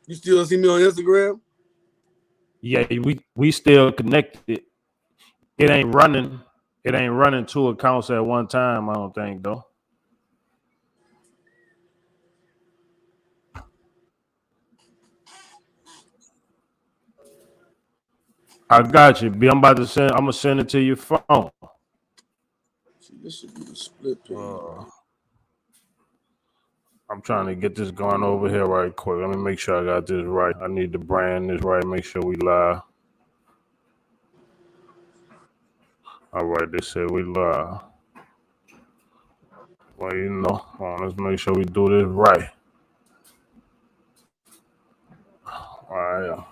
You still see me on Instagram? Yeah, we still connected. It ain't running. It ain't running two accounts at one time. I don't think though. I got you, B. I'm about to send. I'm gonna send it to your phone. See, this should be the split page. I'm trying to get this going over here right quick. Let me make sure I got this right. I need to brand this right. Make sure we live. All right, they said we live. Well, let's make sure we do this right. All right.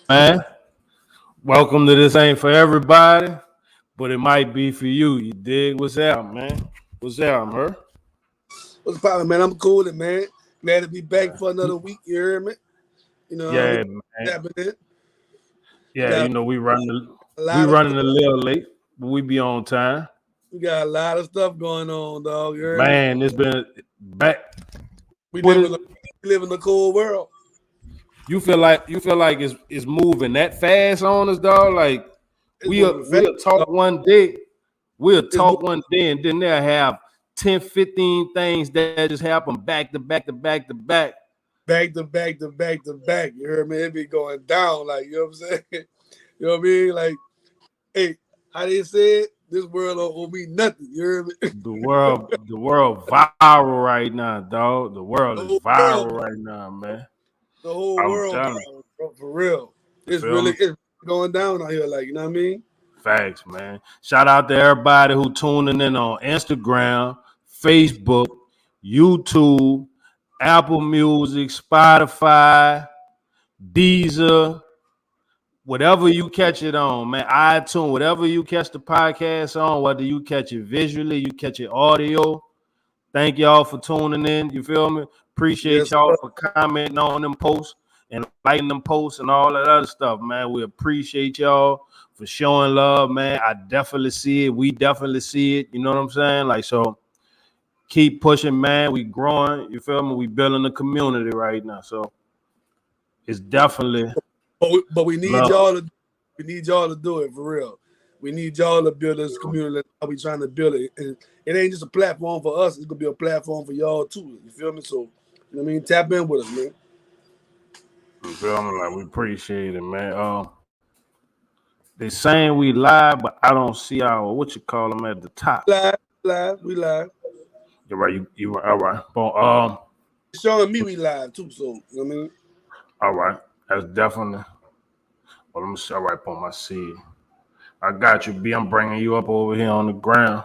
Man, welcome to This Ain't For Everybody, but it might be for you. You dig? What's up, man? What's up, her? What's poppin', man? I'm cool, man. Glad to be back for another week. You heard me? You know, Yeah, man. Yeah, we running a little late, but we be on time. We got a lot of stuff going on, dog. You heard Man, it's been back. We live in a cool world. You feel like it's moving that fast on us, dog. Like we'll talk one day, and then they'll have 10, 15 things that just happen back to back to back to back. Back to back to back to back. You heard me? It be going down, like, you know what I'm saying? You know what I mean? Like, hey, how they say it? This world don't owe me nothing. You heard me? The world viral right now, dog. The world is viral right now, man. The whole world, for real. It's going down out here, like, you know what I mean? Facts, man. Shout out to everybody who tuning in on Instagram, Facebook, YouTube, Apple Music, Spotify, Deezer, whatever you catch it on, man. iTunes, whatever you catch the podcast on, whether you catch it visually, you catch it audio. Thank y'all for tuning in. You feel me? Appreciate y'all for commenting on them posts and liking them posts and all that other stuff, man. We appreciate y'all for showing love, man. I definitely see it. We definitely see it. You know what I'm saying? Like, so keep pushing, man. We growing. You feel me? We building a community right now. So it's definitely. But we need y'all to. We need y'all to do it for real. We need y'all to build this community. How we trying to build it? And it ain't just a platform for us. It's gonna be a platform for y'all too. You feel me? So, you know what I mean? Tap in with us, man. You feel me? Like, we appreciate it, man. They saying we live, but I don't see our what you call them at the top. We live. You're right. You right. All right. But it's showing me we live too. So, you know what I mean? All right. That's definitely. Well, let me see. All right, boom. I see. I got you, B. I'm bringing you up over here on the ground.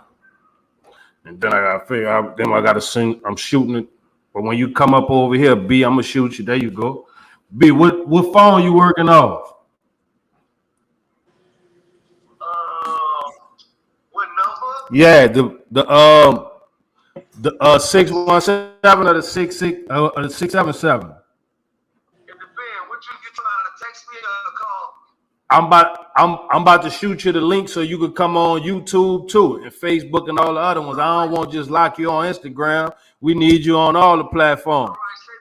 And then I got to figure out, then I got to sing, I'm shooting it. But when you come up over here, B, I'm going to shoot you. There you go. B, what phone you working off? What number? Yeah, the 617 or the 66 or the 677. It depends. What you trying to text me or call? I'm about to shoot you the link so you could come on YouTube too and Facebook and all the other ones. I don't want to just lock you on Instagram. We need you on all the platforms. All right, say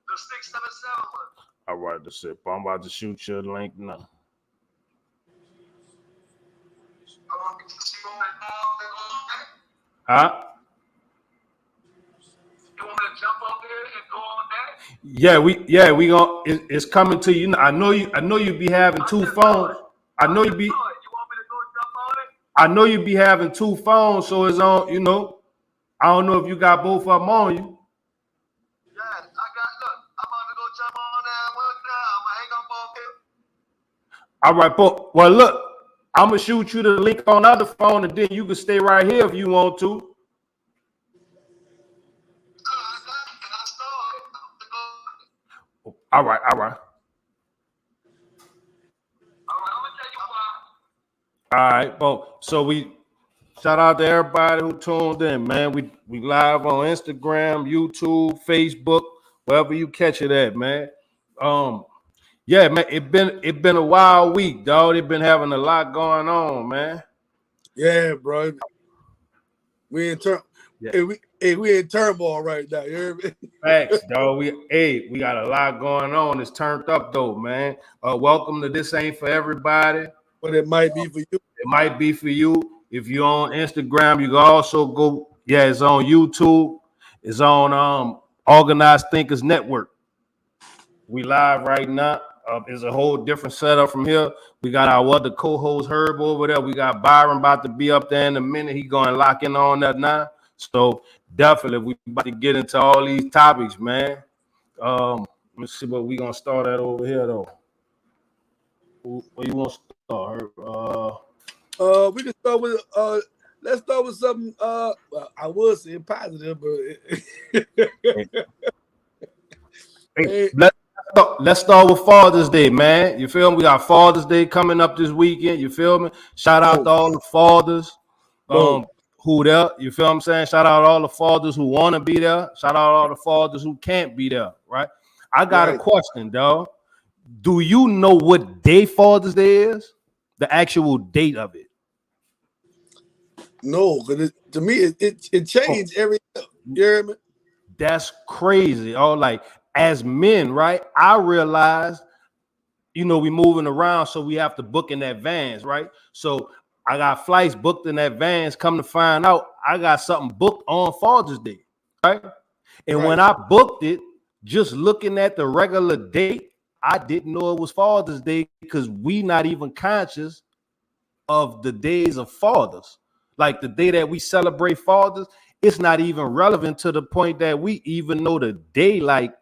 the 677 one. All right, that's it. I'm about to shoot you the link now. Huh? You want me to jump up there and go on that? Yeah, we gonna. It's coming to you. I know you be having two phones. I know you be. You want me to go jump on it? I know you be having two phones, so it's on. You know, I don't know if you got both of them on you. Yeah, I got. Look, I'm about to go jump on that one now. I'm gonna hang up on here. All right, but well, look, I'm gonna shoot you the link on the other phone, and then you can stay right here if you want to. All right. I'm gonna tell you why. All right, well, so Shout out to everybody who tuned in, man. We live on Instagram, YouTube, Facebook, wherever you catch it at, man. Yeah, man, it been a wild week, dog. It been having a lot going on, man. Yeah, bro. We in Yeah. we in turmoil right now. You hear me? Facts, dog. We got a lot going on. It's turned up though, man. Welcome to This Ain't For Everybody. But it might be for you. It might be for you. If you're on Instagram, you can also go. Yeah, it's on YouTube. It's on Organized Thinkers Network. We live right now. It's a whole different setup from here. We got our other co-host Herb over there. We got Byron about to be up there in a minute. He going to lock in on that now. So definitely, we about to get into all these topics, man. Let's see what we gonna start at over here though. Where you want to start, Herb? We can start with let's start with something well, I would say positive, but Hey, let's start with Father's Day, man. You feel me? We got Father's Day coming up this weekend. You feel me? Shout out to all the fathers who there. You feel what I'm saying? Shout out to all the fathers who want to be there. Shout out to all the fathers who can't be there, right? I got a question, dog. Do you know what day Father's Day is? The actual date of it? No, because to me it changed every year. You hear me? That's crazy. Oh, like as men, right? I realized, we moving around, so we have to book in advance, right? So I got flights booked in advance. Come to find out, I got something booked on Father's Day, right? And when I booked it, just looking at the regular date, I didn't know it was Father's Day because we not even conscious of the days of fathers. Like the day that we celebrate fathers, it's not even relevant to the point that we even know the day, like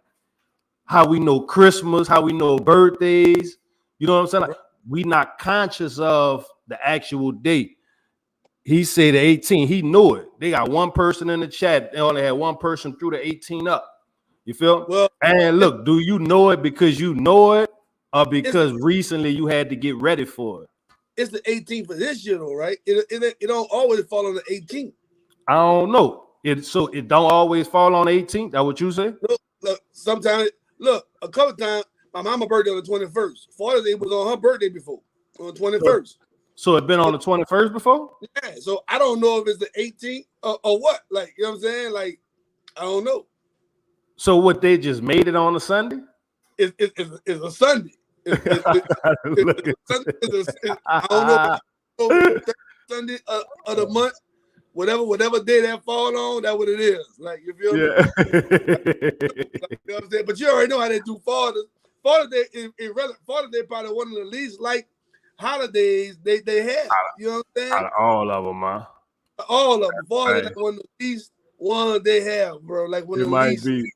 how we know Christmas, how we know birthdays. You know what I'm saying? Like we not conscious of the actual date. He said the 18. He knew it. They got one person in the chat. They only had one person through the 18 up. You feel? Well, and look, do you know it because you know it, or because recently you had to get ready for it? It's the 18th for this year, though, right? It don't always fall on the 18th. I don't know. It don't always fall on the 18th. That what you say? Look, sometimes a couple times my mama's birthday on the 21st. Father's Day was on her birthday before, on the 21st. So it been on the 21st before? Yeah. So I don't know if it's the 18th or what. Like, you know what I'm saying? Like, I don't know. So what, they just made it on a Sunday? It's a Sunday. I don't know. Sunday of the month, whatever day that fall on, that's what it is. Like, you feel me? You know what I'm saying? But you already know how they do Father's. Father's Day is Father's Day probably one of the least like holidays they have. You know what I'm saying? All of them, man. All of them. Father's Day one of the least ones they have, bro. Like one of the least. Be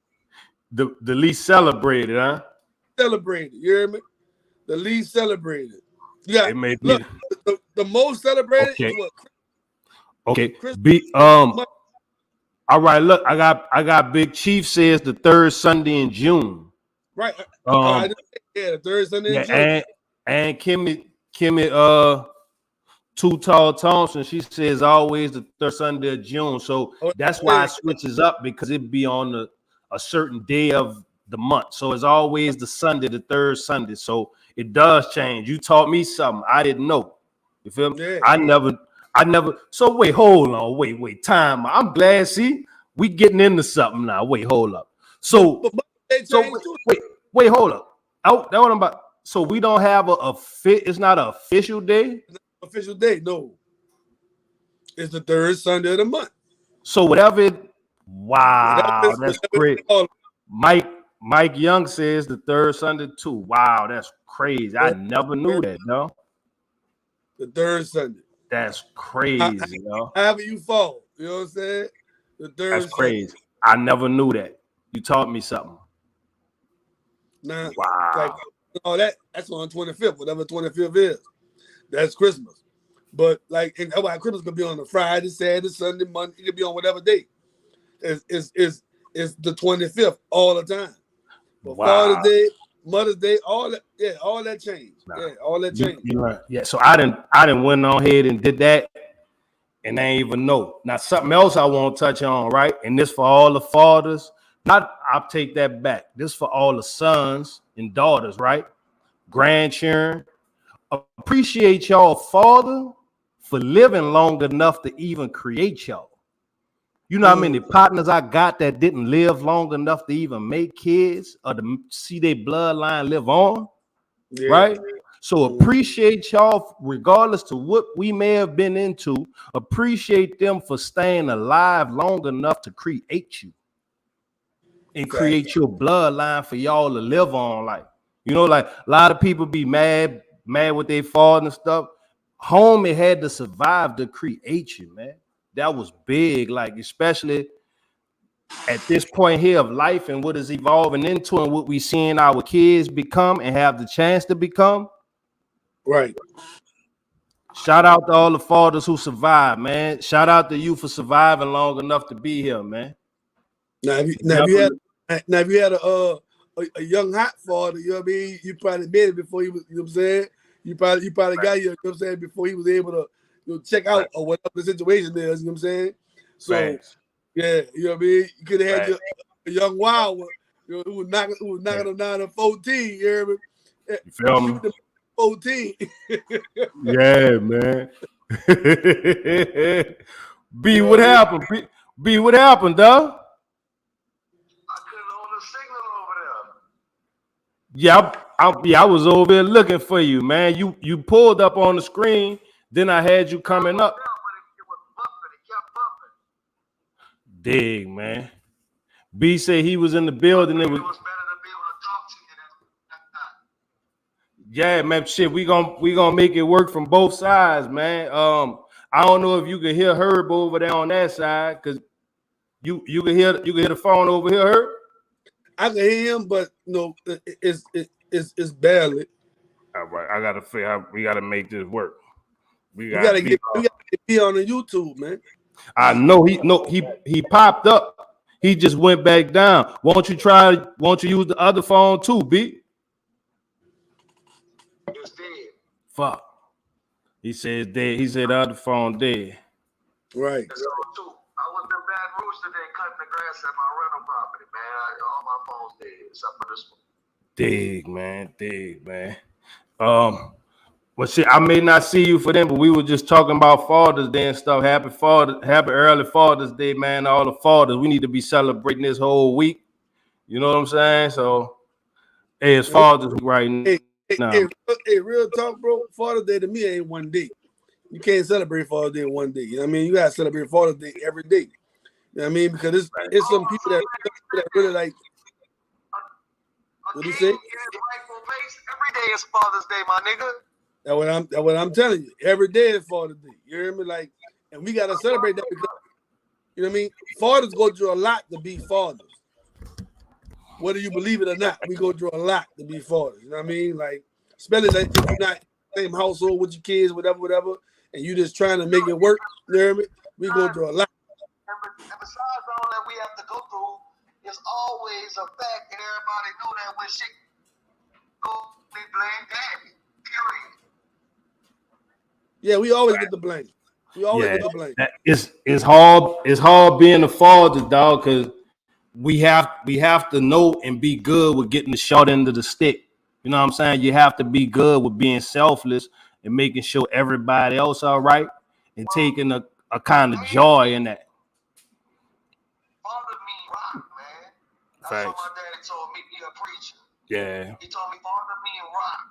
the least celebrated, huh? Celebrated. You hear me? The least celebrated. Yeah. It may be the most celebrated is what? Okay. All right. Look, I got Big Chief says the third Sunday in June. Right. Yeah, the third Sunday in June. And Kimmy, Too Tall Thompson, she says always the third Sunday of June. So that's why it switches up, because it be on a certain day of the month. So it's always the Sunday, the third Sunday. So it does change. You taught me something I didn't know. You feel me? Yeah. I never. So wait, hold on. Wait. Time. I'm glad. See, we getting into something now. Wait, hold up. So wait, hold up. That what I'm about. So we don't have it's not an official day? Official day, no. It's the third Sunday of the month. So wow, that's great. Mike Young says the third Sunday too. Wow, that's crazy. I never knew that, no. The third Sunday. That's crazy, yo. However you fall, you know what I'm saying? The third That's crazy. Sunday. I never knew that. You taught me something. Nah, wow. That's on 25th, whatever 25th is. That's Christmas. But like, and why Christmas could be on a Friday, Saturday, Sunday, Monday. It could be on whatever day. It's the 25th all the time. But Father's Day, Mother's Day, all that changed. Nah. Yeah, all that changed. Yeah. So I didn't went on ahead and did that, and they ain't even know. Now, something else I want to touch on, right? And this for all the fathers. I'll take that back. This for all the sons and daughters, right? Grandchildren. Appreciate y'all father for living long enough to even create y'all. You know how many partners I got that didn't live long enough to even make kids or to see their bloodline live on, right? So appreciate y'all regardless to what we may have been into. Appreciate them for staying alive long enough to create you and create your bloodline for y'all to live on. Like, you know, like a lot of people be mad with their father and stuff. Homie had to survive to create you, man. That was big, like especially at this point here of life and what is evolving into and what we seeing our kids become and have the chance to become. Right. Shout out to all the fathers who survived, man. Shout out to you for surviving long enough to be here, man. Now, if you had a young hot father, you know what I mean, you probably made it before he was, you know what I'm saying? You probably got here, you know what I'm saying, before he was able to, you know, check out or whatever the situation is, you know what I'm saying? So yeah, you know what I mean? You could have had a young wild one, you know, who was knocking them down to 14, you hear me? You feel me? 14. Yeah, man. B, what happened? B, what happened, dog? I couldn't hold the signal over there. Yeah, I was over there looking for you, man. You pulled up on the screen, then I had you coming up. But it was bumping. It kept bumping. Dig, man. B said he was in the building. It was better to be able to talk to you than yeah, man. Shit, we gonna make it work from both sides, man. I don't know if you can hear Herb over there on that side, cause you can hear the phone over here, Herb. I can hear him, but no, it's barely. All right, I gotta figure out. We gotta make this work. We gotta get on the YouTube, man. I know he popped up. He just went back down. Won't you use the other phone too, B? it's dead. Fuck. He said dead. He said the other phone dead. Right. It's all too. I was in Baton Rouge today cutting the grass at my rental property, man. All my phones dead except for this one. Dig, man. Well, shit, I may not see you for them, but we were just talking about Father's Day and stuff. Happy early Father's Day, man. All the fathers, we need to be celebrating this whole week. You know what I'm saying? So, hey, it's Father's Week right now. Hey, real talk, bro. Father's Day to me ain't one day. You can't celebrate Father's Day in one day. You know what I mean? You gotta celebrate Father's Day every day. You know what I mean? Because it's some people that really like. What do you say? Every day is Father's Day, my nigga. That's what I'm telling you. Every day is Father's Day. You hear me? Like, and we gotta celebrate that because you know what I mean. Fathers go through a lot to be fathers. Whether you believe it or not, we go through a lot to be fathers. You know what I mean? Like, especially like if you're not in the same household with your kids, whatever, and you just trying to make it work. You hear me? We go through a lot. And besides all that we have to go through, it's always a fact that everybody know that when shit go, we blame daddy. Period. Yeah, we always get the blame. We always get the blame. It's hard being a father, dog, because we have to know and be good with getting the short end of the stick. You know what I'm saying? You have to be good with being selfless and making sure everybody else all right and taking a kind of joy in that. Father mean rock, man. That's Facts. what my daddy told me. Be a preacher. Yeah. He told me father mean rock.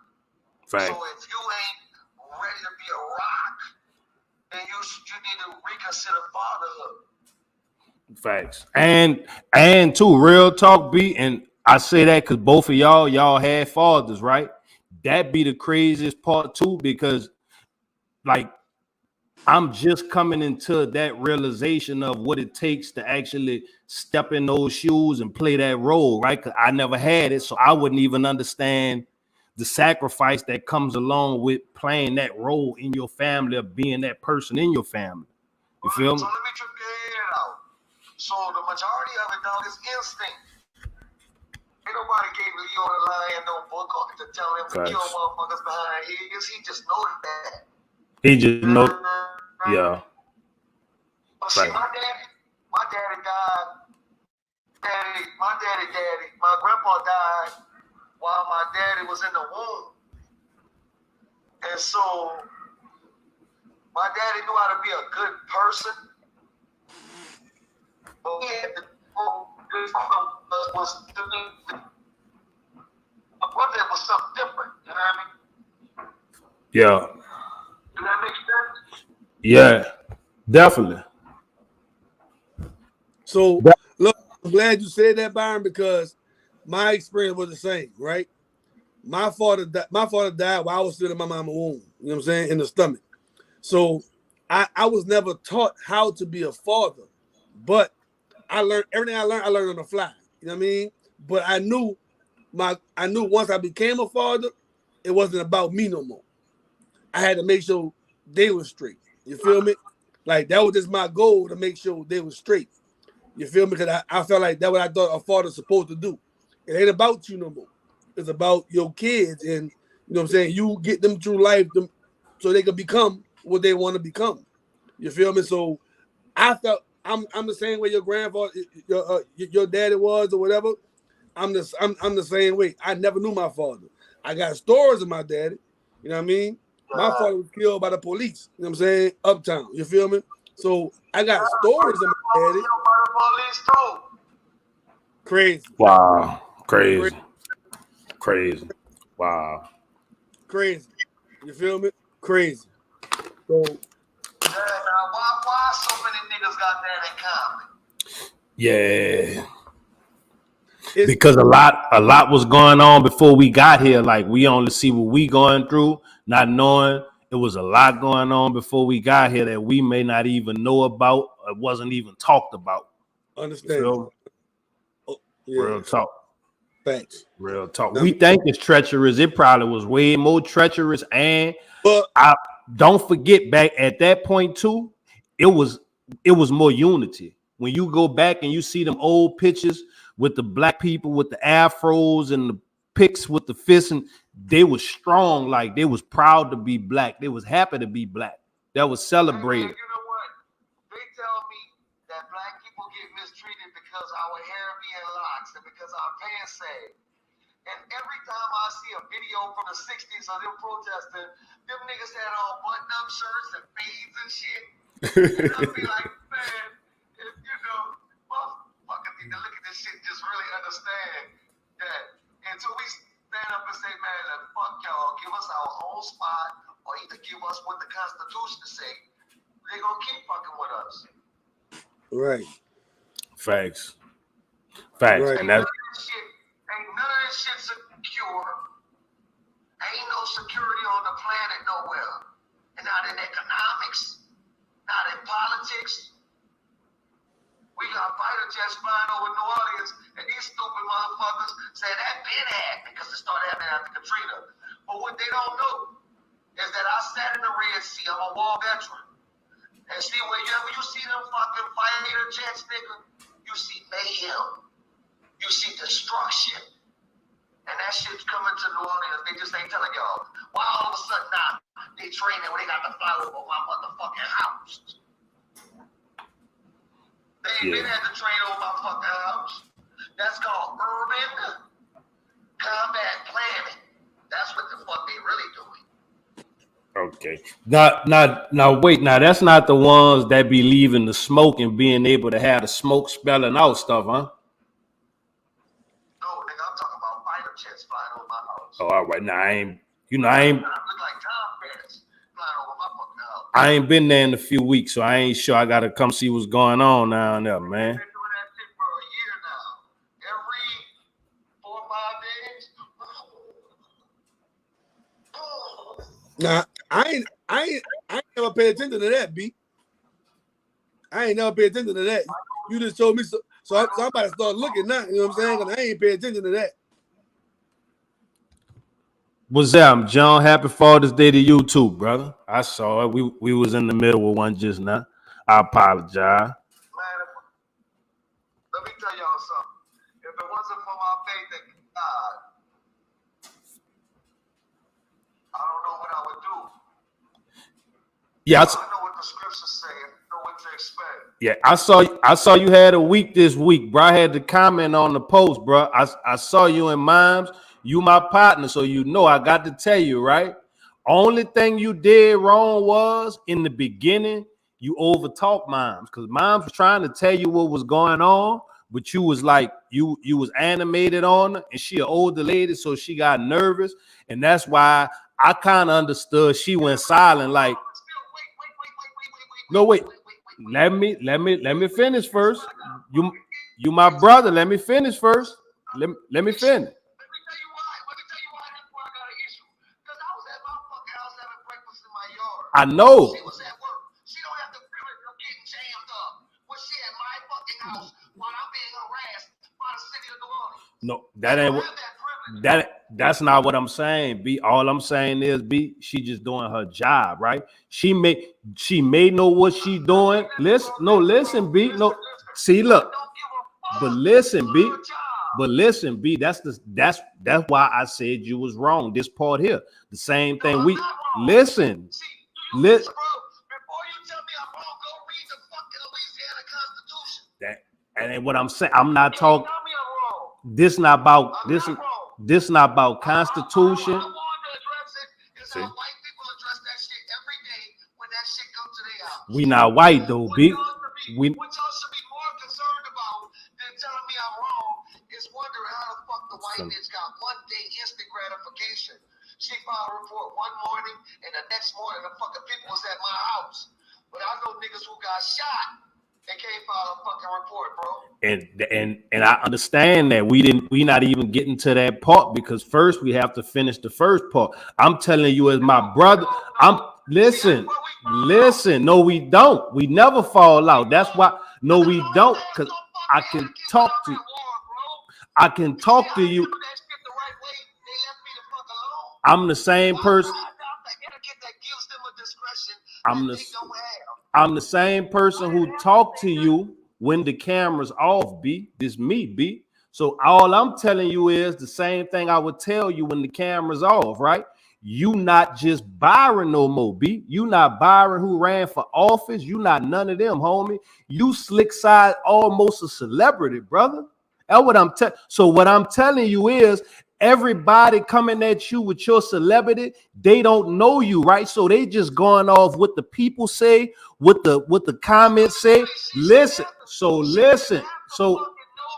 Facts. So if you ain't ready to be a rock, then you need to reconsider fatherhood. Facts. And too, real talk, B, and I say that because both of y'all had fathers, right? That be the craziest part too, because like I'm just coming into that realization of what it takes to actually step in those shoes and play that role, right? Because I never had it, so I wouldn't even understand the sacrifice that comes along with playing that role in your family, of being that person in your family. You feel me? So let me trip your head out. So the majority of it, dog, is instinct. Ain't nobody gave Leo the Lion no book to tell him to kill motherfuckers behind his. He just knows that. He just knows. Yeah. But see, my daddy died. My grandpa died while my daddy was in the womb. And so my daddy knew how to be a good person. But he had to my brother was something different, you know what I mean? Yeah. Does that make sense? Yeah, definitely. So look, I'm glad you said that, Byron, because my experience was the same, right? My father died while I was still in my mama's womb, you know what I'm saying, in the stomach. So I was never taught how to be a father, but I learned everything I learned on the fly. You know what I mean? But I knew once I became a father, it wasn't about me no more. I had to make sure they were straight. You feel me? Like that was just my goal, to make sure they were straight. You feel me? Because I felt like that's what I thought a father's supposed to do. It ain't about you no more. It's about your kids, and you know what I'm saying? You get them through life so they can become what they want to become. You feel me? So I felt I'm the same way your grandfather, your daddy was, or whatever. I'm the same way. I never knew my father. I got stories of my daddy. You know what I mean? My father was killed by the police. You know what I'm saying? Uptown. You feel me? So I got stories of my daddy. Crazy. Wow. Crazy. Wow. Crazy. You feel me? Crazy. So why so many niggas got that in common? Yeah. Because a lot was going on before we got here. Like, we only see what we going through, not knowing it was a lot going on before we got here that we may not even know about or wasn't even talked about. Understand. Oh, yeah. Real talk. Thanks. Real talk. We think it's treacherous. It probably was way more treacherous. And I don't forget, back at that point too, it was more unity. When you go back and you see them old pictures with the black people with the afros and the pics with the fists, and they was strong, like they was proud to be black. They was happy to be black. That was celebrated. You know what? They tell me that black people get mistreated because our hair being locks and because our pants sag. And every time I see a video from the 60s of them protesting, them niggas had all button-up shirts and fades and shit. And I'd be like, man, you know, motherfuckers need to look at this shit and just really understand that until we stand up and say, man, fuck y'all, give us our own spot, or either give us what the Constitution say, they're going to keep fucking with us. Right. Facts. Right. And that's... Ain't none of this shit secure. Ain't no security on the planet nowhere. And not in economics, not in politics. We got fighter jets flying over New Orleans, and these stupid motherfuckers say that been happening because it started happening after Katrina. But what they don't know is that I sat in the Red Sea. I'm a war veteran. And see, whenever you see them fucking fighter jets, nigga, you see mayhem. You see destruction. And that shit's coming to New Orleans. They just ain't telling y'all. Why all of a sudden now they training when they got to fly over my motherfucking house? They ain't been had to train over my fucking house. That's called urban combat planning. That's what the fuck they really doing. Okay. Now, wait. Now, that's not the ones that be leaving the smoke and being able to have the smoke spelling out stuff, huh? No, nigga, I'm talking about fighter jets flying over my house. Oh, all right. Now, I ain't. I look like Tom Pettis flying over my fucking house. I ain't been there in a few weeks, so I ain't sure. I gotta come see what's going on down there, man. I've been doing that shit for a year now. Every 4 or 5 days. Nah, I ain't never paid attention to that, B. I ain't never paid attention to that. You just told me so I'm about to start looking now. You know what I'm saying? Because I ain't paid attention to that. What's up, John? Happy Father's Day to you too, brother. I saw it. We was in the middle of one just now. I apologize. Man, let me tell y'all something. If it wasn't for my faith in God, I don't know what I would do. Yeah, I know what the scriptures say. I know what to expect. Yeah, I saw you had a week this week, bro. I had to comment on the post, bro. I saw you in Mimes. You my partner, so you know I got to tell you, right? Only thing you did wrong was in the beginning, you overtalked Mimes because Mimes was trying to tell you what was going on, but you was like you was animated on her, and she an older lady, so she got nervous, and that's why I kind of understood she went silent, like, no, wait. Let me finish first. You my brother. Let me finish first. Let me finish. Let me tell you why. Let me tell you why that's why I got an issue. Because I was at my fucking house having breakfast in my yard. I know. She was at work. She don't have to feel it of getting jammed up when she at my fucking house while I'm being harassed by the city of New Orleans. No, that ain't what. That's not what I'm saying, B. All I'm saying is, B, she just doing her job, right? She may know what she doing. Listen, B. No, see, look, but listen, B. That's why I said you was wrong. This part here, the same thing. We listen. Before you tell me I'm wrong, go read the fucking Louisiana Constitution. That ain't what I'm saying. I'm not talking. This not about this. This not about Constitution. I want to address it is how white people address that shit every day when that shit comes to their house. We not white though, B. What y'all should be more concerned about than telling me I'm wrong is wondering how the fuck the white bitch got 1 day instant gratification. She filed a report one morning, and the next morning the fucking people was at my house. But I know niggas who got shot. They can't file a fucking report, bro. And I understand that we not even getting to that part because first we have to finish the first part. I'm telling you as my brother. Listen. No, we don't. We never fall out. That's why. No, we don't. Cause I can talk to you. I can talk to you. I'm the same person. I'm the same person who talked to you when the camera's off, B. This me, B. So all I'm telling you is the same thing I would tell you when the camera's off, right? You not just Byron no more, B. You not Byron who ran for office. You not none of them, homie. You slick side, almost a celebrity, brother. That's what I'm telling. So what I'm telling you is everybody coming at you with your celebrity, they don't know you, right? So they just going off what the people say, what the comments say. Listen.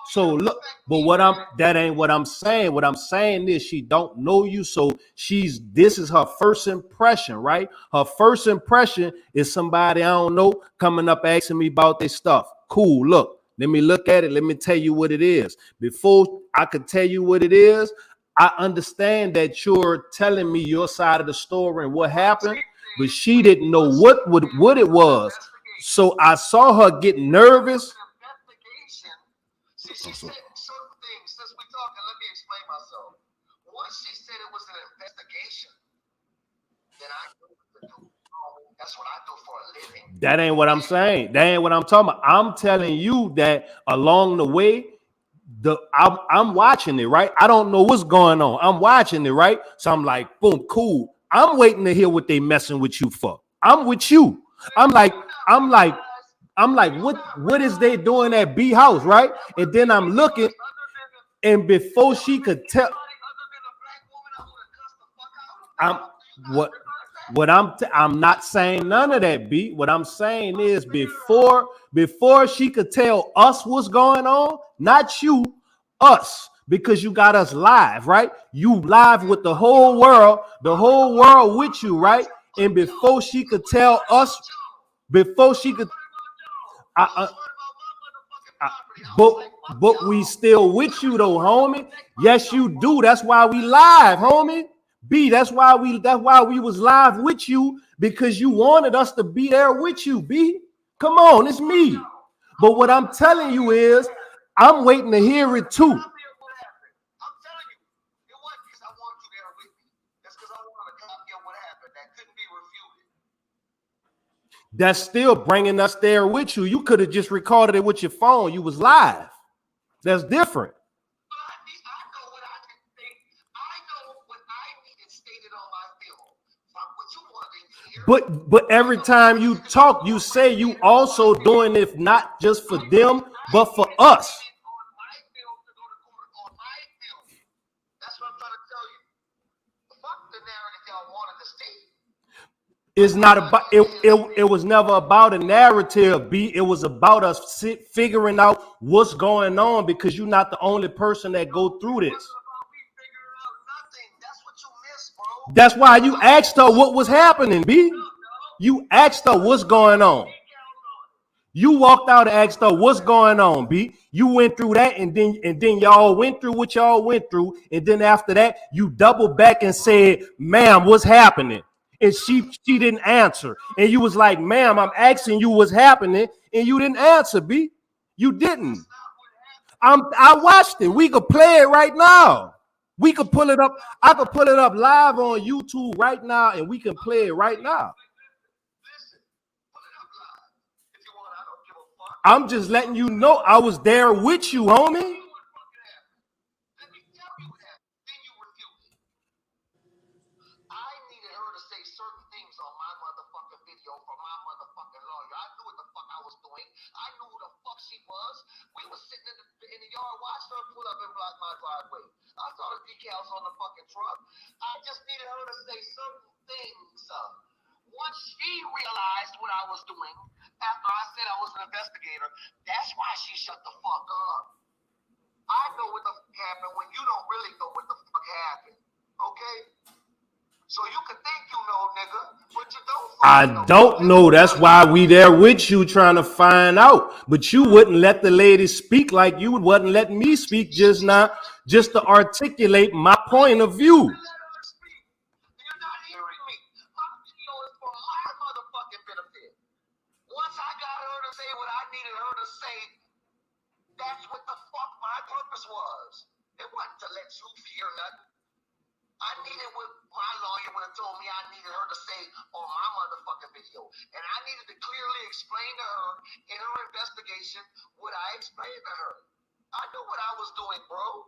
So look, but that ain't what I'm saying. What I'm saying is she don't know you, so this is her first impression, right? Her first impression is somebody I don't know coming up asking me about their stuff. Cool, look, let me look at it. Let me tell you what it is. Before I could tell you what it is, I understand that you're telling me your side of the story and what happened, but she didn't know what it was. So I saw her get nervous. See, she said certain things. Since we talking, let me explain myself. Once she said it was an investigation, then I knew what to do. That's what I do for a living. That ain't what I'm saying. That ain't what I'm talking about. I'm telling you that along the way, I'm watching it, right? I don't know what's going on. I'm watching it, right? So I'm like, boom, cool. I'm waiting to hear what they messing with you for. I'm with you. I'm like, what is they doing at B house, right? And then I'm looking, and before she could tell, I'm not saying none of that, B. What I'm saying is before she could tell us what's going on, not you, us, because you got us live, right? You live with the whole world with you, right? And before she could tell us, but we still with you though, homie. Yes, you do. That's why we live, homie. B, that's why we was live with you, because you wanted us to be there with you, B. Come on, it's me. But what I'm telling you is I'm waiting to hear it too. I'm telling you, it wasn't because I wanted you there with me. That's because I wanted a copy of what happened that couldn't be refuted. That's still bringing us there with you. You could have just recorded it with your phone. You was live. That's different. I know what I can think. I know what I needed stated on my film. Fuck what you wanted to hear. But every time you talk, you say you also doing it not just for them, but for us. That's what I'm trying to tell you. Fuck the narrative y'all wanted to see. It's not about it was never about a narrative, B. It was about us figuring out what's going on, because you're not the only person that go through this. That's why you asked her what was happening, B. You asked her what's going on. You walked out and asked her what's going on, B. You went through that, and then y'all went through what y'all went through, and then after that, you doubled back and said, "Ma'am, what's happening?" And she didn't answer. And you was like, "Ma'am, I'm asking you what's happening," and you didn't answer, B. You didn't. I watched it. We could play it right now. We could pull it up. I could pull it up live on YouTube right now, and we can play it right now. I'm just letting you know I was there with you, homie. I saw the decals on the fucking truck. I just needed her to say certain things. Once she realized what I was doing, after I said I was an investigator, that's why she shut the fuck up. I know what the fuck happened when you don't really know what the fuck happened. Okay? So you can think you know, nigga, but you don't. I don't know. That's why we there with you trying to find out. But you wouldn't let the lady speak like you wasn't letting me speak just now, just to articulate my point of view. You're not hearing me. My video is for my motherfucking benefit. Once I got her to say what I needed her to say, that's what the fuck my purpose was. It wasn't to let you hear nothing. I needed what my lawyer would have told me I needed her to say on my motherfucking video. And I needed to clearly explain to her in her investigation what I explained to her. I knew what I was doing, bro.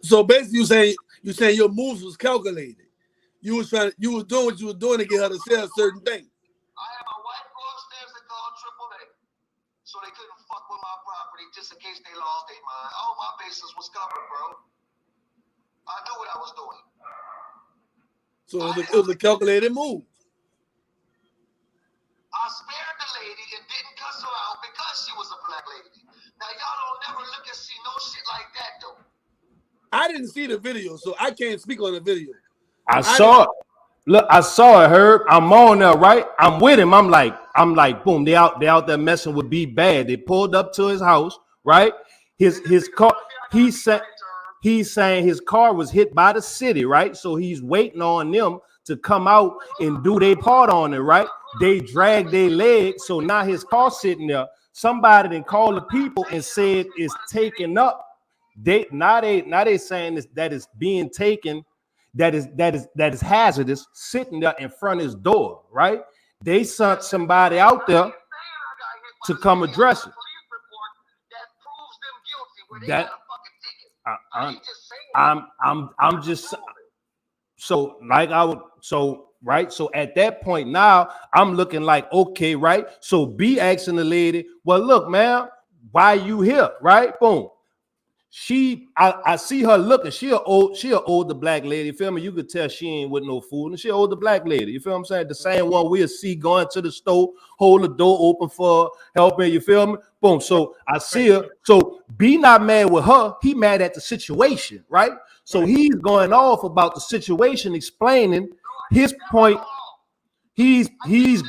So basically you saying your moves was calculated. You was doing what you were doing to get her to say a certain thing. I had my wife go upstairs and call AAA. So they couldn't fuck with my property just in case they lost their mind. All my bases was covered, bro. I knew what I was doing. So it was a calculated move. I spared the lady and didn't cuss her out because she was a black lady. Now y'all don't never look and see no shit like that though. I didn't see the video, so I can't speak on the video. I saw it. Look, I saw it, Herb. I'm on there, right? I'm with him. I'm like, boom, they out there messing with B Bad. They pulled up to his house, right? His car, he's saying his car was hit by the city, right? So he's waiting on them to come out and do their part on it, right? They dragged their leg, so now his car sitting there. Somebody then called the people and said it's taken up. Now they saying that it's being taken. That is hazardous, sitting there in front of his door, right? They sent somebody out there to come address it. That I'm just so like I would so right. So at that point now I'm looking like, okay, right? So B asking the lady, well, look, man, why you here? Right? Boom. I see her looking. She an older black lady. You feel me? You could tell she ain't with no food. And she an older black lady. You feel what I'm saying? The same one we'll see going to the store, hold the door open for helping. You feel me? Boom. So I see her. So B not mad with her. He mad at the situation, right? So he's going off about the situation, explaining his point. He's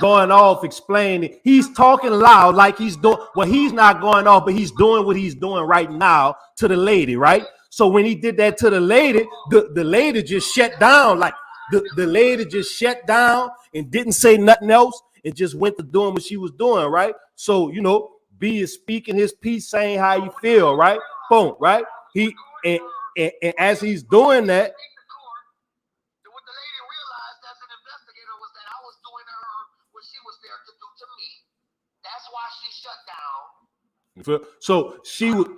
going off explaining. He's talking loud like he's doing. Well, he's not going off, but he's doing what he's doing right now to the lady, right? So when he did that to the lady, the lady just shut down. Like the lady just shut down and didn't say nothing else. It just went to doing what she was doing, right? So, you know, B is speaking his piece, saying how he feel, right? Boom, right? And as he's doing that, so she would.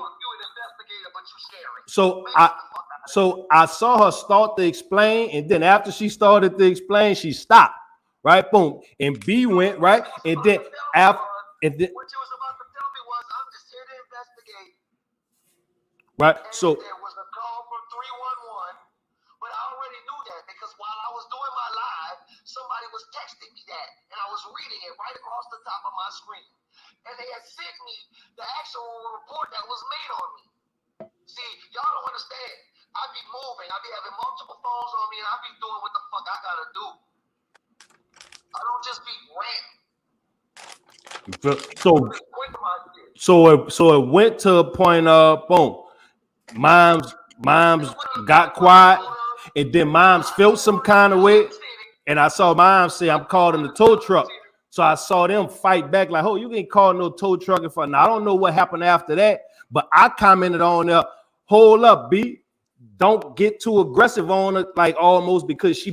So So I saw her start to explain, and then after she started to explain, she stopped. Right, boom, and B went right, and then after, and then What you was about to tell me was, I'm just here to investigate. right. And So there was a call from 311, but I already knew that because while I was doing my live, somebody was texting me that, and I was reading it right across the top of my screen. And they had sent me the actual report that was made on me. See, y'all don't understand. I be moving, I be having multiple phones on me, and I be doing what the fuck I gotta do. I don't just be ranting. so it went to a point of boom. Mom's got quiet, and then Mom's felt some kind of way, and I saw Mom say, "I'm calling the tow truck." So I saw them fight back like, "Oh, you ain't calling no tow truck." Now I don't know what happened after that, but I commented on there, "Hold up, B, don't get too aggressive on it, like almost because she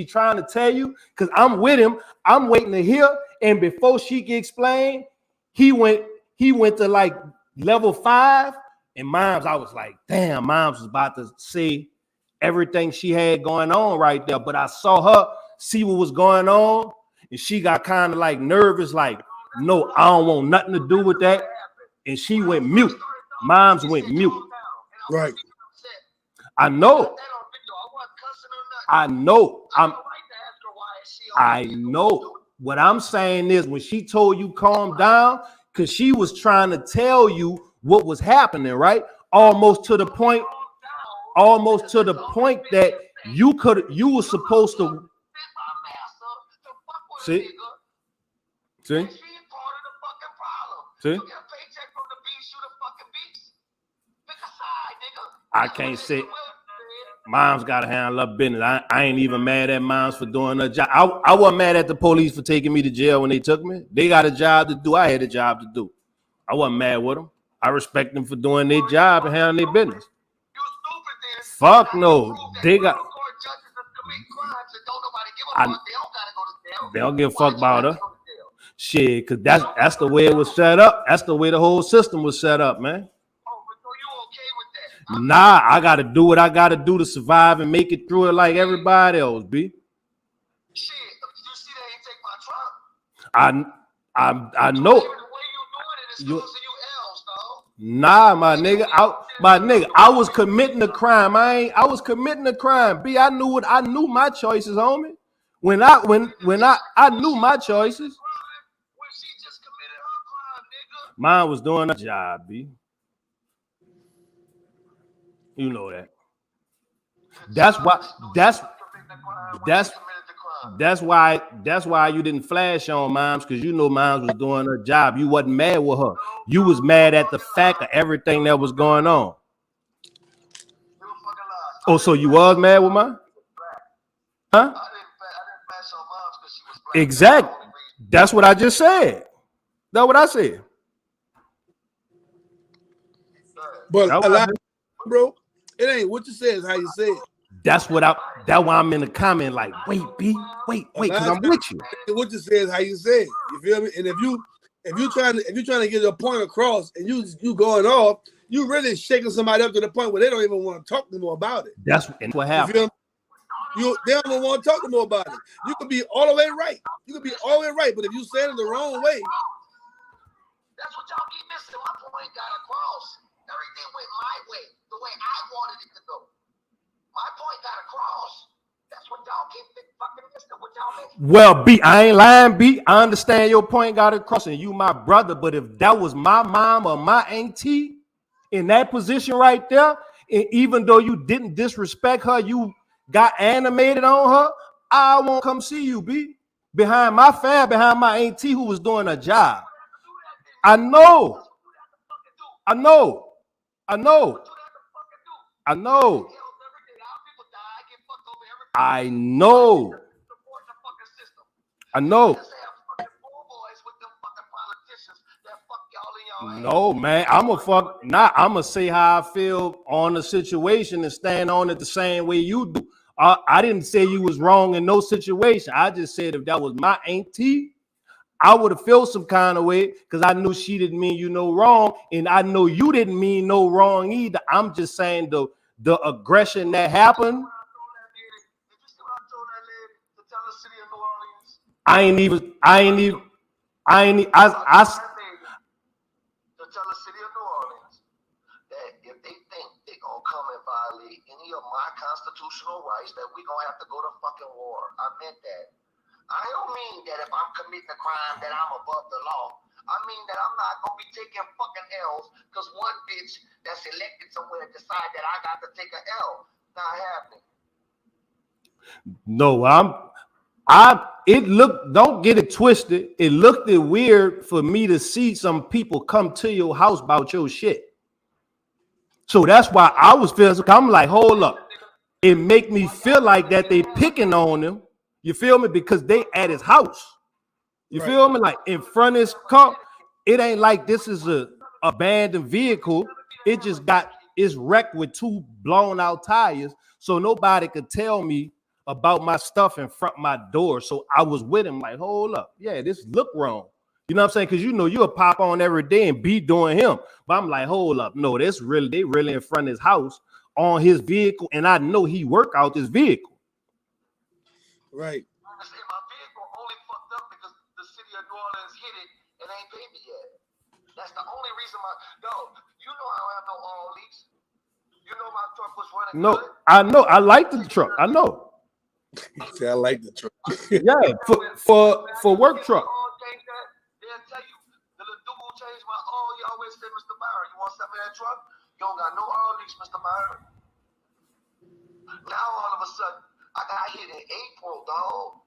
trying to tell you." Because I'm with him, I'm waiting to hear, and before she can explain, he went to like level 5. And Moms, I was like, damn, Moms was about to say everything she had going on right there. But I saw her see what was going on, and she got kind of like nervous, like, no, I don't want nothing to do with that. And she went mute. Moms went mute. Right. I know. I know. What I'm saying is when she told you calm down, because she was trying to tell you what was happening, right? Almost to the point that you were supposed to see. I can't say. Mom's got to handle her business. I ain't even mad at Moms for doing her job. I wasn't mad at the police for taking me to jail when they took me. They got a job to do. I had a job to do. I wasn't mad with them. I respect them for doing their job and handling their business. Fuck no. They got. They don't give a fuck about her. Shit, because that's the way it was set up. That's the way the whole system was set up, man. Nah, I gotta do what I gotta do to survive and make it through it like everybody else, B. Shit, you see they ain't take my truck. I know. Nah, my nigga, I was committing a crime. I was committing a crime. B, I knew my choices, homie. When I knew my choices. Mine was doing a job, B. You know that. That's why you didn't flash on Moms, because you know Moms was doing her job. You wasn't mad with her. You was mad at the fact of everything that was going on. Oh, so you was mad with Mom? Huh? Exactly. That's what I just said. That's what I said. But a lot, bro, it ain't what you say, is how you say it. That's why I'm in the comment like, wait, B, wait, because I'm with you. What you say is how you say it. You feel me? And if you're trying to get a point across and you going off, you really shaking somebody up to the point where they don't even want to talk anymore about it. That's what happened. They don't even want to talk no more about it. You could be all the way right. But if you saying it the wrong way, that's what y'all keep missing. My point got across. Everything went my way, the way I wanted it to go. My point got across. That's what y'all keep fucking missing. What y'all missing? Well, B, I ain't lying, B. I understand your point got across, and you my brother. But if that was my mom or my auntie in that position right there, and even though you didn't disrespect her, you got animated on her, I won't come see you, B. Behind my auntie who was doing her job. I know. No, man, I'ma say how I feel on the situation and stand on it the same way you do. I didn't say you was wrong in no situation. I just said if that was my auntie, I would have felt some kind of way because I knew she didn't mean you no wrong, and I know you didn't mean no wrong either. I'm just saying the aggression that happened. Did you see what I told that lady to tell the city of New Orleans? I ain't even. To tell the city of New Orleans that if they think they're gonna come and violate any of my constitutional rights, that we're gonna have to go to fucking war. I meant that. I don't mean that if I'm committing a crime that I'm above the law. I mean that I'm not gonna be taking fucking L's because one bitch that's elected somewhere decide that I got to take an L. Not happening. No, don't get it twisted. It looked weird for me to see some people come to your house about your shit. So that's why I was feeling, I'm like, hold up. It make me feel like that they picking on him. You feel me? Because they at his house. You feel me? Like in front of his car. It ain't like this is a abandoned vehicle. It just it's wrecked with 2 blown out tires. So nobody could tell me about my stuff in front of my door. So I was with him like, hold up. Yeah, this look wrong. You know what I'm saying? Because you'll pop on every day and be doing him. But I'm like, hold up. No, they really in front of his house on his vehicle. And I know he work out this vehicle. Right. My vehicle only fucked up because the city of New Orleans hit it and ain't paid me yet. That's the only reason you know I don't have no all leaks. You know my truck was running. No, good. I know. I like the truck. I know. See, I like the truck. Yeah, for work truck. They'll tell you, the little dude who changed my oil, he always said, Mr. Byron, you want something in that truck? You don't got no oil leaks, Mr. Byron. Now all of a sudden, I got hit in April, dog.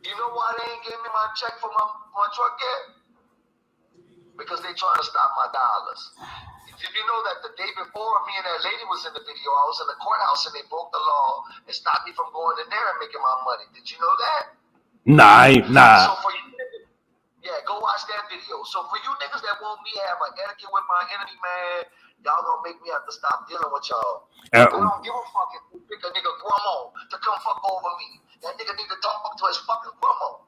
You know why they ain't giving me my check for my truck yet? Because they trying to stop my dollars. Did you know that the day before me and that lady was in the video, I was in the courthouse and they broke the law and stopped me from going in there and making my money? Did you know that? Nah. So for you niggas, go watch that video. So for you niggas that want me to have an etiquette with my enemy, man, y'all gonna make me have to stop dealing with y'all. I don't give a fuck if you pick a nigga grandma to come fuck over me. That nigga need to talk to his fucking grandma.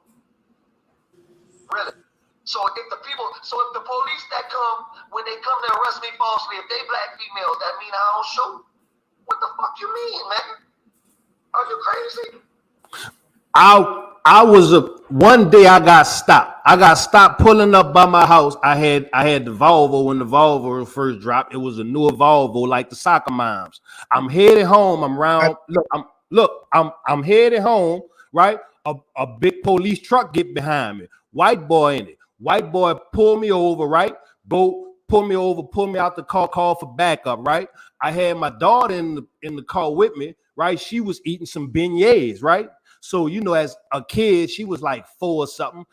Really. So if the police that come, when they come to arrest me falsely, if they black females, that mean I don't shoot? What the fuck you mean, man? Are you crazy? I was one day I got stopped. I got stopped pulling up by my house. I had the Volvo when the Volvo first dropped. It was a newer Volvo, like the soccer moms. I'm headed home. I'm headed home, right? A big police truck get behind me. White boy in it. White boy pull me over, right? Pull me over, pull me out the car, call for backup, right? I had my daughter in the car with me, right? She was eating some beignets, right? So, as a kid, she was like 4 or something.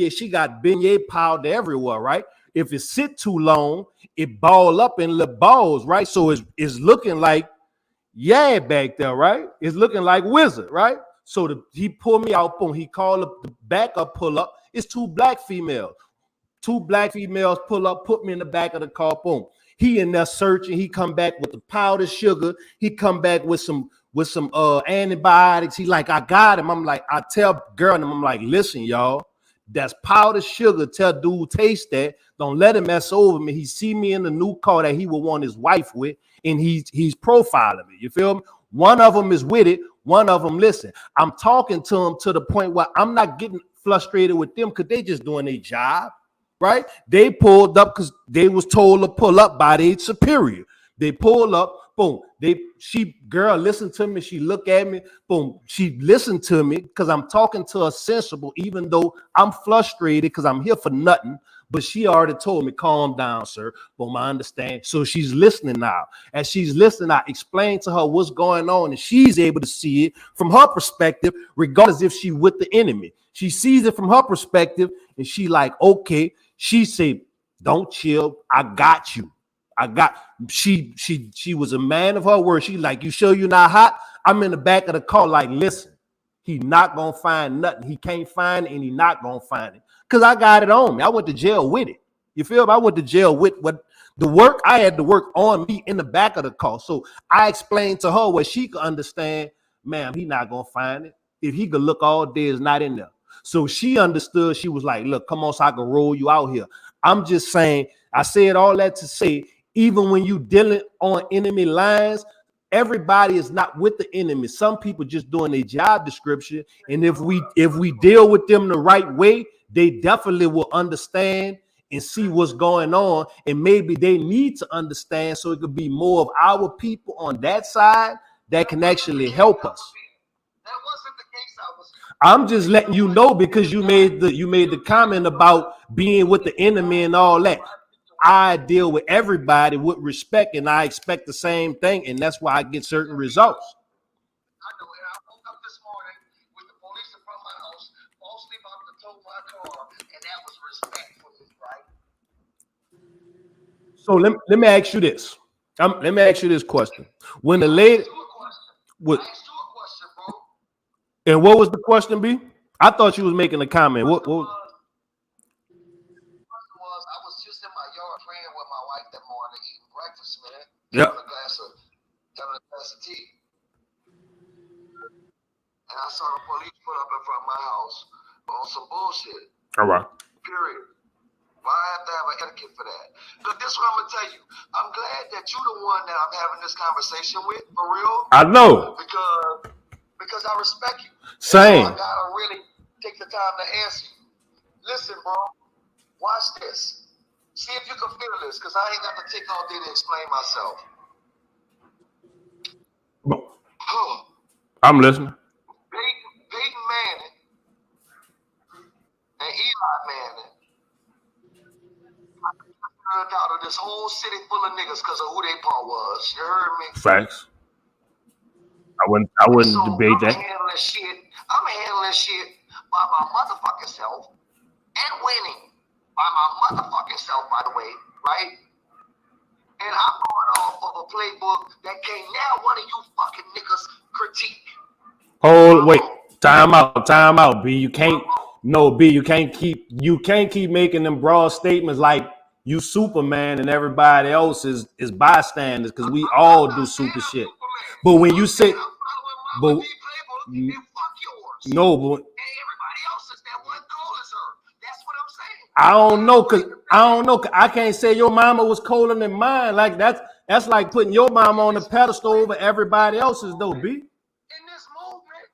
She got beignet piled everywhere, right? If it sit too long, it ball up in little balls, right? So it's looking like back there, right? It's looking like Wizard, right? So he pulled me out, boom. He called up the backup pull up. It's 2 black females. 2 black females pull up, put me in the back of the car, boom. He in there searching. He come back with the powdered sugar. He come back with some antibiotics. He like, I got him. I'm like, I tell girl and I'm like, listen, y'all, that's powdered sugar. Tell dude taste that. Don't let him mess over me. He see me in the new car that he would want his wife with, and he's profiling me. You feel me? One of them is with it. One of them, listen, I'm talking to him to the point where I'm not getting frustrated with them because they just doing their job, right? They pulled up because they was told to pull up by their superior. They pull up, boom. Girl listened to me. She looked at me, boom. She listened to me because I'm talking to her sensible, even though I'm frustrated because I'm here for nothing. But she already told me, calm down, sir. Boom, I understand. So she's listening now. As she's listening, I explain to her what's going on, and she's able to see it from her perspective, regardless if she with the enemy. She sees it from her perspective, and she like, okay. She said, don't chill. I got you. She was a man of her word. She like, you sure you're not hot? I'm in the back of the car like, listen, he not gonna find nothing. He can't find it, and he not gonna find it. Because I got it on me. I went to jail with it. You feel me? I went to jail with what the work. I had to work on me in the back of the car. So I explained to her where she could understand, ma'am, he not gonna find it. If he could look all day, it's not in there. So she understood. She was like, look, come on, so I can roll you out here. I'm just saying, I said all that to say, even when you dealing on enemy lines, everybody is not with the enemy. Some people just doing their job description, and if we deal with them the right way, they definitely will understand and see what's going on, and maybe they need to understand so it could be more of our people on that side that can actually help us. That wasn't the case. I'm just letting you know because you made the comment about being with the enemy and all that. I deal with everybody with respect, and I expect the same thing, and that's why I get certain results. I know, and I woke up this morning with the police in front of my house, falsely about to tow my car, and that was respect for me, right? So let me ask you this. Let me ask you this question. When the lady, I asked you a question, bro. And what was the question, B? I thought you was making a comment. What was I was just in my yard praying with my wife that morning, eating breakfast, man. Yeah. Having a glass of tea. And I saw the police put up in front of my house on some bullshit. All right. Period. Why I have to have an etiquette for that? Because this is what I'm gonna tell you. I'm glad that you're the one that I'm having this conversation with, for real. I know. Because I respect you. Same. So I gotta really take the time to answer you. Listen, bro. Watch this. See if you can feel this, because I ain't got to take all day to explain myself. I'm listening. Peyton Manning and Eli Manning turned out of this whole city full of niggas because of who they pa was. You heard me? Facts. I wouldn't debate that. I'm handling shit by my motherfucking self and winning by my motherfucking self, by the way, right? And I'm going off of a playbook that can't now one of you fucking niggas critique. Wait, time out, B. You can't keep making them broad statements like you Superman and everybody else is bystanders, because we all do super shit. But when you say, but no, but everybody else is that one cool as her. That's what I'm saying. I don't know, cause I can't say your mama was colder than mine. Like that's like putting your mama on the pedestal over everybody else's, though, B. In this movement,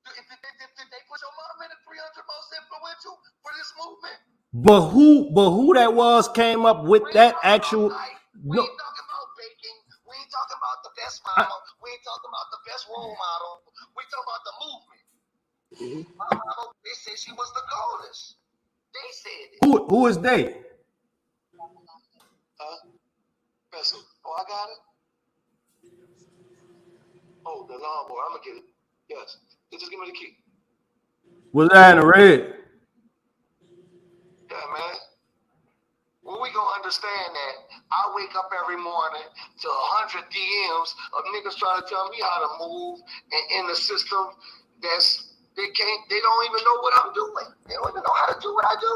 did they put your mama in the 300 most influential for this movement? But who that was came up with that actual? We ain't talking about baking. We ain't talking about the best mama. We ain't talking about the best role model. We talking about the movement. My mama, they said she was the coldest. They said it. Who is they? Vessel. Oh, I got it. Oh, the lawnmower. I'm gonna get it. Yes. Just give me the key. Was that in the red? Yeah, man. Well, we gonna understand that I wake up every morning to 100 DMs of niggas trying to tell me how to move and in the system they don't even know what I'm doing. They don't even know how to do what I do.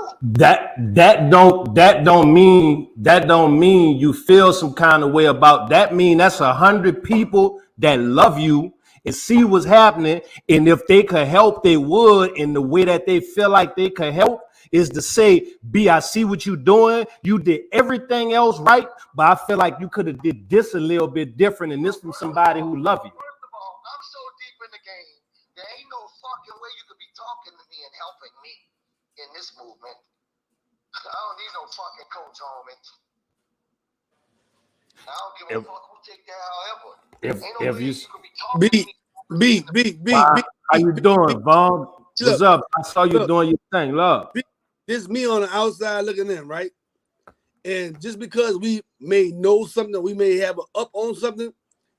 That don't mean you feel some kind of way about that. Mean that's 100 people that love you and see what's happening, and if they could help, they would. In the way that they feel like they could help is to say, B, I see what you're doing. You did everything else right, but I feel like you could have did this a little bit different, and this from somebody who love you. First of all, I'm so deep in the game, there ain't no fucking way you could be talking to me and helping me in this movement. I don't need no fucking coach, homie. I don't give a fuck who take that however. If you could be talking B, how you doing, Vaughn? What's up? I saw you doing your thing, love. This is me on the outside looking in, right? And just because we may know something, we may have up on something,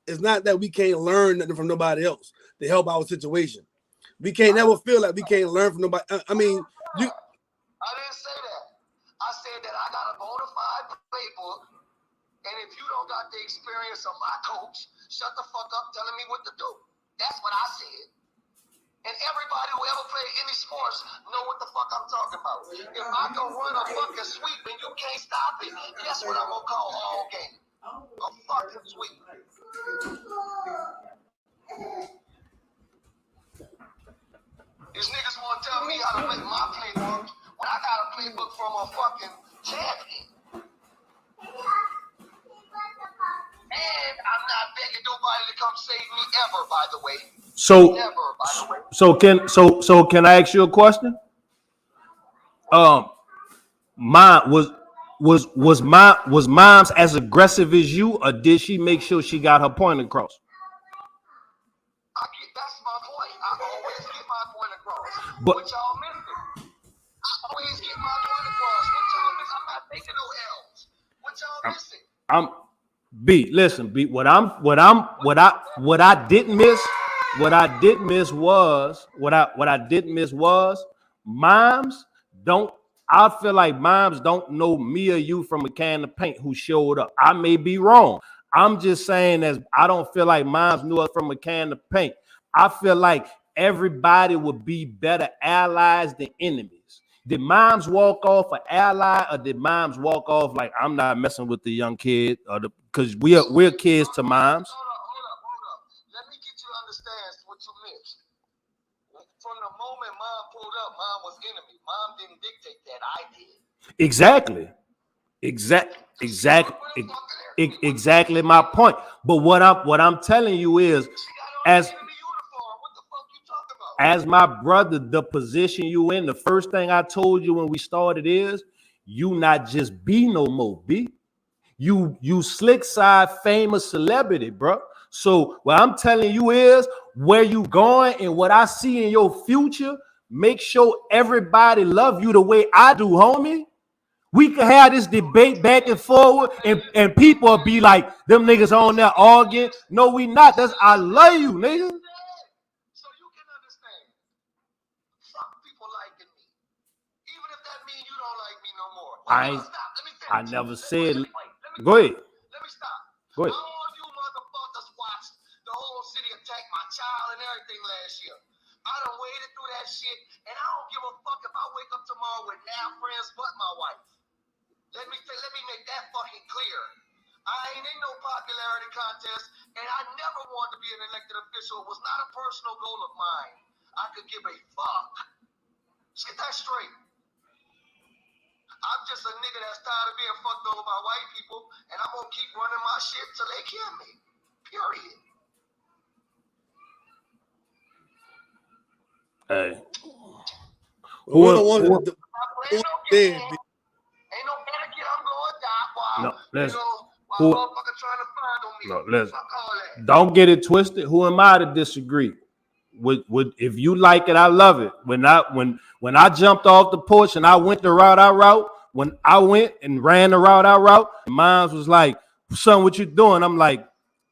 it's not that we can't learn nothing from nobody else to help our situation. We can't never feel like we can't learn from nobody. I mean, I didn't say that. I said that I got a bona fide playbook, and if you don't got the experience of my coach, shut the fuck up telling me what to do. That's what I said. And everybody who ever played any sports know what the fuck I'm talking about. If I can run a fucking sweep and you can't stop it, guess what I'm gonna call all game? A fucking sweep. These niggas wanna tell me how to make my playbook when I got a playbook from a fucking champion. by the way. So, Never, by the way. so can I ask you a question? Mom was Moms as aggressive as you, or did she make sure she got her point across? That's my point. I always get my point across. But y'all missed it. I always get my point across. What y'all miss? I'm not taking no L's. What y'all missing? Listen, B, what I didn't miss was moms don't. I feel like moms don't know me or you from a can of paint who showed up. I may be wrong. I'm just saying as I don't feel like moms knew us from a can of paint. I feel like everybody would be better allies than enemies. Did moms walk off an ally, or did moms walk off like I'm not messing with the young kid, or because we're kids to moms? Hold up. Let me get you to understand what you missed. From the moment mom pulled up, mom was enemy. Mom didn't dictate that. I did. Exactly my point. But what I'm telling you is, as my brother, the position you in, the first thing I told you when we started is you not just be no more, B. You slick side famous celebrity, bro. So what I'm telling you is where you going and what I see in your future, make sure everybody love you the way I do, homie. We can have this debate back and forward, and people will be like, them niggas on there arguing. No, we not. That's I love you, nigga. So you can understand. Fuck people liking me. Even if that means you don't like me no more. I never said. Go ahead. Let me stop. Go ahead. All you motherfuckers watched the whole city attack my child and everything last year. I done waded through that shit, and I don't give a fuck if I wake up tomorrow with now friends but my wife. Let me make that fucking clear. I ain't in no popularity contest, and I never wanted to be an elected official. It was not a personal goal of mine. I could give a fuck. Let's get that straight. I'm just a nigga that's tired of being fucked over by white people, and I'm gonna keep running my shit till they kill me. Period. Hey. Ain't no better kid I'm gonna die while motherfucker trying to find on me. Fuck all that. Don't get it twisted. Who am I to disagree? If you like it, I love it. When I jumped off the porch and I went the route I route, when I went and ran the route I route, mine was like, son, what you doing? I'm like,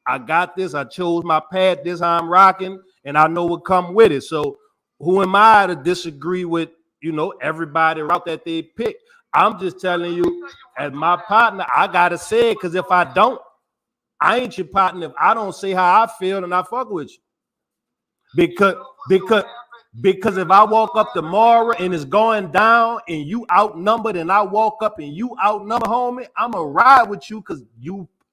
I got this. I chose my path. This how I'm rocking, and I know what come with it. So who am I to disagree with, everybody route that they pick? I'm just telling you, as my partner, I gotta say it, because if I don't, I ain't your partner. If I don't say how I feel, then I fuck with you. Because if I walk up tomorrow and it's going down and you outnumbered and I walk up and you outnumber, homie, I'ma ride with you because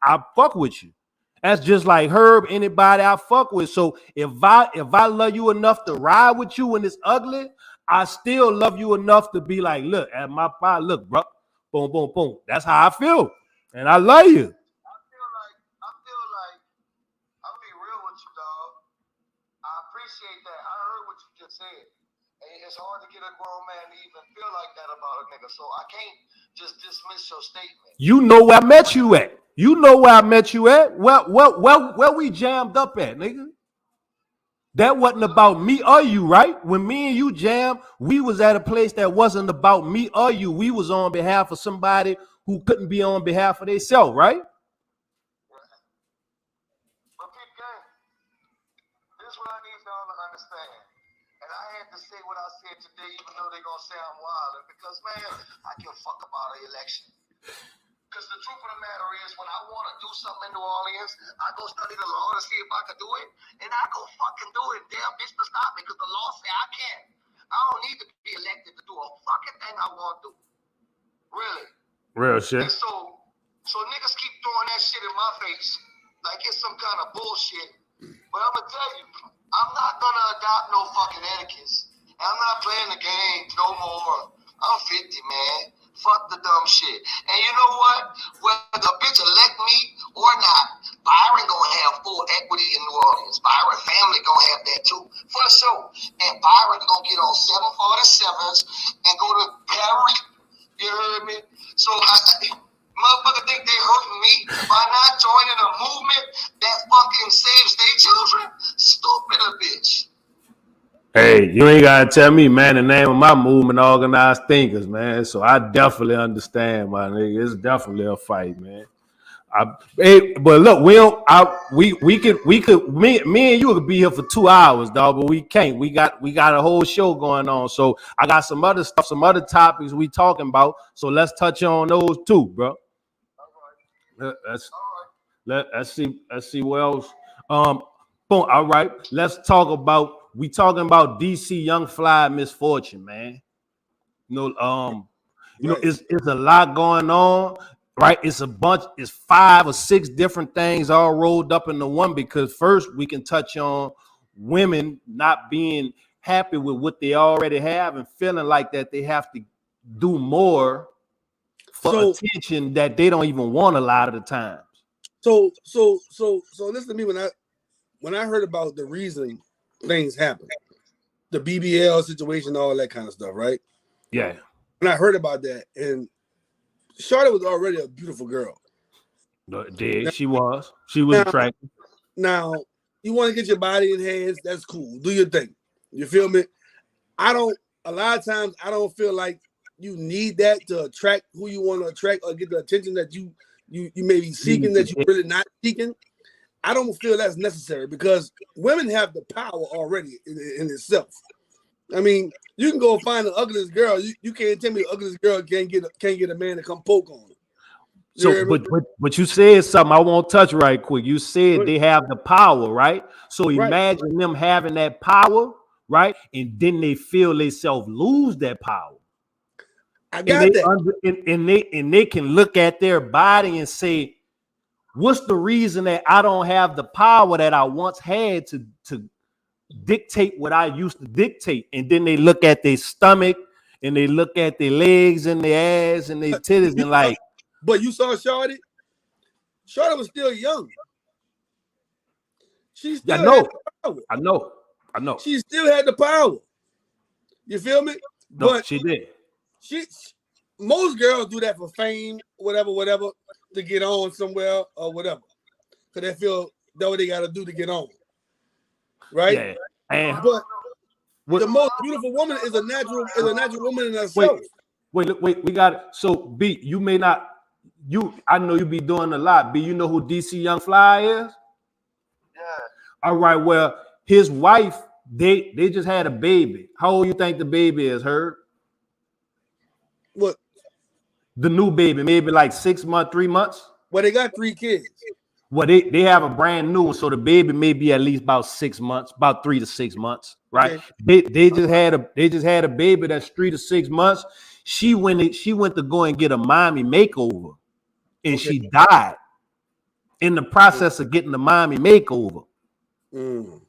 I fuck with you. That's just like Herb, anybody I fuck with. So if I love you enough to ride with you when it's ugly, I still love you enough to be like, look, at my part, look, bro, boom, boom, boom. That's how I feel. And I love you. I feel like, I'll be real with you, dog. I appreciate that. I heard what you just said. It's hard to get a grown man to even feel like that about a nigga. So I can't just dismiss your statement. You know where I met you at. Where we jammed up at, nigga. That wasn't about me or you, right? When me and you jammed, we was at a place that wasn't about me or you. We was on behalf of somebody who couldn't be on behalf of themselves, right? But Pete Gang, this is what I need y'all to understand. And I had to say what I said today, even though they're going to say I'm wild. Because, man, I give a fuck about an election. Because the truth of the matter is, when I want to do something in New Orleans, I go study the law to see if I can do it, and I go fucking do it. Damn bitch to stop me, because the law say I can. I don't need to be elected to do a fucking thing I want to do. Really. Real shit. And so niggas keep throwing that shit in my face like it's some kind of bullshit. But I'm gonna tell you, I'm not gonna adopt no fucking etiquettes. I'm not playing the game no more. I'm 50, man. Fuck the dumb shit. And you know what? Whether a bitch elect me or not, Byron gonna have full equity in New Orleans. Byron family motherfucker think they hurting me by not joining a movement that fucking saves their children? Stupid a bitch. Hey, you ain't gotta tell me, man, the name of my movement, Organized Thinkers, man. So I definitely understand, my nigga. It's definitely a fight, man. But look, we could me and you could be here for 2 hours, dog, but we can't. We got a whole show going on. So I got some other stuff, some other topics we talking about. So let's touch on those too, bro. Let's see what else. Boom. All right. Let's talk about. We talking about DC Young Fly misfortune, man. You know, it's a lot going on, right? It's 5 or 6 different things all rolled up into one. Because first we can touch on women not being happy with what they already have and feeling like that they have to do more for attention that they don't even want a lot of the times. So listen to me. When I heard about the reason things happen, the BBL situation, all that kind of stuff, right? Yeah. When I heard about that, and Charlotte was already a beautiful girl. She was attractive. Now, you want to get your body enhanced, that's cool. Do your thing. You feel me? A lot of times I don't feel like you need that to attract who you want to attract or get the attention that you may be seeking that you're really not seeking. I don't feel that's necessary because women have the power already in itself. I mean, you can go find the ugliest girl. You can't tell me the ugliest girl can't get a man to come poke on her. So, but you said something I won't touch right quick. You said they have the power, right? So imagine them having that power, right? And then they feel themselves lose that power. I got that. And they can look at their body and say, what's the reason that I don't have the power that I once had to dictate what I used to dictate? And then they look at their stomach and they look at their legs and their ass and their titties and like. But you saw Shawty? Shawty was still young. She still had the power. I know. She still had the power. You feel me? No, but she did. Most girls do that for fame, whatever, to get on somewhere or whatever. Because they feel that's what they got to do to get on. Right? Yeah. But the most beautiful woman is a natural woman in herself. Wait, we got it. So B, you may not. I know you be doing a lot. B, you know who DC Young Fly is? Yeah. All right. Well, his wife, they just had a baby. How old you think the baby is, Herb? What? The new baby, maybe like 6 months, 3 months. Well, they got 3 kids. Well, they have a brand new one, so the baby may be at least about 6 months, about 3 to 6 months, right? Okay. They just had a baby that's 3 to 6 months. She went to go and get a mommy makeover, and she died in the process of getting the mommy makeover. You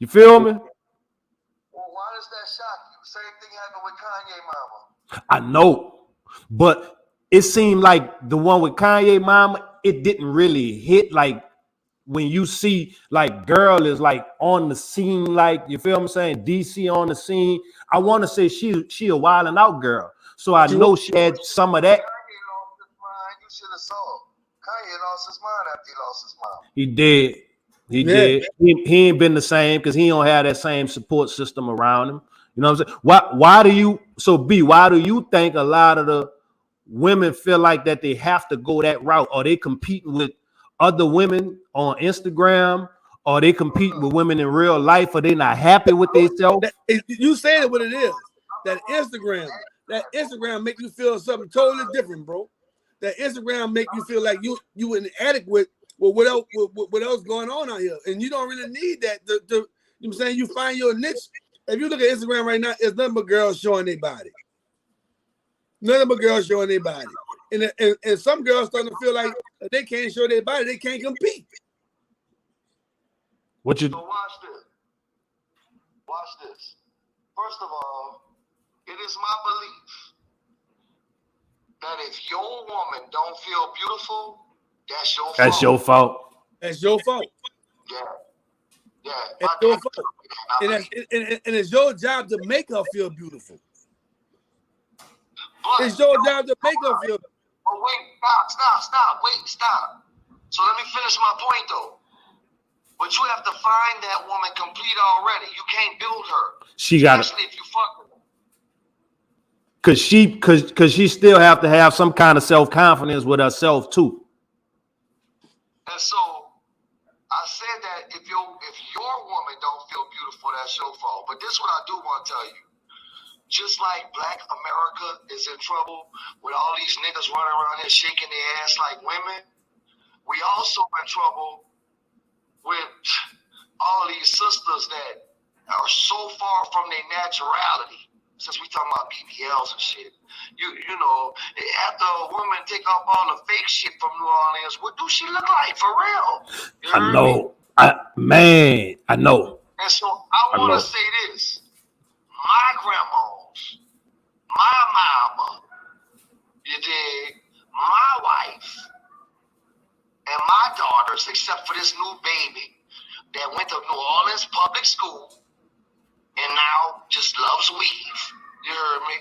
feel me? Well, why does that shock you? Same thing happened with Kanye mama. I know, but it seemed like the one with Kanye mama, it didn't really hit like when you see like girl is like on the scene, like you feel what I'm saying? DC on the scene. I want to say she a wilding out girl. So I know she had some of that. Kanye lost his mind. You should have saw. Kanye lost his mind after he lost his mom. He did. He ain't been the same because he don't have that same support system around him. You know what I'm saying? Why do you think a lot of the women feel like that they have to go that route? Are they competing with other women on Instagram? Are they competing with women in real life? Are they not happy with themselves? You said it what it is. That Instagram make you feel something totally different, bro. That Instagram make you feel like you inadequate with what else going on out here. And you don't really need that. You know what I'm saying? You find your niche. If you look at Instagram right now, it's nothing but girls showing their body. Nothing but girls showing their body. And some girls starting to feel like if they can't show their body, they can't compete. So watch this. Watch this. First of all, it is my belief that if your woman don't feel beautiful, that's your fault. That's your fault. That's your fault. Yeah. It's your fault. And it's your job to make her feel beautiful. It's your job to make her feel beautiful. Oh, wait. Stop. Wait, stop. So let me finish my point though. But you have to find that woman complete already. You can't build her. She got it. Especially if you fuck with her. Cause she still have to have some kind of self-confidence with herself too. And so I said that if your woman don't feel beautiful, that's your fault. But this is what I do want to tell you. Just like Black America is in trouble with all these niggas running around here shaking their ass like women, we also in trouble with all these sisters that are so far from their naturality. Since we talking about BBLs and shit, you know, after a woman take off all the fake shit from New Orleans, what do she look like for real? I know, I know. And so I want to say this: my grandmas, my mama, you dig, my wife, and my daughters, except for this new baby that went to New Orleans public school and now just loves weave. You heard me?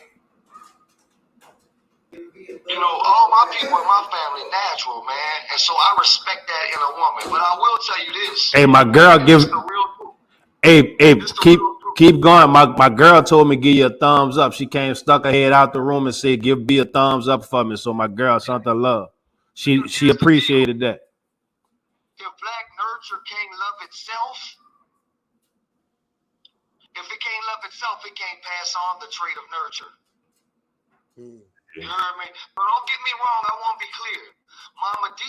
You know, all my people in my family natural, man. And so I respect that in a woman. But I will tell you this. Hey, my girl gives. Hey, keep going. My girl told me give you a thumbs up. She came, stuck her head out the room and said, "Give B a thumbs up for me." So my girl, something love. She appreciated that. If Black nurture can't love itself, if it can't love itself, it can't pass on the trait of nurture. You heard me? But don't get me wrong, I want to be clear. Mama D,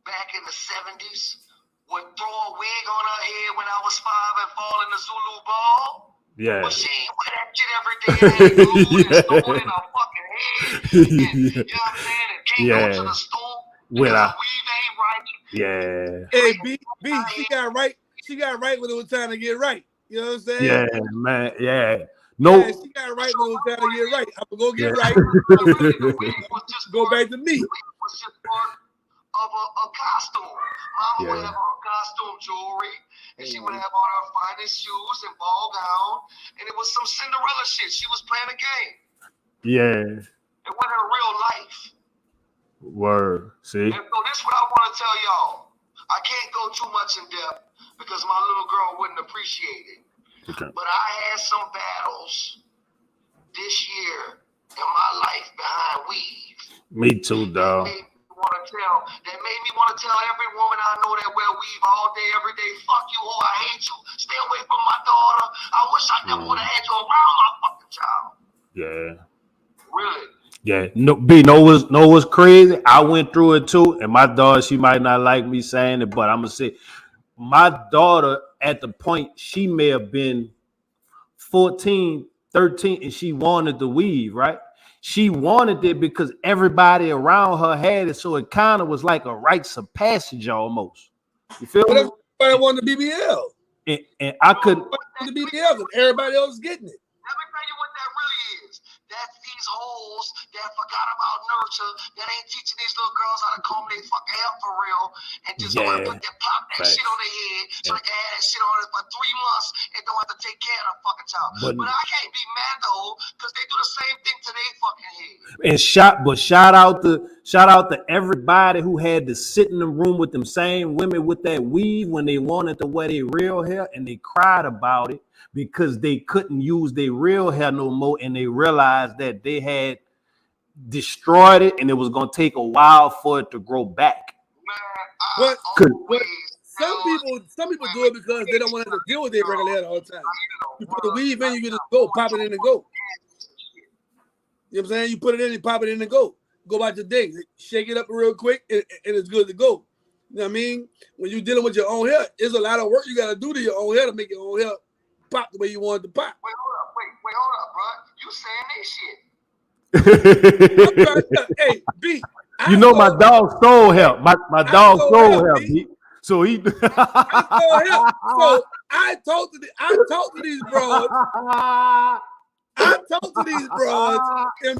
back in the 70s, would throw a wig on her head when I was 5 and fall in the Zulu ball. Yeah. But she ain't wear that shit every day and had glued and stored in her fucking head. And, you know what I'm saying? And can't go to the store because the weave ain't right. Yeah. Hey, B, she got right. She got right when it was time to get right. You know what I'm saying? Yeah, man. Yeah. No. Yeah, she got right when it was time to get right. I'm gonna go get right. Go back to me. It was just part of a costume. Mama would have on costume jewelry, and she would have on her finest shoes and ball gown, and it was some Cinderella shit. She was playing a game. Yeah. It wasn't her real life. Word. See? And so this is what I want to tell y'all. I can't go too much in depth because my little girl wouldn't appreciate it. Okay. But I had some battles this year in my life behind weave. Me too, dog. That made me want to tell every woman I know that wear weave all day, every day, fuck you, oh, I hate you. Stay away from my daughter. I wish I never would have had you around my fucking child. Yeah. Really? Yeah. No, B, know what's crazy? I went through it too, and my daughter, she might not like me saying it, but I'm gonna say my daughter at the point she may have been 14, 13, and she wanted the weave, right? She wanted it because everybody around her had it, so it kind of was like a rites of passage almost. You feel me? But I wanted the BBL. And I couldn't. The BBL, and everybody else getting it. Let me tell you what that really is. That's these hoes that forgot about nurture, that ain't teaching these little girls how to comb their fucking hair for real, and just go and put that pop that shit on their head so they can have that shit on it for 3 months and don't have to take care of the fucking child. But I can't be mad though, because they do the same thing to their fucking head. And shout out to everybody who had to sit in the room with them same women with that weave when they wanted to wear their real hair, and they cried about it because they couldn't use their real hair no more, and they realized that they had destroyed it and it was going to take a while for it to grow back. But some people do it because they don't want to have to deal with their regular hair all the time. You put the weave in, you can just go, pop it in and go. You know what I'm saying? You put it in, you pop it in and go. Go about your day. Shake it up real quick and it's good to go. You know what I mean? When you're dealing with your own hair, there's a lot of work you got to do to your own hair to make your own hair pop the way you want it to pop. Wait, hold up, bro. You saying this shit? Hey, B. You know my dog stole help. My dog stole help, B. So he So I talked to these bros. I talk to these bros, and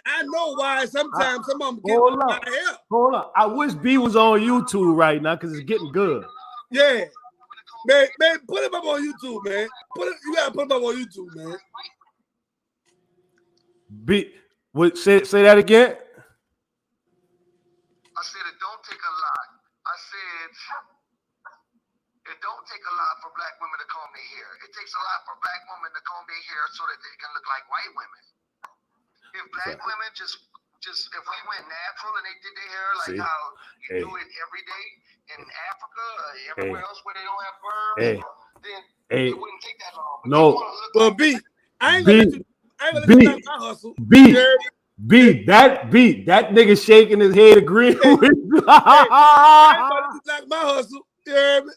I know why sometimes some of them get my hair. Hold up. I wish B was on YouTube right now because it's getting good. Yeah. Man, put him up on YouTube, man. You gotta put him up on YouTube, man. B, say that again. their hair. It takes a lot for black women to comb their hair so that they can look like white women. If black women just if we went natural and they did their hair like how you do it every day in Africa or everywhere else where they don't have perms, then it wouldn't take that long. But no, well, like B, I ain't gonna let you knock my hustle. That nigga shaking his head agreeing with you. I ain't gonna let you knock my hustle. You hear me?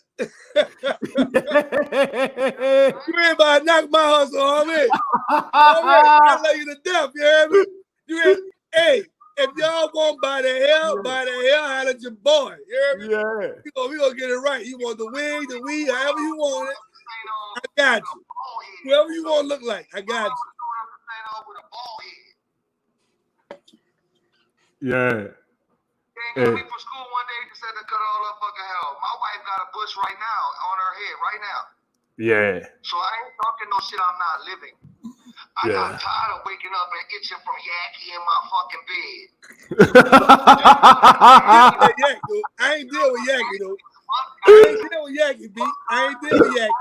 You ain't about to knock my hustle, homie. I love you to death, you hear me? Hey, if y'all want by the hell out of your boy, you hear me? Yeah. We gonna get it right. You want the wig, the weed, however you want it. I got you. Whoever you want to look like, I got you. Yeah. They came me from school one day and said to cut all her fucking hair. My wife got a bush right now on her head, right now. Yeah. So I ain't talking no shit I'm not living. I got tired of waking up and itching from Yaki in my fucking bed. I ain't deal with Yaki, though. I ain't deal with Yaki, B. I ain't deal with Yaki.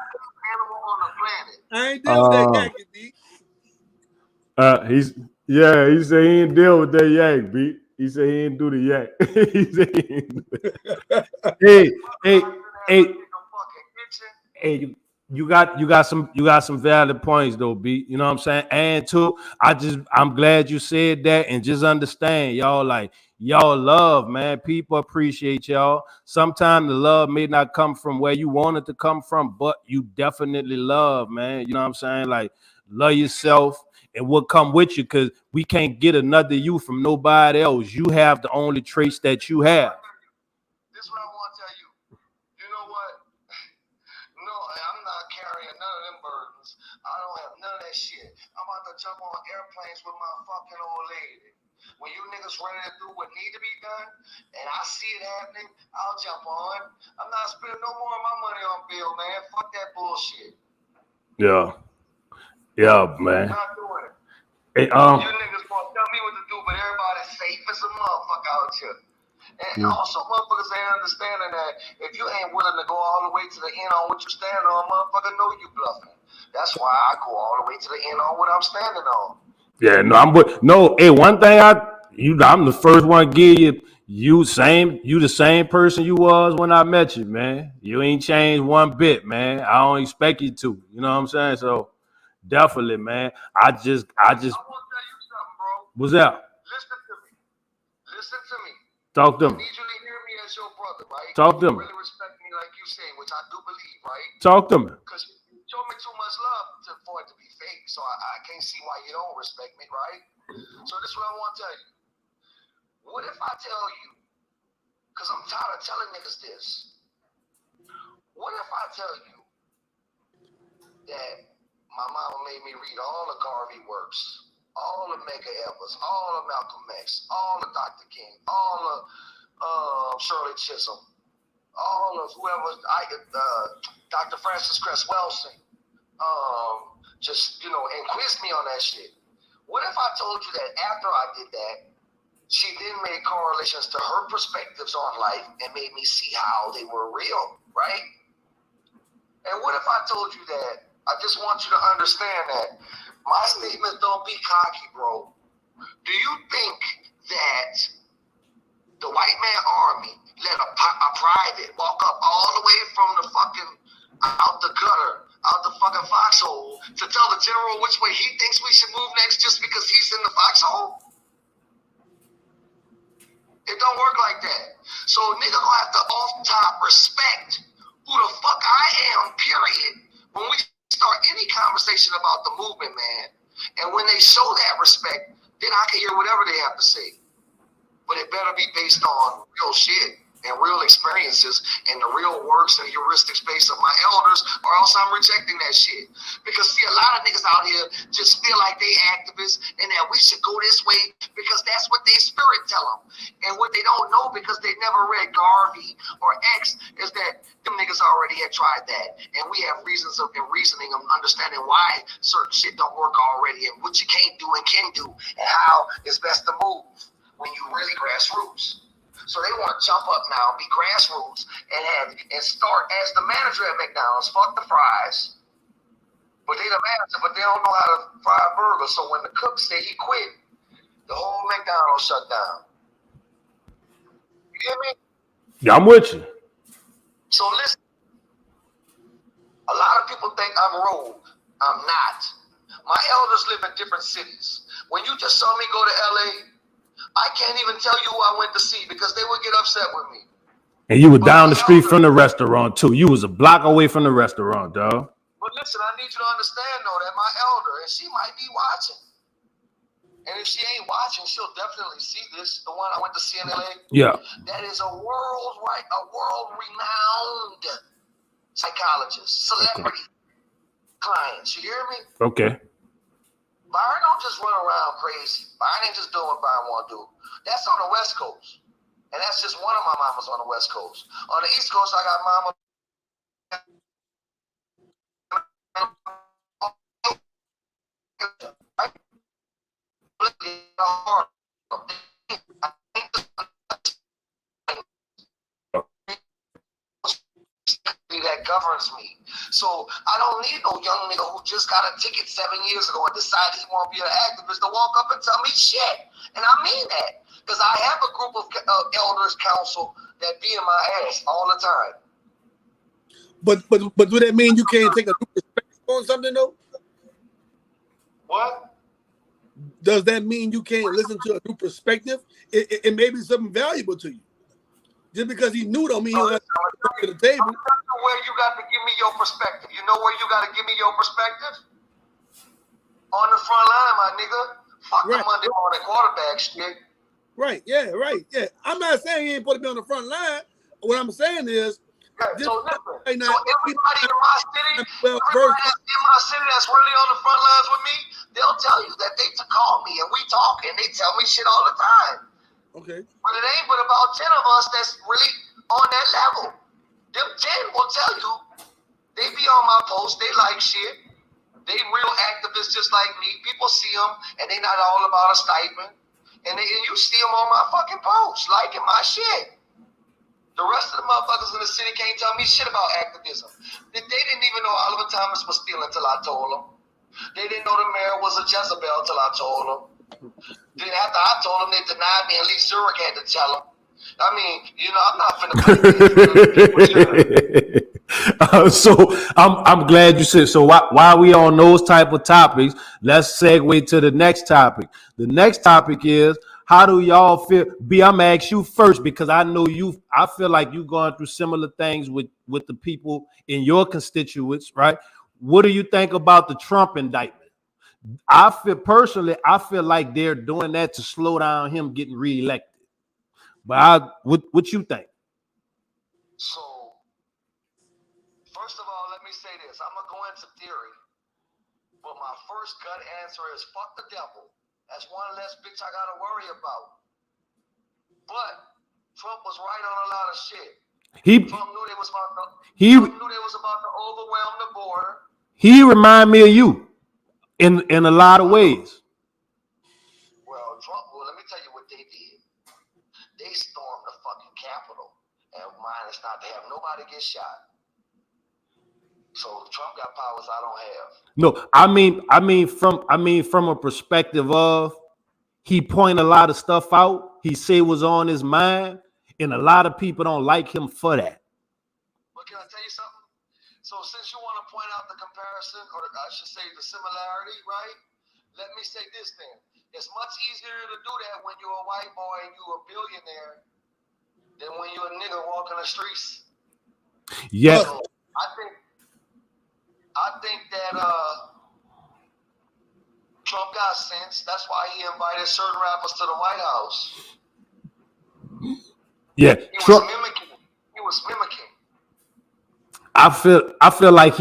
Animal on the planet. I ain't deal with that Yaki, B. He said he ain't deal with that yak, B. He said he ain't do the yak. He said he ain't do it. Hey, you got some valid points though, B. You know what I'm saying? And too, I'm glad you said that, and just understand, y'all love, man. People appreciate y'all. Sometimes the love may not come from where you want it to come from, but you definitely love, man. You know what I'm saying? Like, love yourself and what come with you, because we can't get another you from nobody else. You have the only traits that you have. This is what I want to tell you. You know what? No, I'm not carrying none of them burdens. I don't have none of that shit. I'm about to jump on airplanes with my fucking old lady. When you niggas ready to do what need to be done, and I see it happening, I'll jump on. I'm not spending no more of my money on Bill, man. Fuck that bullshit. Yeah, man. I'm not doing it. Hey, you niggas gonna tell me what to do, but everybody's safe as a motherfucker out here. And also, motherfuckers ain't understanding that if you ain't willing to go all the way to the end on what you stand on, motherfucker, know you bluffing. That's why I go all the way to the end on what I'm standing on. Yeah, no, hey, one thing I'm the first one to give you the same person you was when I met you, man. You ain't changed one bit, man. I don't expect you to. You know what I'm saying? So definitely, man. I just I want to tell you something, bro. What's that? Listen to me. Talk to I him. need you to hear me as your brother, right? Talk to him. You really respect me like you say, which I do believe, right? Talk to me. Because you show me too much love for it to be fake, so I can't see why you don't respect me, right? So this is what I want to tell you. What if I tell you, because I'm tired of telling niggas this, what if I tell you that my mama made me read all the Garvey works, all the Mega Evers, all of Malcolm X, all of Dr. King, all of Shirley Chisholm, all of whoever, Dr. Francis Cress Welsing, and quiz me on that shit. What if I told you that after I did that, she then made correlations to her perspectives on life and made me see how they were real, right? And what if I told you that, I just want you to understand that my statements don't be cocky, bro. Do you think that the white man army let a private walk up all the way from the fucking out the gutter, out the fucking foxhole to tell the general which way he thinks we should move next just because he's in the foxhole? It don't work like that. So nigga gonna have to off top respect who the fuck I am, period, when we start any conversation about the movement, man. And when they show that respect, then I can hear whatever they have to say. But it better be based on real shit and real experiences and the real works and heuristics based on my elders, or else I'm rejecting that shit. Because see, a lot of niggas out here just feel like they activists and that we should go this way because that's what their spirit tell them. And what they don't know, because they never read Garvey or X, is that them niggas already had tried that. And we have reasons of and reasoning of understanding why certain shit don't work already and what you can't do and can do and how it's best to move when you really grassroots. So they want to jump up now, be grassroots, and start as the manager at McDonald's. Fuck the fries. But they the master, but they don't know how to fry a burger. So when the cook said he quit, the whole McDonald's shut down. You hear me? Yeah, I'm with you. So listen, a lot of people think I'm rogue. I'm not. My elders live in different cities. When you just saw me go to LA, I can't even tell you who I went to see because they would get upset with me. And you were down the street from the restaurant too. You was a block away from the restaurant, dog. But listen, I need you to understand though that my elder, and she might be watching. And if she ain't watching, she'll definitely see this. The one I went to see in LA. Yeah. That is a world-renowned psychologist, celebrity clients. You hear me? Okay. Byron don't just run around crazy. Byron ain't just doing what Byron want to do. That's on the West Coast. And that's just one of my mamas on the West Coast. On the East Coast, I got mama. That governs me. So I don't need no young nigga who just got a ticket 7 years ago and decided he won't be an activist to walk up and tell me shit. And I mean that. Because I have a group of elders council that be in my ass all the time. But do that mean you can't take a new perspective on something though? What? Does that mean you can't listen to a new perspective? It may be something valuable to you. Just because he knew don't mean he don't have to come to the table. Where you got to give me your perspective. You know where you got to give me your perspective? On the front line, my nigga. Fuck the Monday morning quarterback shit. Right, yeah. I'm not saying he ain't supposed to be on the front line. What I'm saying is, so everybody in my city, that's really on the front lines with me, they'll tell you that they call me and we talk and they tell me shit all the time. Okay. But it ain't but about 10 of us that's really on that level. Them 10 will tell you they be on my post, they like shit. They real activists just like me. People see them and they not all about a stipend. And you see them on my fucking post, liking my shit. The rest of the motherfuckers in the city can't tell me shit about activism. They didn't even know Oliver Thomas was stealing until I told them. They didn't know the mayor was a Jezebel until I told them. Then after I told them, they denied me, and Lee Zurich had to tell them. I mean, you know, I'm not finna play so I'm glad you said. So while we on those type of topics, let's segue to the next topic. The next topic is, how do y'all feel? B, I'm gonna ask you first because I know I feel like you going through similar things with the people in your constituents, right? What do you think about the Trump indictment? I feel like they're doing that to slow down him getting reelected. But what you think? So, first of all, let me say this. I'm gonna go into theory, but my first gut answer is fuck the devil. That's one less bitch I gotta worry about. But Trump was right on a lot of shit. Trump knew they was about to overwhelm the border. He remind me of you in a lot of ways. Well, let me tell you what they did. They stormed the fucking Capitol, and mine is not to have nobody get shot. So Trump got powers I don't have. No, I mean from a perspective of he point a lot of stuff out. He say was on his mind, and a lot of people don't like him for that. But can I tell you something? So since you want to point out the comparison, or I should say the similarity, right? Let me say this then. It's much easier to do that when you're a white boy and you're a billionaire than when you're a nigga walking the streets. Yeah. So I think that Trump got sense. That's why he invited certain rappers to the White House. Yeah. He was mimicking. I feel like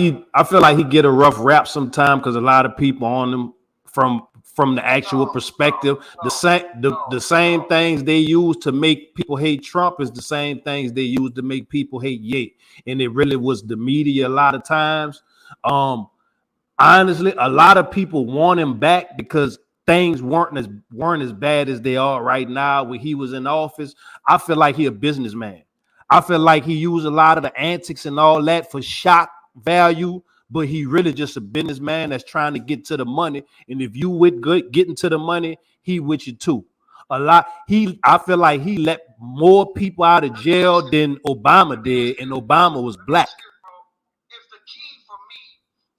he get a rough rap sometime because a lot of people on him from the actual perspective. The same things they use to make people hate Trump is the same things they use to make people hate Ye. And it really was the media a lot of times. Honestly, a lot of people want him back because things weren't as bad as they are right now when he was in office. I feel like he a businessman. I feel like he used a lot of the antics and all that for shock value, but he really just a businessman that's trying to get to the money. And if you with good getting to the money, he with you too. I feel like he let more people out of jail than Obama did, and Obama was black. If the key for me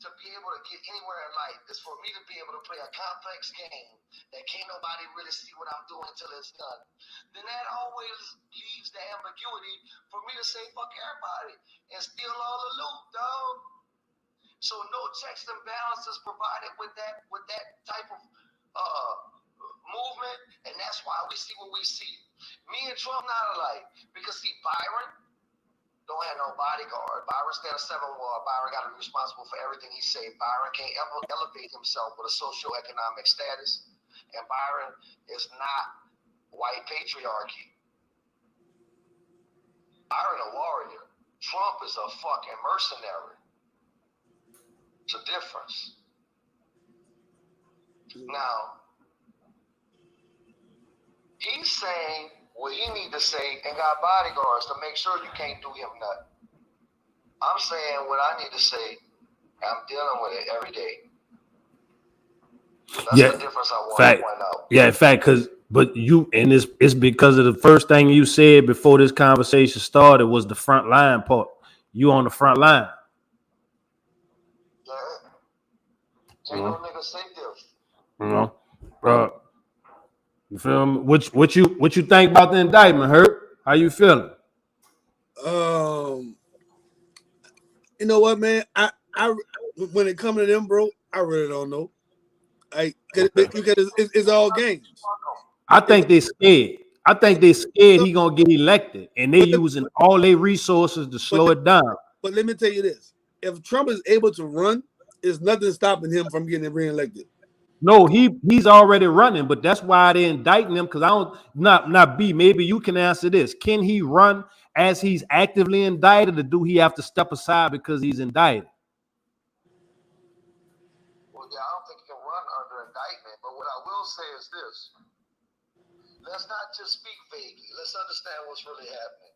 to be able to get anywhere in life is for me to be able to play a complex game that can't nobody really see what I'm doing until it's done, then that always leaves the ambiguity for me to say fuck everybody and steal all the loot, dog. So no checks and balances provided with that type of movement, and that's why we see what we see. Me and Trump not alike, because see, Byron don't have no bodyguard. Byron stand a 7 wall. Byron got to be responsible for everything he say. Byron can't ever elevate himself with a socioeconomic status, and Byron is not white patriarchy. Byron a warrior. Trump is a fucking mercenary. It's a difference. Now, he's saying what he need to say and got bodyguards to make sure you can't do him nothing. I'm saying what I need to say. I'm dealing with it every day. That's the difference I want to point out. Yeah, in fact, it's because of the first thing you said before this conversation started was the front line part. You on the front line. Yeah. Ain't no nigga say this. You know, you feel me? What you think about the indictment, Hurt? How you feeling? You know what, man? I when it comes to them, bro, I really don't know. Because it's all games. I think they scared. I think they scared he gonna get elected, and they using all their resources to slow it down. But let me tell you this: if Trump is able to run, there's nothing stopping him from getting reelected. No, he's already running, but that's why they're indicting him. Because I don't not B. Maybe you can answer this: can he run as he's actively indicted, or do he have to step aside because he's indicted? Well, yeah, I don't think he can run under indictment. But what I will say is this: let's not just speak vaguely. Let's understand what's really happening.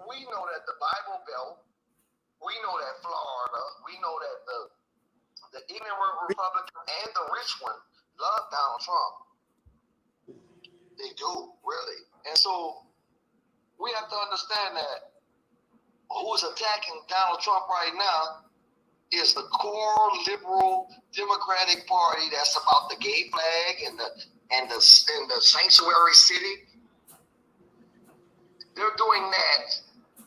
We know that the Bible Belt, we know that Florida, we know that the ignorant Republican and the rich one love Donald Trump. They do, really. And so we have to understand that who's attacking Donald Trump right now is the core liberal Democratic Party that's about the gay flag and the sanctuary city. They're doing that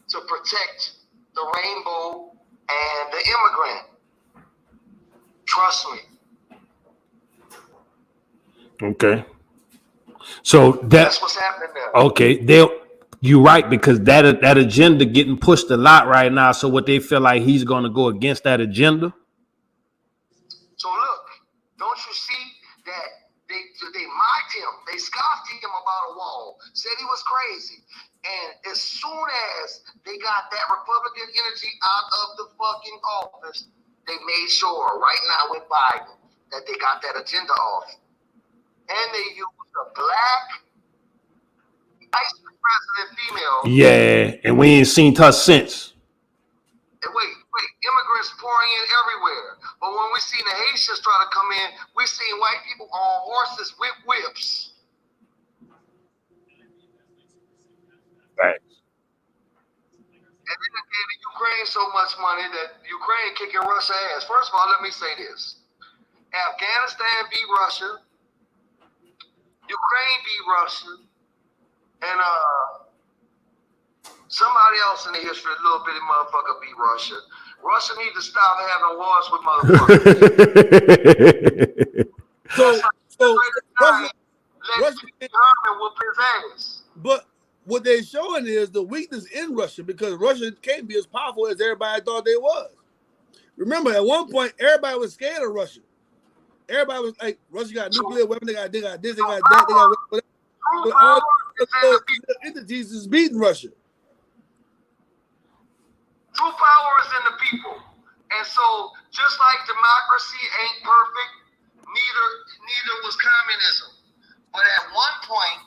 to protect the rainbow and the immigrant. Trust me. Okay. So that's what's happening there. Okay, you're right, because that agenda getting pushed a lot right now. So what they feel like he's going to go against that agenda. So look, don't you see that they mocked him, they scoffed him about a wall, said he was crazy. And as soon as they got that Republican energy out of the fucking office, they made sure right now with Biden that they got that agenda off. And they used a black vice president female. Yeah, and we ain't seen her since. And wait, immigrants pouring in everywhere. But when we seen the Haitians try to come in, we seen white people on horses with whips. Right. And then they gave Ukraine so much money that Ukraine kicking Russia ass. First of all, let me say this. Afghanistan beat Russia. Ukraine beat Russia. And somebody else in the history, a little bitty motherfucker beat Russia. Russia need to stop having wars with motherfuckers. so Russia whoop his ass. But what they're showing is the weakness in Russia, because Russia can't be as powerful as everybody thought they was. Remember, at one point, everybody was scared of Russia. Everybody was like, Russia got nuclear weapons, they got this, they got that, they got whatever. But all the entities is beating Russia. True power is in the people. And so, just like democracy ain't perfect, neither was communism. But at one point,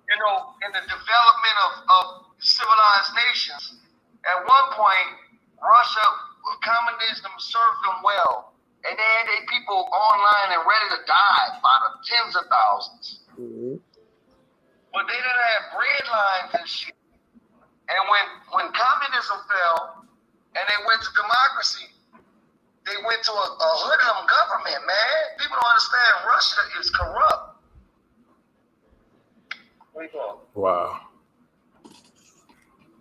in the development of civilized nations, at one point, Russia, communism served them well. And they had their people online and ready to die by the tens of thousands. Mm-hmm. But they didn't have bread lines and shit. And when communism fell and they went to democracy, they went to a hoodlum government, man. People don't understand Russia is corrupt. Where you going? Wow.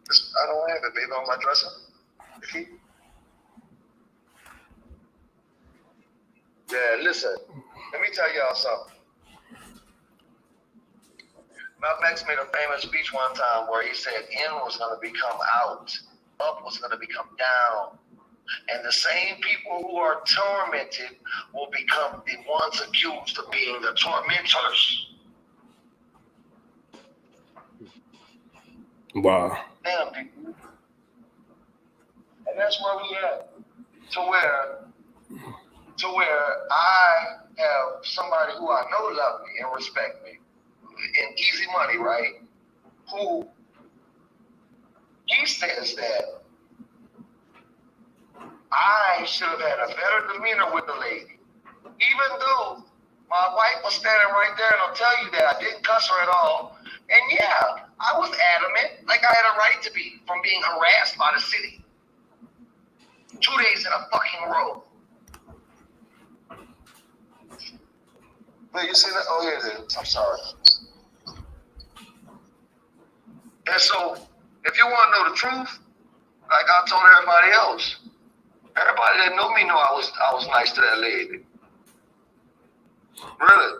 I don't have it, baby, on my dresser. The key? Yeah, listen. Let me tell y'all something. Malcolm X made a famous speech one time where he said in was going to become out, up was going to become down. And the same people who are tormented will become the ones accused of being the tormentors. Wow. Damn, people. And that's where we at. To where I have somebody who I know love me and respect me in easy money, right? Who he says that I should have had a better demeanor with the lady. Even though my wife was standing right there and I'll tell you that I didn't cuss her at all. And yeah, I was adamant, like I had a right to be, from being harassed by the city. 2 days in a fucking row. Wait, you see that? Oh, yeah, it is. I'm sorry. And so, if you want to know the truth, like I told everybody else, everybody that know me know I was nice to that lady. Really?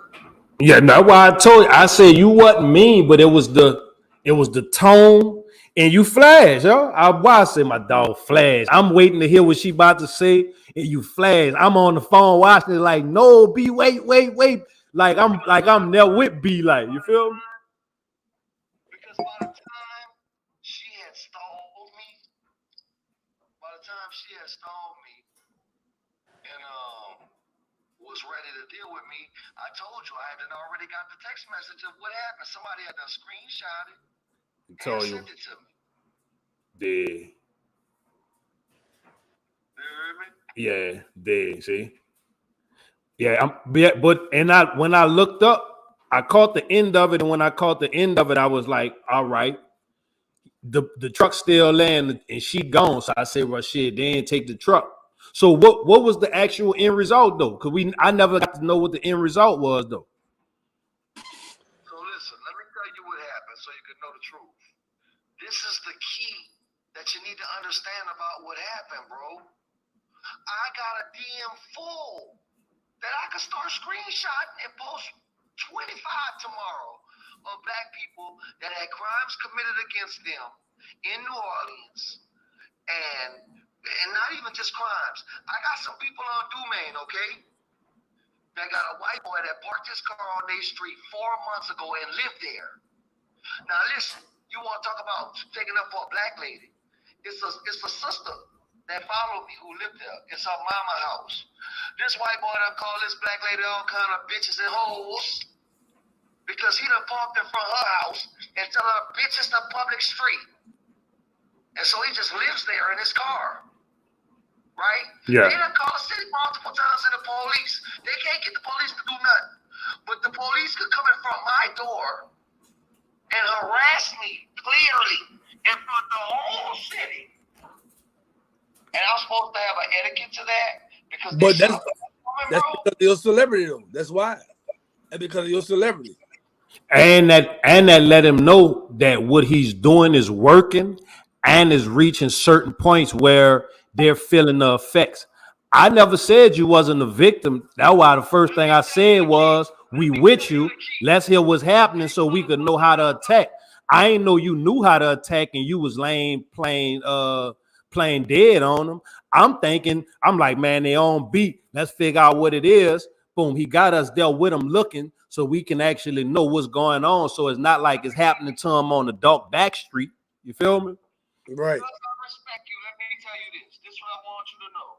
Yeah, that's why I told you. I said you wasn't mean, but it was the tone and you flash, yo. I said my dog flash. I'm waiting to hear what she about to say, and you flash. I'm on the phone watching it like, no, B, wait. Like I'm there with B, like, you feel me? Because by the time she had stalled me, and was ready to deal with me, I told you I had already got the text message of what happened. Somebody had done screenshot it and sent it to me. You heard me? Yeah, see. Yeah, when I looked up, I caught the end of it, and when I caught the end of it, I was like, all right. The truck still laying and she gone. So I said, well, shit, they didn't take the truck. So what was the actual end result though? Cause I never got to know what the end result was though. So listen, let me tell you what happened so you can know the truth. This is the key that you need to understand about what happened, bro. I got a DM full that I could start screenshotting and post 25 tomorrow of black people that had crimes committed against them in New Orleans. And not even just crimes. I got some people on Dumaine, okay? That got a white boy that parked his car on their street 4 months ago and lived there. Now listen, you want to talk about taking up for a black lady. It's a sister that followed me who lived there. It's her mama house. This white boy done called this black lady all kind of bitches and hoes because he done parked in front of her house and tell her bitch is the public street. And so he just lives there in his car. Right? Yeah. They done called the city multiple times to the police. They can't get the police to do nothing. But the police could come in front of my door and harass me clearly in front of the whole city. And I'm supposed to have an etiquette to that because that's because of your celebrity though. That's why. And because of your celebrity. And that let him know that what he's doing is working and is reaching certain points where they're feeling the effects. I never said you wasn't a victim. That's why the first thing I said was, we with you. Let's hear what's happening so we could know how to attack. I ain't know you knew how to attack and you was playing dead on them. I'm like, man, they on beat. Let's figure out what it is. Boom, he got us there with him looking so we can actually know what's going on. So it's not like it's happening to him on the dark back street. You feel me? Right. Because I respect you, let me tell you this. This is what I want you to know.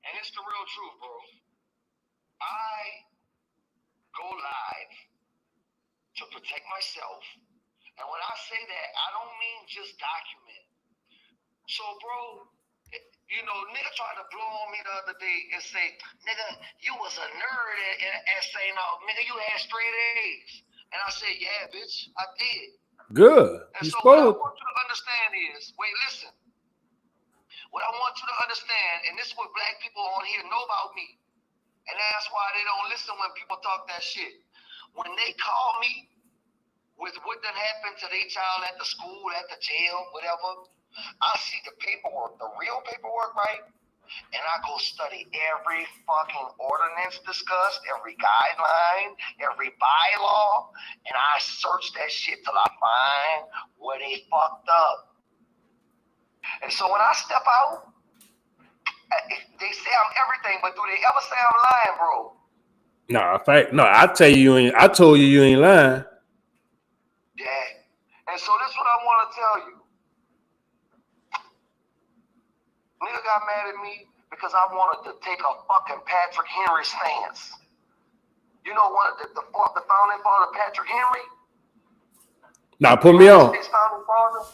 And it's the real truth, bro. I go live to protect myself. And when I say that, I don't mean just document. So, bro, You know, nigga tried to blow on me the other day and say, nigga, you was a nerd at St. Aug. Nigga, you had straight A's. And I said, yeah, bitch, I did. Good. And You so what I spoke. want you to understand is, wait, listen. What I want you to understand, and this is what black people on here know about me, and that's why they don't listen when people talk that shit. When they call me with what done happened to their child at the school, at the jail, whatever, I see the paperwork, the real paperwork, right? And I go study every fucking ordinance discussed, every guideline, every bylaw, and I search that shit till I find where they fucked up. And so when I step out, they say I'm everything, but do they ever say I'm lying, bro? No, fact. No, I tell you, I told you ain't lying. Yeah. And so this is what I want to tell you. Nigga got mad at me because I wanted to take a fucking Patrick Henry stance. You know what? The founding father, Patrick Henry. Now put me on. Founding father.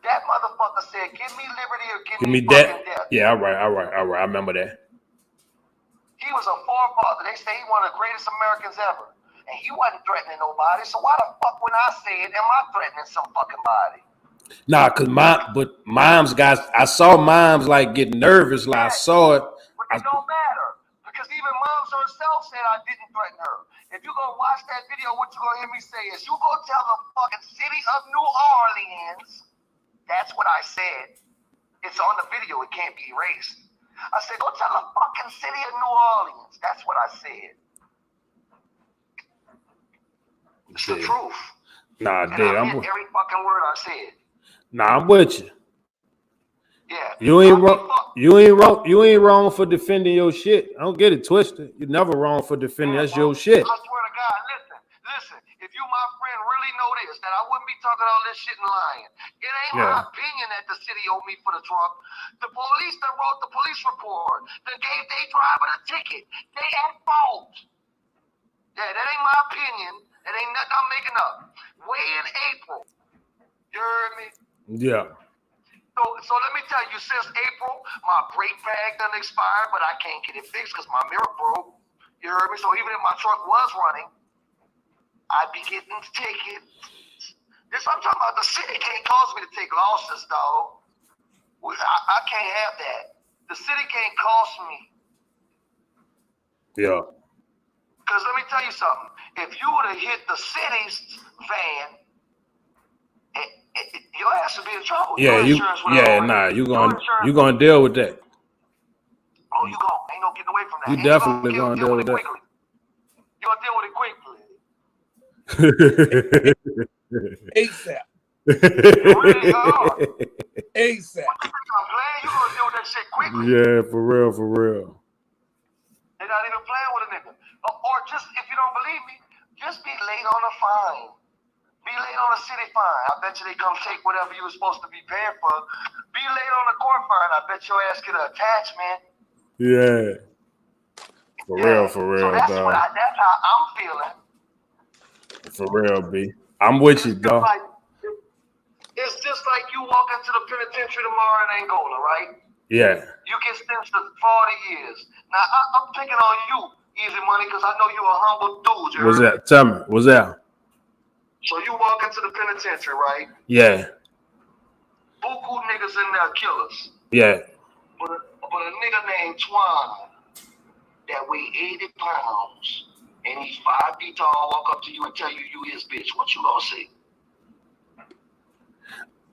That motherfucker said, "Give me liberty or give me that. Death." Yeah, all right. I remember that. He was a forefather. They say he one of the greatest Americans ever. And he wasn't threatening nobody. So why the fuck when I say it, am I threatening some fucking body? Nah, cause moms guys, I saw moms like get nervous. Like I saw it. But it don't matter. Because even moms herself said I didn't threaten her. If you go watch that video, what you gonna hear me say is you go tell the fucking city of New Orleans. That's what I said. It's on the video. It can't be erased. I said, go tell the fucking city of New Orleans. That's what I said. It's the truth. Nah, and I meant every fucking word I said. Nah, I'm with you. Yeah. You ain't wrong. You ain't wrong for defending your shit. I don't get it twisted. You're never wrong for defending. That's your shit. I swear to God, listen. If you, my friend, really know this, that I wouldn't be talking all this shit and lying. It ain't my opinion that the city owed me for the truck. The police that wrote the police report, that gave their driver the ticket, they at fault. Yeah, that ain't my opinion. That ain't nothing I'm making up. Way in April. You heard me? Yeah. So let me tell you, since April, my brake pad done expired, but I can't get it fixed because my mirror broke. You heard me? So even if my truck was running, I'd be getting tickets. This I'm talking about. The city can't cause me to take losses, dog. I can't have that. The city can't cost me. Yeah. Because let me tell you something. If you would have hit the city's van, your ass would be in trouble. Yeah, you're gonna deal with that. Oh, you gonna ain't no getting away from that. You definitely gonna deal with that. You gonna deal with it quickly. ASAP. Really hard. ASAP. I'm glad you gonna deal with that shit quickly. Yeah, for real. They're not even playing with a nigga. Or just if you don't believe me, just be late on a fine. Be late on a city fine. I bet you they come take whatever you were supposed to be paying for. Be late on a court fine. I bet your ass get an attachment. Yeah. For real, so that's dog. That's how I'm feeling. For real, B. I'm with you, dog. It's just like you walk into the penitentiary tomorrow in Angola, right? Yeah. You get sentenced to 40 years. Now, I'm picking on you, Easy Money, because I know you're a humble dude. What's that? Tell me. What's that? So you walk into the penitentiary, right? Yeah. Buku niggas in there killers. Yeah. But a nigga named Twan that weigh 80 pounds and he's 5 feet tall walk up to you and tell you his bitch. What you gonna say?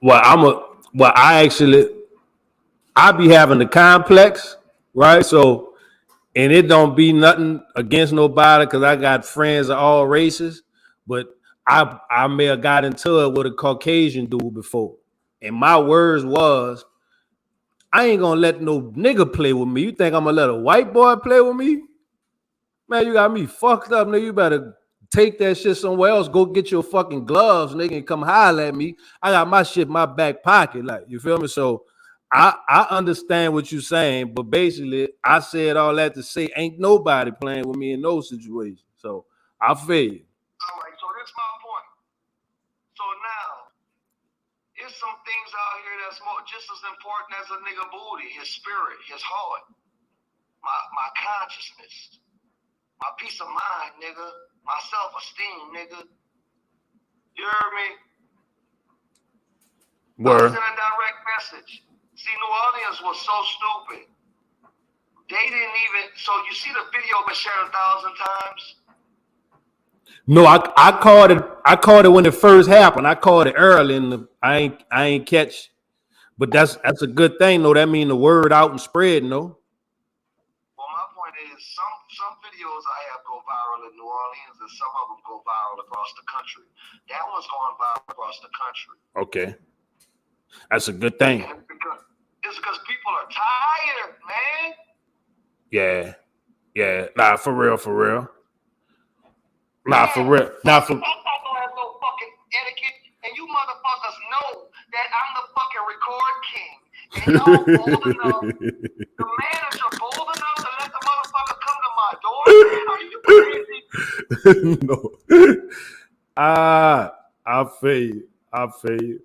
Well, I be having the complex, right? So, and it don't be nothing against nobody because I got friends of all races, but I may have got into it with a Caucasian dude before. And my words was, I ain't gonna let no nigga play with me. You think I'm gonna let a white boy play with me? Man, you got me fucked up, nigga. You better take that shit somewhere else. Go get your fucking gloves, nigga, and come holler at me. I got my shit in my back pocket. Like, you feel me? So I understand what you're saying, but basically I said all that to say ain't nobody playing with me in those situations. So I feel you. All right, so that's my point. So now, There's some things out here that's just as important as a nigga booty, his spirit, his heart, my consciousness, my peace of mind, nigga, my self-esteem, nigga. You heard me? Word. I sent a direct message. See, New Orleans was so stupid. They didn't even, so you see the video been shared 1,000 times? No, I caught it when it first happened. I caught it early and I ain't catch. But that's a good thing, though. That mean the word out and spread, no? Well, my point is some videos I have go viral in New Orleans and some of them go viral across the country. That one's going viral across the country. Okay. That's a good thing. And it's because people are tired, man. Yeah. Yeah. Nah, for real. Nah, for real. Nah, for I don't have no fucking etiquette, and you motherfuckers know that I'm the fucking record king. And y'all bold enough, the manager bold enough to let the motherfucker come to my door, man? Are you crazy? No. I feel you.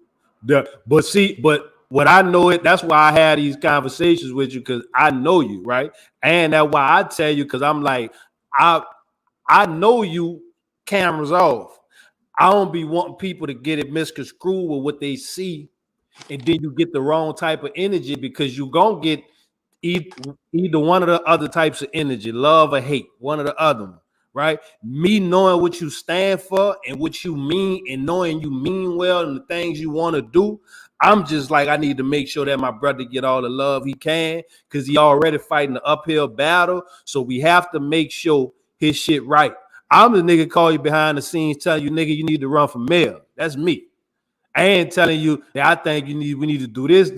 But what I know it, that's why I had these conversations with you, because I know you, right? And that's why I tell you, because I'm like, I know you cameras off. I don't be wanting people to get it misconstrued with what they see, and then you get the wrong type of energy, because you gonna get either one of the other types of energy, love or hate, one of the other, right? Me knowing what you stand for and what you mean, and knowing you mean well and the things you want to do, I'm just like, I need to make sure that my brother get all the love he can, because he already fighting the uphill battle. So we have to make sure his shit right. I'm the nigga call you behind the scenes telling you, nigga, you need to run for mayor. That's me. I ain't telling you that I think we need to do this,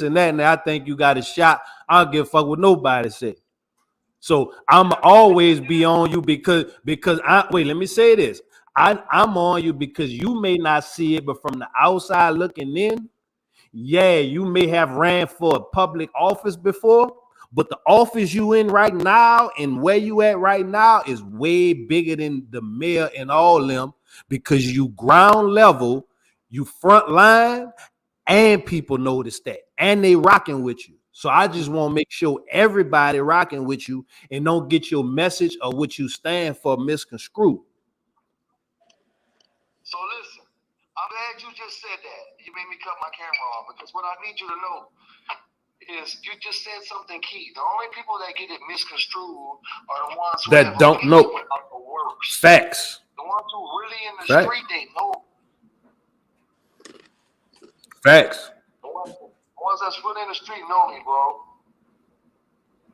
and that, and I think you got a shot. I don't give a fuck what nobody say. So I'm always be on you because let me say this. I'm on you because you may not see it, but from the outside looking in, yeah, you may have ran for a public office before, but the office you in right now and where you at right now is way bigger than the mayor and all them, because you ground level, you front line, and people notice that, and they rocking with you. So I just want to make sure everybody rocking with you and don't get your message or what you stand for misconstrued. So listen, I'm glad you just said that. You made me cut my camera off, because what I need you to know is you just said something key. The only people that get it misconstrued are the ones who that don't know the works. Facts. The ones who really in the Facts. street, they know. Facts. The ones that's really in the street know me, bro.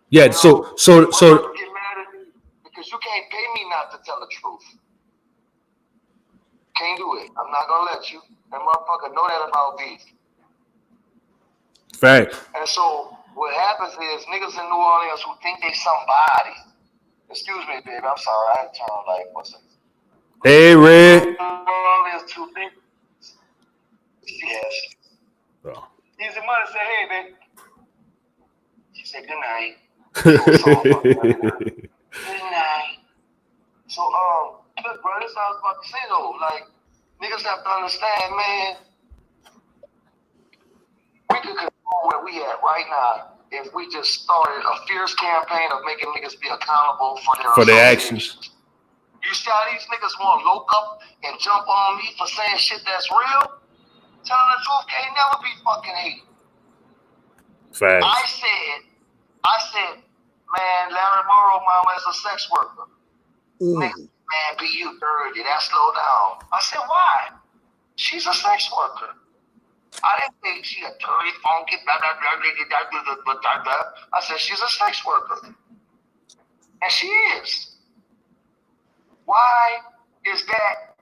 Yeah, you know, so get mad at me because you can't pay me not to tell the truth. Can't do it. I'm not gonna let you. That motherfucker know that about me. Facts. And so what happens is niggas in New Orleans who think they somebody. Excuse me, baby. I'm sorry. I had to turn on like what's it? Hey, Red. New Orleans too big. Yes. Oh. Easy money say, hey, baby. She said, good night. Good night. So, look, bro, this is what I was about to say, though. Like, niggas have to understand, man, we could control where we at right now if we just started a fierce campaign of making niggas be accountable for their actions. You see how these niggas want to loke up and jump on me for saying shit that's real? Telling the truth can't never be fucking hate. Facts. I said, man, Larry Morrow mama is a sex worker. Man, be you dirty, that slow down. I said, why? She's a sex worker. I didn't think she a dirty, funky, blah, blah, blah, blah, blah, blah, blah. I said, she's a sex worker. And she is. Why is that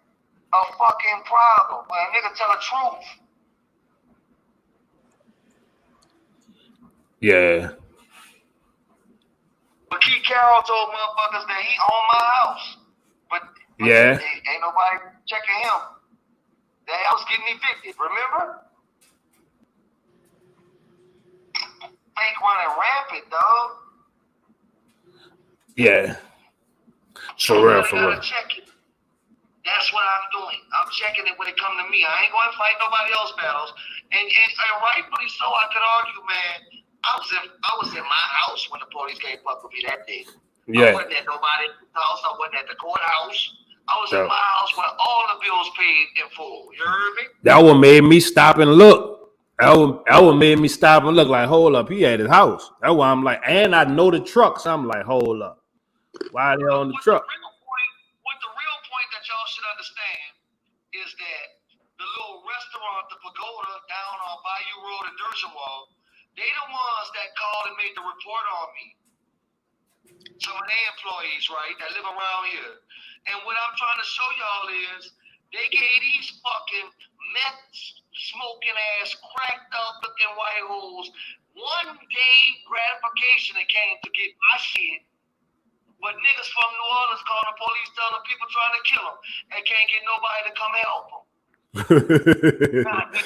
a fucking problem when a nigga tell the truth? Yeah. But Keith Carroll told motherfuckers that he owned my house. But yeah, ain't nobody checking him. That house getting evicted, remember? Fake running rampant, dog. Yeah. For real. Check it. That's what I'm doing. I'm checking it when it comes to me. I ain't going to fight nobody else's battles. And rightfully so, I could argue, man. I was in my house when the police came up with me that day. Yeah. I wasn't at nobody's house. I wasn't at the courthouse. I was in my house where all the bills paid in full. You heard me? That one made me stop and look. That one made me stop and look like, hold up, he at his house. That's why I'm like, and I know the truck, so I'm like, hold up. Why are they on the truck? What the real point that y'all should understand is that the little restaurant, the Pagoda, down on Bayou Road in Dershowal, they the ones that called and made the report on me. Some of their employees, right, that live around here. And what I'm trying to show y'all is they gave these fucking meth smoking ass, cracked up looking white holes 1 day gratification that came to get my shit. But niggas from New Orleans calling the police, telling people trying to kill them, and can't get nobody to come help them. Now, do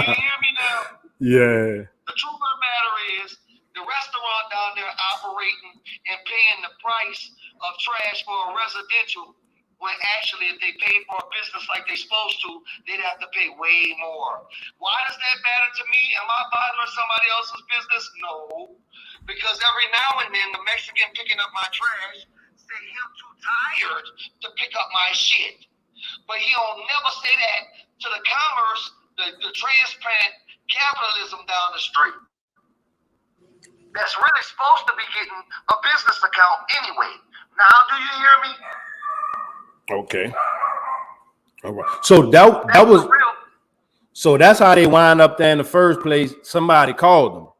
you hear me now? Yeah. The truth of the matter is, the restaurant down there operating and paying the price of trash for a residential, when actually if they paid for a business like they're supposed to, they'd have to pay way more. Why does that matter to me? Am I bothering somebody else's business? No. Because every now and then, the Mexican picking up my trash say him too tired to pick up my shit. But he don't never say that to the commerce, the transparent capitalism down the street. That's really supposed to be getting a business account anyway. Now, do you hear me? Okay. All right. So that was real. So that's how they wind up there in the first place. Somebody called them.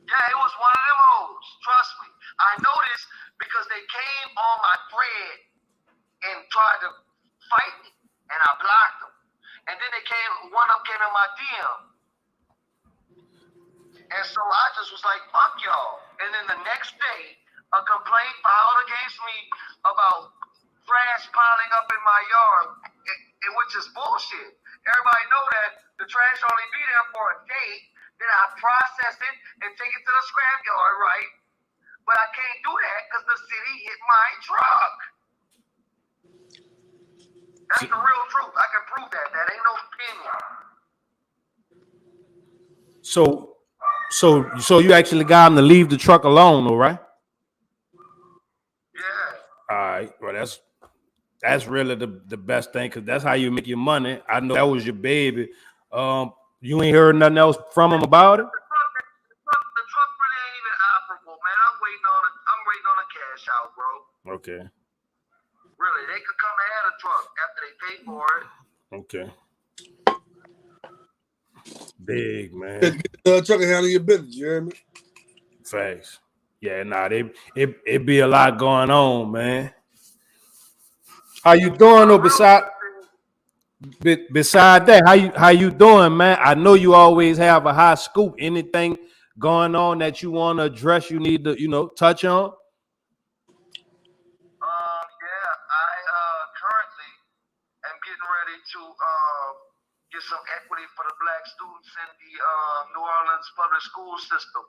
Yeah, it was one of them hoes. Trust me. I know this because they came on my thread and tried to fight me, and I blocked them. And then one of them came in my DM. And so I just was like, fuck y'all. And then the next day, a complaint filed against me about trash piling up in my yard, which is bullshit. Everybody know that the trash only be there for a day, then I process it and take it to the scrap yard, right? But I can't do that because the city hit my truck. That's the real truth. I can prove that. That ain't no opinion. So you actually got him to leave the truck alone, all right? Yeah. All right. Well, that's really the best thing, because that's how you make your money. I know that was your baby. You ain't heard nothing else from him about it? The truck really ain't even operable, man. I'm waiting on a cash out, bro. Okay. Really, they could come and have a truck after they pay for it. Okay. Big, man. Get the truck and handle your business, you hear me? Facts. Yeah, nah, it be a lot going on, man. How you doing though? Beside that, how you doing, man? I know you always have a high scoop. Anything going on that you want to address, you need to, touch on? Yeah, I currently am getting ready to get some equity for the black students in the New Orleans public school system.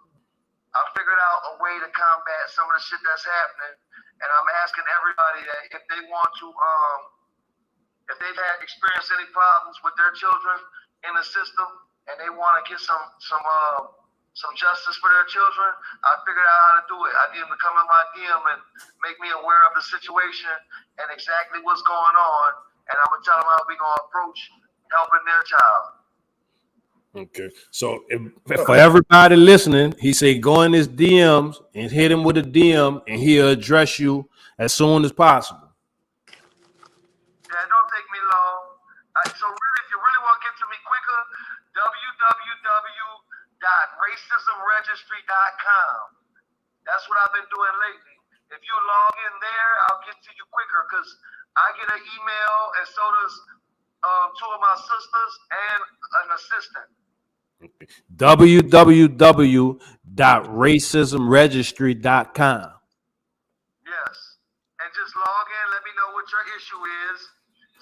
I figured out a way to combat some of the shit that's happening, and I'm asking everybody that if they want to, if they've had experienced any problems with their children in the system and they want to get some justice for their children, I figured out how to do it. I need them to come in my DM and make me aware of the situation and exactly what's going on, and I'm gonna tell them how we're gonna approach helping their child. Okay, so for everybody listening, he said go in his DMs and hit him with a DM, and he'll address you as soon as possible. Yeah, it don't take me long. So really, if you really want to get to me quicker, www.racismregistry.com. That's what I've been doing lately. If you log in there, I'll get to you quicker because I get an email, and so does two of my sisters and an assistant. www.racismregistry.com. Yes. And just log in, let me know what your issue is.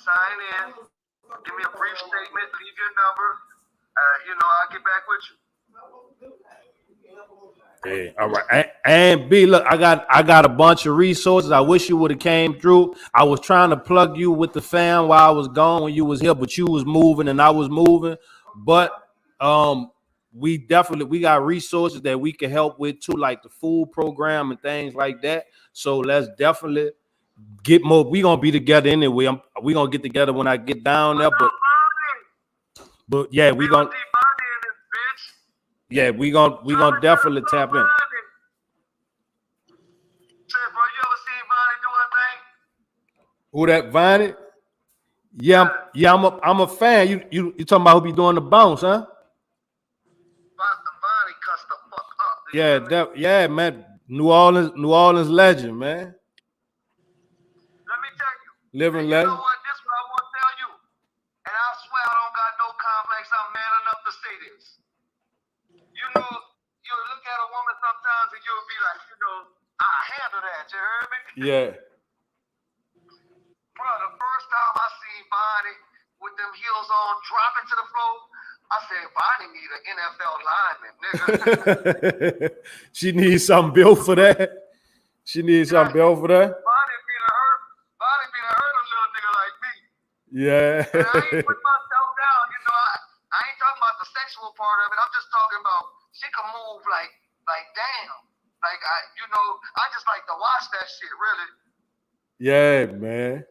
Sign in, give me a brief statement, leave your number. I'll get back with you. Hey, all right. And B, look, I got a bunch of resources. I wish you would have came through. I was trying to plug you with the fam while I was gone when you was here, but you was moving and I was moving. But we got resources that we can help with too, like the food program and things like that. So let's definitely get more. We gonna be together anyway. We gonna get together when I get down there. But yeah, we gonna definitely tap in. Who that Viney? Yeah, I'm a fan. You talking about who be doing the bounce, huh? Yeah, man. New Orleans legend, man. Let me tell you. Living you legend. know what? This is what I want to tell you. And I swear I don't got no complex. I'm man enough to say this. You know, you'll look at a woman sometimes and you'll be like, I handle that. You heard me? Yeah. Bro, the first time I seen Bonnie with them heels on dropping to the floor, I said, Bonnie need an NFL lineman, nigga. She needs something built for that. She needs something built for that. Bonnie be to hurt a little nigga like me. Yeah. And I ain't put myself down, I ain't talking about the sexual part of it. I'm just talking about she can move like damn. Like I just like to watch that shit, really. Yeah, man.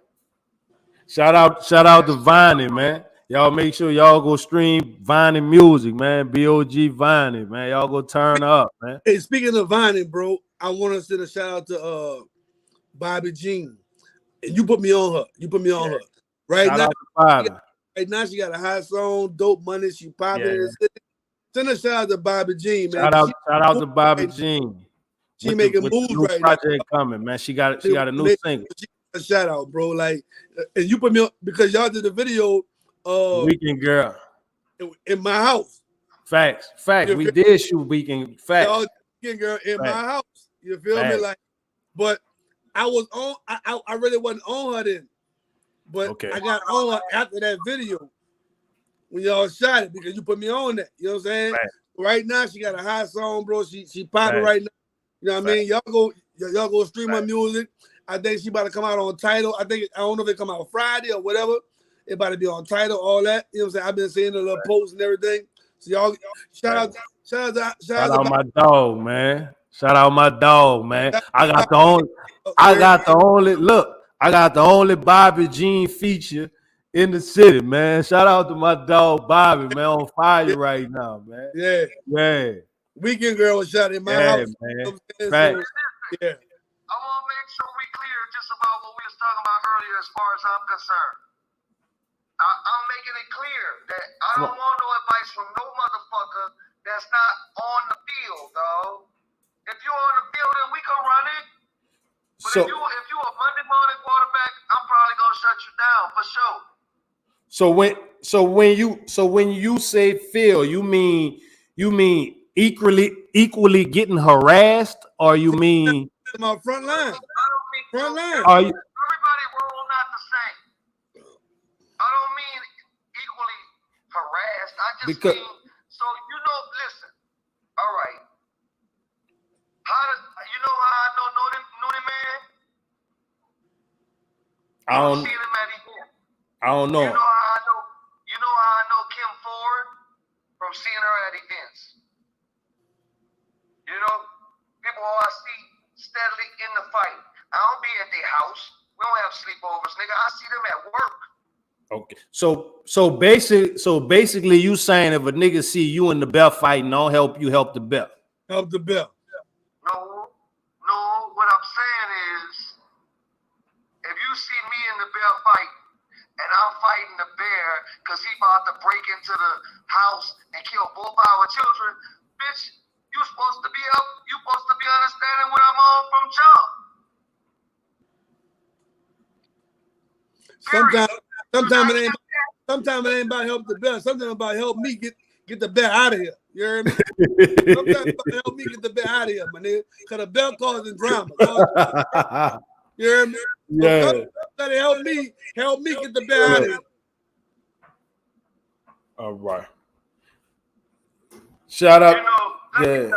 Shout out to Viney, man. Y'all make sure y'all go stream Viney music, man. BOG Viney, man. Y'all go turn up, man. Hey, speaking of Viney, bro, I want to send a shout out to Bobby Jean. And you put me on her. Right shout now, out to Bobby. Right now she got a hot song, Dope Money. She popping in the city. Send a shout out to Bobby Jean, man. Shout out to Bobby Jean. She making moves right now. Project coming, man. She got a new single. A shout out, bro. Like, and you put me on because y'all did the video. Weekend Girl in my house. Facts. We did shoot Weekend. Facts. Y'all Weekend Girl in my house. You feel me? Like, but I was on. I really wasn't on her then, but I got on her after that video when y'all shot it because you put me on that. You know what I'm saying? Right now she got a hot song, bro. She popping right now. You know what I mean? Y'all go stream her music. I think she about to come out on Tidal. I don't know if it come out Friday or whatever. It about to be on Tidal, all that. You know what I'm saying? I've been seeing the little posts and everything. So y'all shout out my dog, man. Shout out my dog, man. I got the only Bobby Jean feature in the city, man. Shout out to my dog Bobby, man, on fire right now, man. Yeah. Weekend Girl was shot in my house. Man. You know so, yeah. I want to make sure we clear just about what we was talking about earlier as far as I'm concerned. I'm making it clear that I don't want no advice from no motherfucker that's not on the field, dog. If you're on the field, then we can run it. But if you a Monday morning quarterback, I'm probably gonna shut you down for sure. So when you say field, you mean equally getting harassed, or you mean my front line? Front line. Everybody role not the same. I don't mean equally harassed. I just mean listen. All right. How I know Noonie Man? I've seen him at events. I don't know. You know how I know Kim Ford? From seeing her at events. People who I see steadily in the fight. I don't be at their house. We don't have sleepovers, nigga. I see them at work. Okay. So basically you saying if a nigga see you in the belt fighting, don't help you help the belt. Help the belt. No, what I'm saying is if you see me in the bear fight and I'm fighting the bear because he about to break into the house and kill both our children, bitch, you supposed to be understanding what I'm on from jump. Sometimes it ain't about help the belt. Sometimes about help me get the belt out of here. You hear me? Sometimes about help me get the belt out of here, my nigga. Cause the belt causing drama. You hear me? Yeah. Somebody help me get the belt out of here. All right. Shout out. Let me tell you,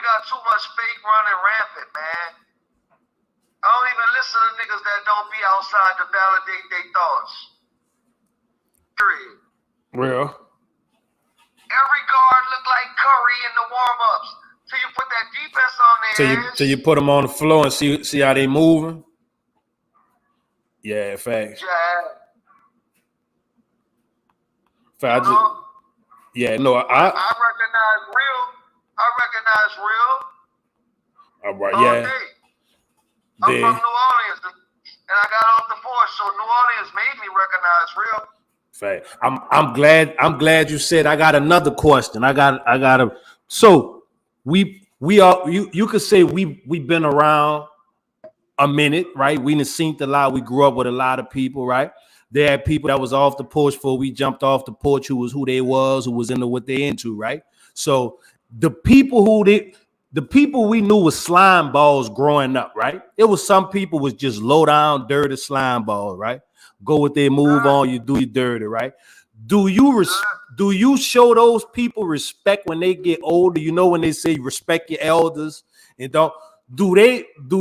got too much fake running rampant, man. I don't even listen to niggas that don't be outside to validate their thoughts. Period. Real. Every guard look like Curry in the warm-ups. Till you put that defense on their Till you put them on the floor and see how they moving. Yeah, facts. Yeah. Facts. Yeah, no, I recognize real. All right, all yeah. day. I'm from New Orleans, and I got off the force, so New Orleans made me recognize real. Fact. I'm glad you said. I got another question. I got a. So we are you could say we've been around a minute, right? We done seen a lot. We grew up with a lot of people, right? There had people that was off the porch before we jumped off the porch, who was who they was, who was into what they into, right? So the people we knew was slime balls growing up, right? It was some people was just low down, dirty slime balls, right? Go with their move on, you do your dirty, right? Do you show those people respect when they get older? You know, when they say respect your elders and do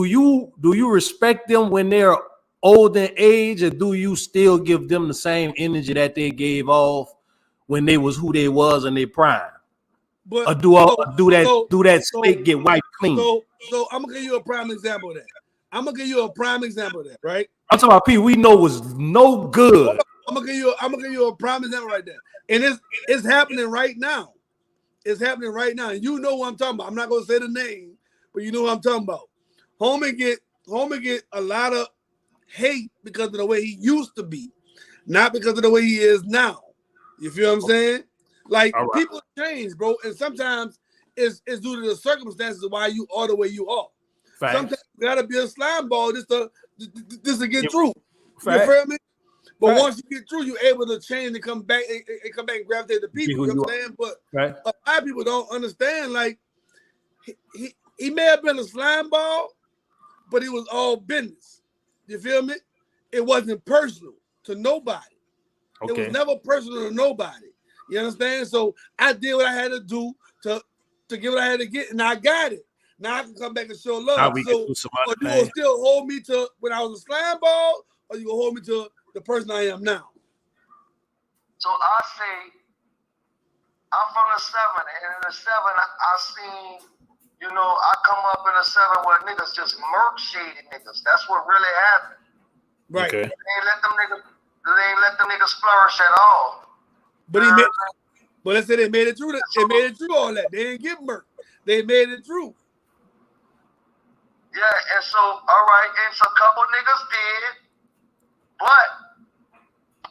you respect them when they're old in age, or do you still give them the same energy that they gave off when they was who they was in their prime? But Or do that slate get wiped clean? So I'm gonna give you a prime example of that. Right? I'm talking about people we know was no good. I'm gonna give you a prime example right there. And it's happening right now. It's happening right now. And you know what I'm talking about. I'm not gonna say the name, but you know what I'm talking about. Homie get a lot of hate because of the way he used to be, not because of the way he is now. You feel what I'm saying? Like, right. People change, bro, and sometimes it's due to the circumstances of why you are the way you are. Fact. Sometimes you gotta be a slime ball just to get through. Fact. You feel me? But once you get through, you're able to change and come back and gravitate to people. You know what I'm saying? But a lot of people don't understand. Like, he may have been a slime ball, but it was all business. You feel me? It wasn't personal to nobody. Okay. It was never personal to nobody. You understand? So I did what I had to do to get what I had to get, and I got it. Now I can come back and show love. So, or you will still hold me to when I was a slime ball, or you will hold me to the person I am now? So I say, I'm from the 7, and in the 7, I seen, you know, I come up in the 7 where niggas just murk shady niggas. That's what really happened. Right. Okay. They ain't let them niggas flourish at all. But let's say they made it through. They made it through all that. They didn't get murked. They made it through. Yeah, and so all right, and so a couple niggas did, but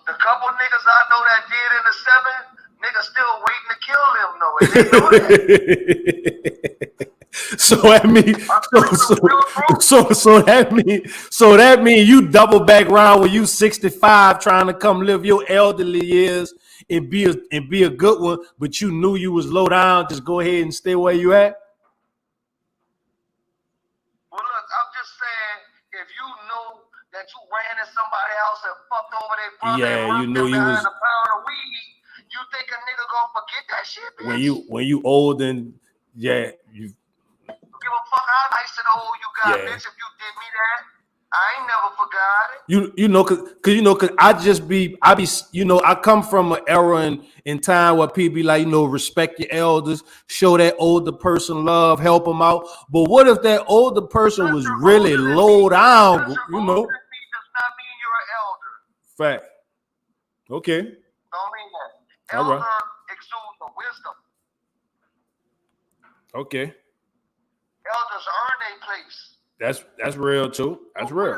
the couple niggas I know that did in the 7, niggas still waiting to kill them though. And they know that. So that means you double back around when you 65 trying to come live your elderly years and be a good one, but you knew you was low down. Just go ahead and stay where you at. Well, look, I'm just saying, if you know that you ran in somebody's house and fucked over their brother, you knew you was a pound of weed, you think a nigga gonna forget that shit, bitch? When you old and you give a fuck how nice and old you got, bitch. If you did me that, I ain't never forgot it. Cause I come from an era in time where people be like, respect your elders, show that older person love, help them out. But what if that older person was really low down? Does not mean you're an elder. Fact. Okay. Don't mean that. Elder exudes the wisdom. Okay. Elders earn their place. That's real too. That's real.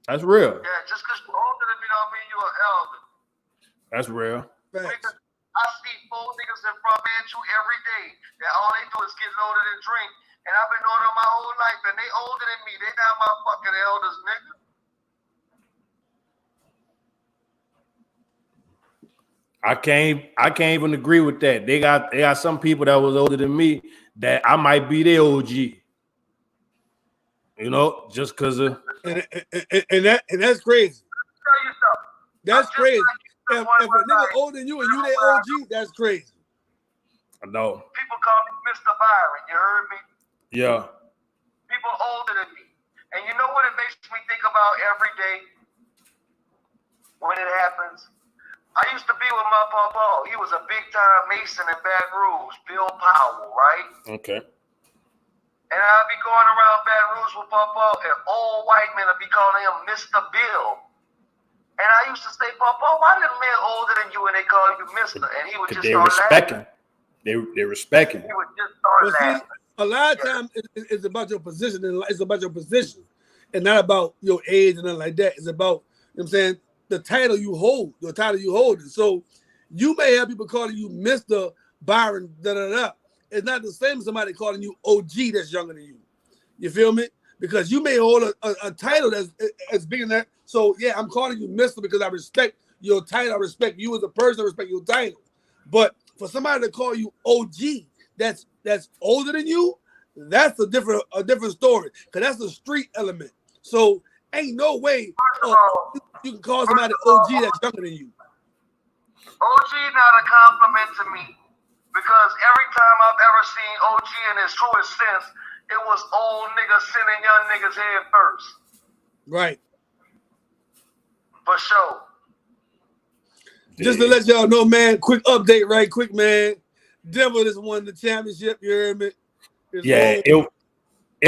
That's real. Yeah, just because you're older than me don't mean you're an elder. That's real. Niggas, I see 4 niggas in front of you every day that all they do is get loaded and drink. And I've been knowing them my whole life, and they older than me. They not my fucking elders, nigga. I can't even agree with that. They got some people that was older than me that I might be their OG. Just because of and that's crazy. That's crazy. If a nigga older than you and you their OG, that's crazy. I know. People call me Mr. Byron. You heard me? Yeah. People older than me. And you know what it makes me think about every day when it happens? I used to be with my papa. He was a big-time Mason in Baton Rouge, Bill Powell, right? Okay. And I'd be going around Baton Rouge with papa, and old white men would be calling him Mr. Bill. And I used to say, Papa, why did men older than you and they call you Mr.? And he would just They start respect laughing. him. They respect him. He would just start laughing. A lot of times it's about your position, and it's about your position, and not about your age and nothing like that. It's about, you know what I'm saying, the title you hold, the title you hold. And so you may have people calling you Mr. Byron, It's not the same as somebody calling you OG that's younger than you. You feel me? Because you may hold a title that's bigger than that. So yeah, I'm calling you Mr. because I respect your title. I respect you as a person. I respect your title. But for somebody to call you OG, that's older than you, that's a different story. Because that's a street element. So ain't no way you can call somebody OG that's younger than you. OG not a compliment to me. Because every time I've ever seen OG in his truest sense, it was old niggas sending young niggas head first. Right. For sure. Just to let y'all know, man, quick update right quick, man. Denver just won the championship, you heard me? It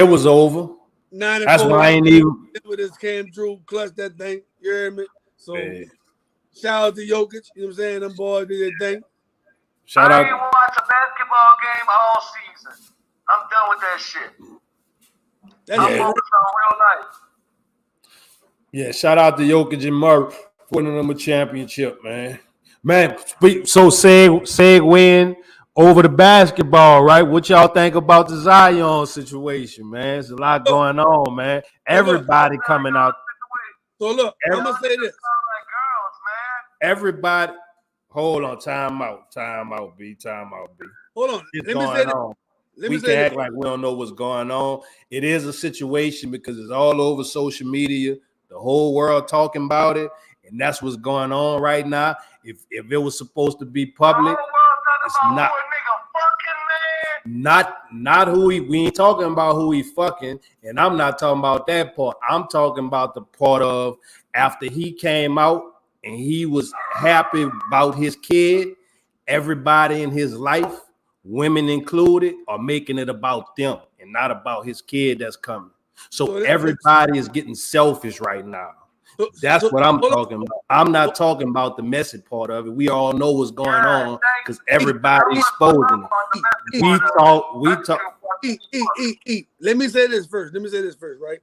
was over. 9-4. That's why I ain't even. Denver just came through, clutched that thing, you heard me? So, shout out to Jokic, you know what I'm saying? Them boys did their thing. Shout out. I ain't watch a basketball game all season. I'm done with that shit. I'm focused on real life. Yeah, shout out to Jokic and Murray for winning them a championship, man. Man, so segueing over the basketball, right? What y'all think about the Zion situation, man? There's a lot going on, man. Everybody coming out. So look, I'm gonna say this. Everybody, hold on, time out, B. Hold on, let me say this. We can act like we don't know what's going on. It is a situation because it's all over social media. The whole world talking about it, and that's what's going on right now. If it was supposed to be public, it's not who we ain't talking about who he fucking, and I'm not talking about that part. I'm talking about the part of after he came out and he was happy about his kid, everybody in his life, women included, are making it about them and not about his kid that's coming. So everybody is getting selfish right now. That's what I'm talking about. I'm not talking about the messy part of it. We all know what's going on because everybody's exposing it. We talk. Let me say this first, right?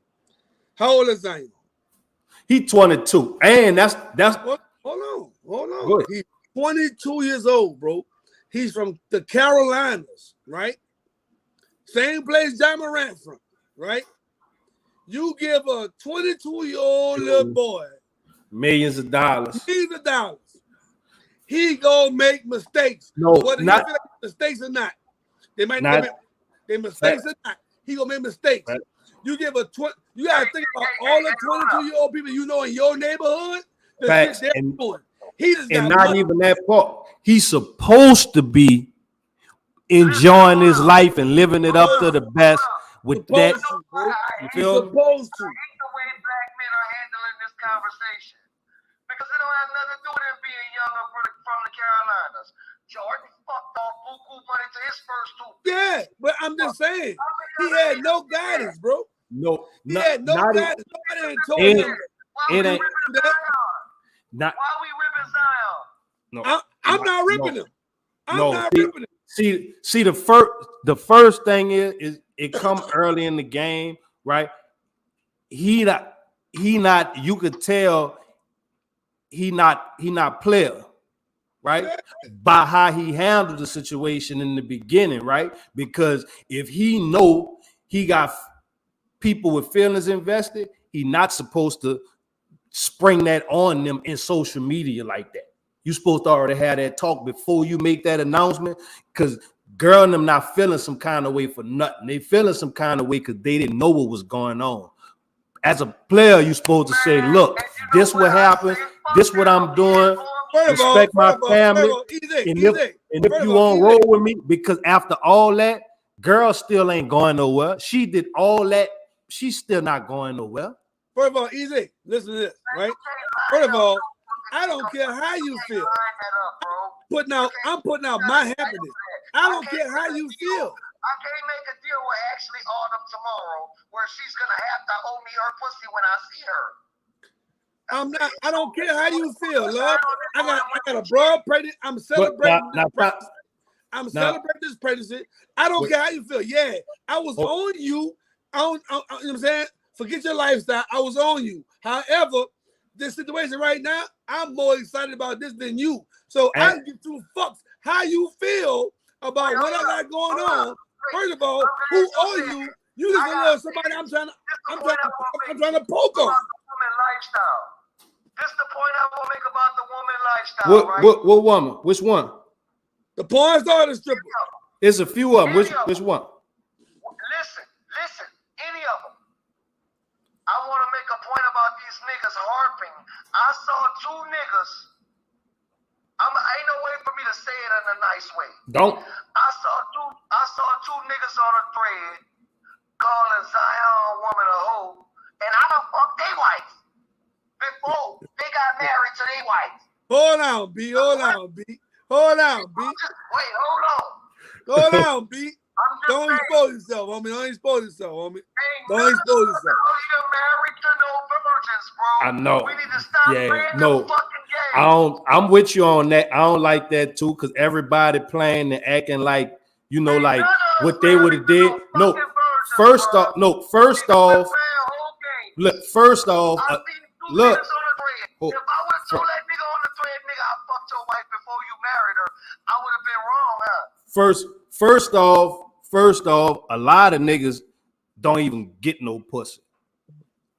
How old is Zion? He 22. And that's hold on. He's 22 years old, bro. He's from the Carolinas, right? Same place John Morant from, right? You give a 22-year-old little boy millions of dollars. He gonna make mistakes. No, whether not he mistakes or not. They might make mistakes or not. He gonna make mistakes. Right. You give a you gotta think about all the 22-year-old people you know in your neighborhood. Facts. He just and not even that part. He's supposed to be enjoying his life and living it up to the best. With that, you feel supposed to. I hate the way black men are handling this conversation because it don't have nothing to do with him being younger from the Carolinas. Jordan fucked off buku money to his first two. Yeah, but I'm just saying he had no guidance, bro. No, he had no guidance. Nobody ain't told him. Why we ripping Zion? No, I'm not ripping him. I'm not ripping him. See, the first thing is it come early in the game, right? He not. You could tell he not player, right? By how he handled the situation in the beginning, right? Because if he know he got people with feelings invested, he not supposed to spring that on them in social media like that. You supposed to already have that talk before you make that announcement, because girl and them not feeling some kind of way for nothing. They feeling some kind of way because they didn't know what was going on. As a player, you supposed to say, look, this what happened. This what I'm doing. respect my family. Easy. And if you won't roll with me, because after all that, girl still ain't going nowhere. She did all that. She's still not going nowhere. First of all, easy. Listen to this, right? First of all, I don't care how you feel. I'm putting out my happiness. I don't care how you feel. I can't make a deal with Ashley Autumn tomorrow where she's gonna have to owe me her pussy when I see her. I don't care how you feel, love. I got a broad pregnant. I'm celebrating this pregnancy. I don't care how you feel. Yeah, I was on you. You know what I'm saying? Forget your lifestyle. I was on you. However, this situation right now, I'm more excited about this than you. So I don't give two fucks how you feel about what I got going on. First of all, who are you? You just a little somebody I'm trying to poke on. Lifestyle. This is the point I want to make about the woman lifestyle, right? What woman? Which one? The porn star or the stripper? There's a few of them. Which one? Listen, any of them. I want to make a point about these niggas harping. I saw two niggas. Ain't no way for me to say it in a nice way. Don't. I saw two niggas on a thread calling Zion woman a hoe, and I done fucked their wife before they got married to their wife. Hold on, B. Wait, hold on. Don't expose yourself, homie. Don't expose yourself. You're married to no virgins, bro. I know. We need to stop playing the fucking game. I'm with you on that. I don't like that too, because everybody playing and acting like, like what they would have did. No, first off, look, if I would have told that nigga on the thread, nigga, I fucked your wife before you married her, I would have been wrong, huh? First off, a lot of niggas don't even get no pussy.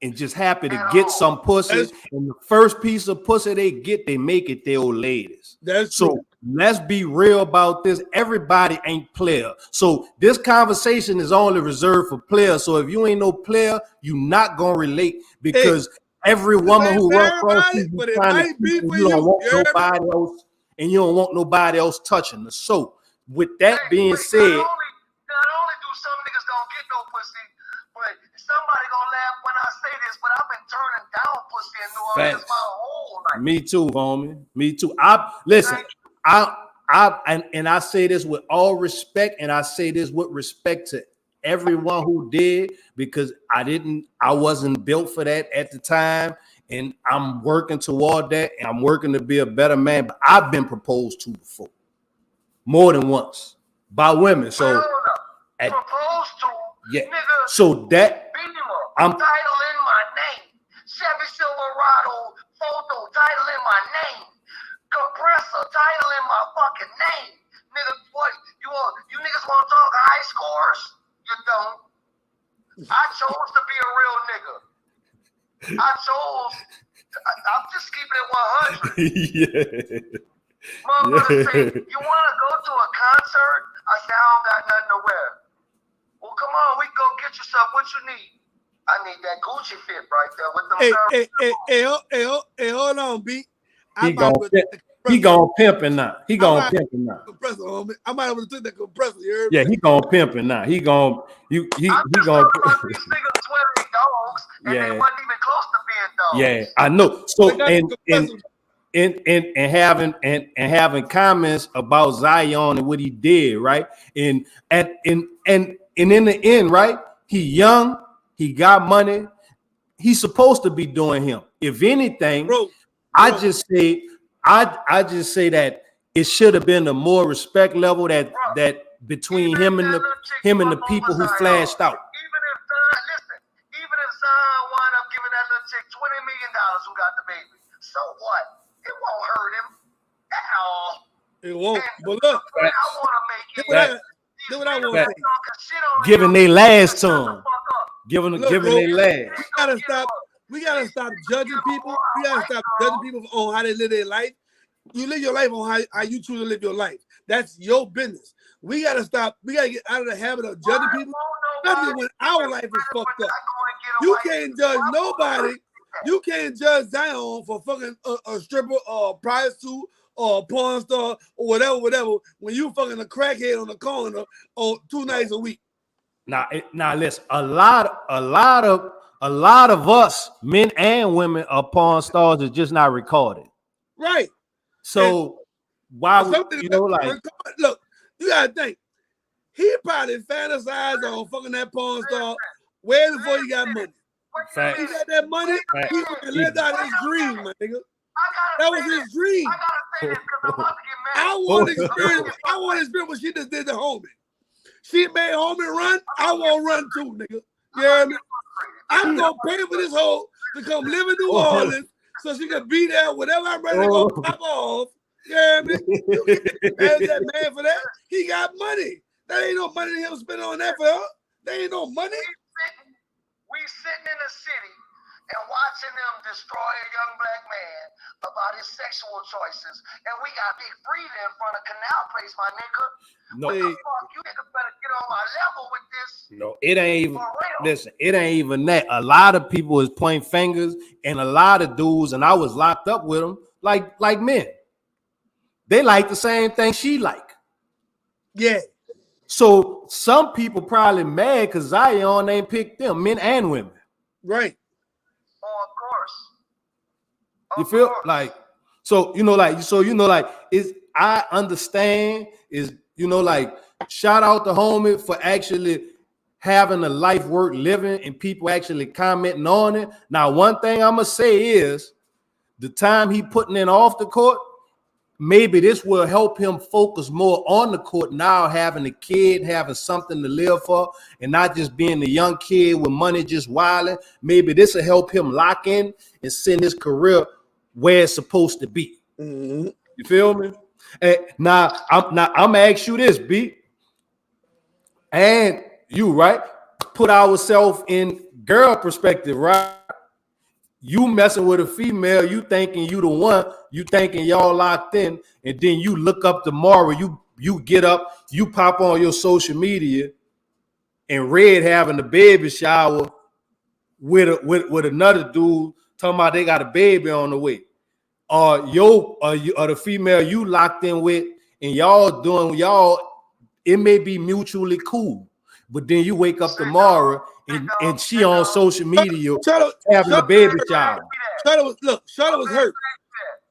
And just happy to get some pussy. And the first piece of pussy they get, they make it their old ladies. That's true. So let's be real about this. Everybody ain't player. So this conversation is only reserved for players. So if you ain't no player, you not gonna relate, because every woman who runs across you, you don't want nobody else, and you don't want nobody else touching her. So with that being said, not only do some niggas don't get no pussy, but somebody gonna laugh when I say this, but I've been turning down pussy in New Orleans my whole life. Me too, homie. Me too. I say this with all respect, and I say this with respect to everyone who did, because I wasn't built for that at the time, and I'm working toward that, and I'm working to be a better man. But I've been proposed to before, more than once, by women. So proposed to, yeah. Nigga, so that I'm title in my name, Chevy Silverado photo title in my name, compressor title in my fucking name. Nigga, what you niggas want to talk high scores? You don't. I chose to be a real nigga. I'm just keeping it 100. Yeah. Motherfucker say, you want to go to a concert? I say, I don't got nothing to wear. Well, come on, we can go get you something. What you need? I need that Gucci fit right there with them. Hey, hold on, B. He gonna pimping now. He gonna pimping now. Compressor, homie. I might have took that compressor. You heard me? Yeah, he gonna pimping now. He gonna these niggas sweating dogs, and they wasn't even close to being dogs. Yeah, I know. So and having comments about Zion and what he did, right? And in the end, right? He young, he got money. He's supposed to be doing him. If anything, I just say that it should have been a more respect level that between him and the people who flashed out. Even if Zion wound up giving that little chick $20 million who got the baby, so what? It won't hurt him at all. It won't. But look, I want to make it. Do what I want to say. Giving they last to him. Giving they last. We gotta stop judging people. We gotta stop judging people on how they live their life. You live your life on how you choose to live your life. That's your business. We gotta stop. We gotta get out of the habit of judging people, especially when our life is fucked up. You can't judge nobody You can't judge Zion for fucking a stripper or a prostitute or a porn star or whatever. When you fucking a crackhead on the corner on 2 nights a week. Now listen. A lot of us, men and women, are porn stars that's just not recorded. Right. So why would you know like? Look, you gotta think. He probably fantasized on fucking that porn star way before he got money. Facts. He got that money. Facts. He fucking lived out his dream, my nigga. That was his dream. I gotta say this because I'm about to get married. I want to experience what she just did to homie. She made homie run. I want to run too, nigga. You hear me? I'm gonna pay for this hoe to come live in New Orleans so she can be there whenever I'm ready to go pop off. You hear me? You can't mad at that man for that. He got money. That ain't no money to him spending on that for her. That ain't no money. We sitting in the city and watching them destroy a young black man about his sexual choices. And we got Big Frida in front of Canal Place, my nigga. No, what the fuck? You niggas better get on my level with this. No, it ain't even. Listen, it ain't even that. A lot of people is pointing fingers, and a lot of dudes, and I was locked up with them, like men. They like the same thing she like. Yeah. So some people probably mad because Zion ain't picked them, men and women. Right. Oh, of course. You feel like is I understand is like shout out to homie for actually having a life worth living and people actually commenting on it. Now, one thing I'm gonna say is the time he putting in off the court, maybe this will help him focus more on the court now, having a kid, having something to live for, and not just being a young kid with money just wilding. Maybe this will help him lock in and send his career where it's supposed to be. Mm-hmm. You feel me? And now I'm gonna ask you this, B. And you, right? Put ourselves in girl perspective, right? You messing with a female, you thinking you the one, you thinking y'all locked in, and then you look up tomorrow, you get up, you pop on your social media, and Red having the baby shower with another dude talking about they got a baby on the way. Or the female you locked in with, and it may be mutually cool, but then you wake up tomorrow and she on social media having a baby shower. Charlotte was hurt.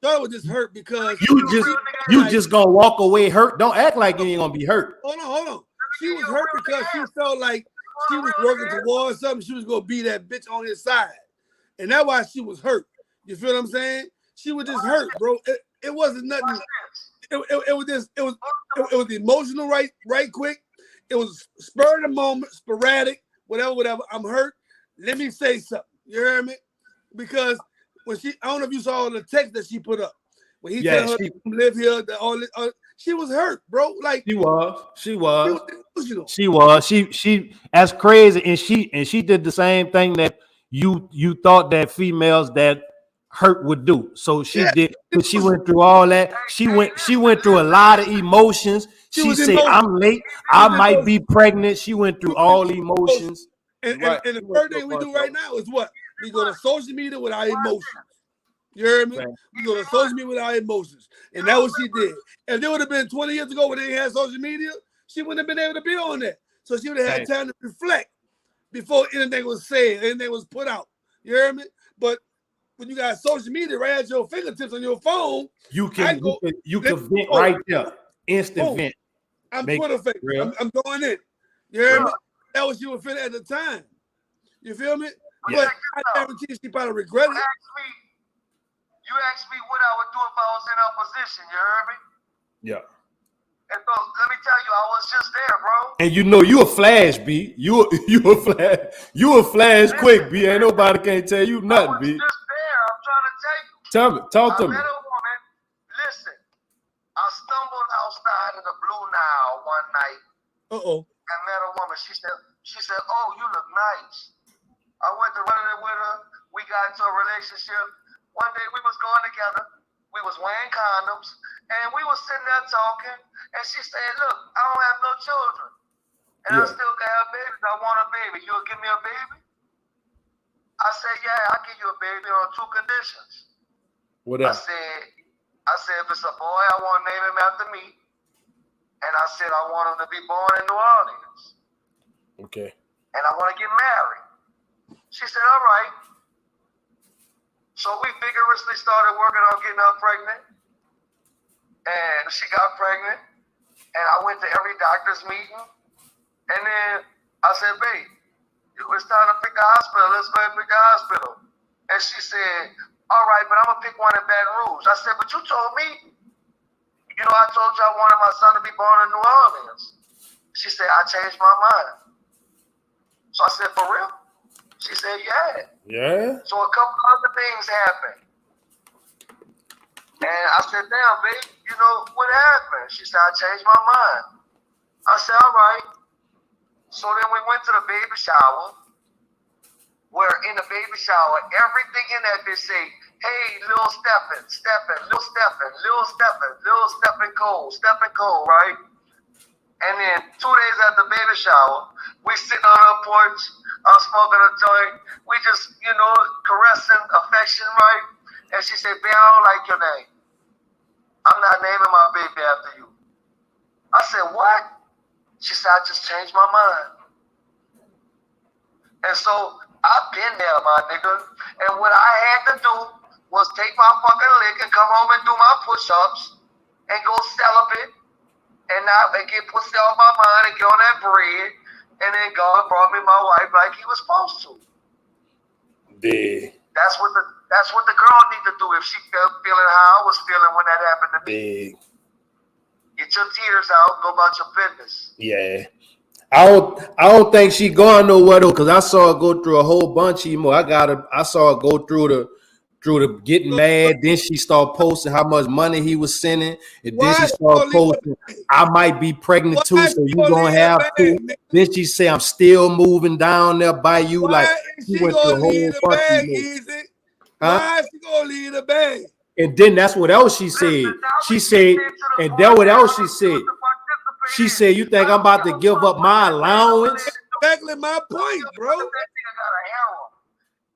Charlotte was just hurt because you just gonna walk away hurt. Don't act like you ain't gonna be hurt. Hold on. She was hurt because she felt like she was working towards something. She was gonna be that bitch on his side, and that's why she was hurt. You feel what I'm saying? She was just hurt, bro. It wasn't nothing. It was emotional, right quick. It was spur of the moment, sporadic, whatever. I'm hurt. Let me say something. You hear me? Because when I don't know if you saw the text that she put up. When he told her to live here, she was hurt, bro. Like she was. She was emotional. She was. She as crazy, and she did the same thing that you thought that females that hurt would do. So she did, but she went through all that. She went through a lot of emotions. She said, I'm late. I might be pregnant. She went through all emotions. And the first thing we do right now is what? We go to social media with our emotions. You hear me? We go to social media with our emotions. And that's what she did. If there would have been 20 years ago when they had social media, she wouldn't have been able to be on that. So she would have had time to reflect before anything was said, anything was put out. You hear me? But when you got social media right at your fingertips on your phone, you can vent right there. Instant vent. I'm Twitter Facebook. I'm going in. You hear me? That was she was feeling at the time. You feel me? But I guarantee she probably regretted it. You asked me what I would do if I was in her position. You heard me? Yeah. And so let me tell you, I was just there, bro. And you a flash, B. You a flash. You a flash quick, B. Ain't nobody can't tell you nothing, B. I was just there. I'm trying to tell you. Talk to me. I met a woman. Listen, I stumbled outside in the Blue Nile one night. And met a woman. She said, "Oh, you look nice." I went to running it with her. We got into a relationship. One day we was going together. We was wearing condoms, and we was sitting there talking. And she said, "Look, I don't have no children, and I still can have babies. I want a baby. You'll give me a baby?" I I said, yeah, I'll give you a baby on 2 conditions. What I else? said, if it's a boy, I want to name him after me. And I said, I want him to be born in New Orleans. Okay. And I want to get married. She said, all right. So we vigorously started working on getting her pregnant. And she got pregnant. And I went to every doctor's meeting. And then I said, babe, it's time to pick a hospital. Let's go and pick a hospital. And she said, all right, but I'm going to pick one in Baton Rouge. I said, but you told me, I told you I wanted my son to be born in New Orleans. She said, I changed my mind. So I said, for real? She said, yeah. Yeah. So a couple other things happened. And I said, damn, babe, what happened? She said, I changed my mind. I said, all right. So then we went to the baby shower, where in the baby shower, everything in that bitch say, hey, Lil Stephen, Cole, right? And then 2 days after the baby shower, we sitting on her porch, I'm smoking a joint, we just, caressing, affection, right? And she said, babe, I don't like your name. I'm not naming my baby after you. I said, what? She said, I just changed my mind. And so I've been there, my nigga. And what I had to do was take my fucking lick and come home and do my push-ups and go celibate and not get pussy off my mind and get on that bread. And then God brought me my wife like he was supposed to. Big. That's what the girl need to do if she feeling how I was feeling when that happened to me. Big. Get your tears out, go about your business. Yeah. I don't think she going nowhere though, because I saw her go through a whole bunch of more. I saw her go through the getting mad. Then she started posting how much money he was sending. And then she started posting, I might be pregnant too, so you gonna have to. Then she say, I'm still moving down there by you. Why like is she gonna leave the bag, Easy? Why is she gonna leave the bag? And then that's what else she said. She said, and that what else she said. She said, you think I'm about to give up my allowance? Exactly my point, bro.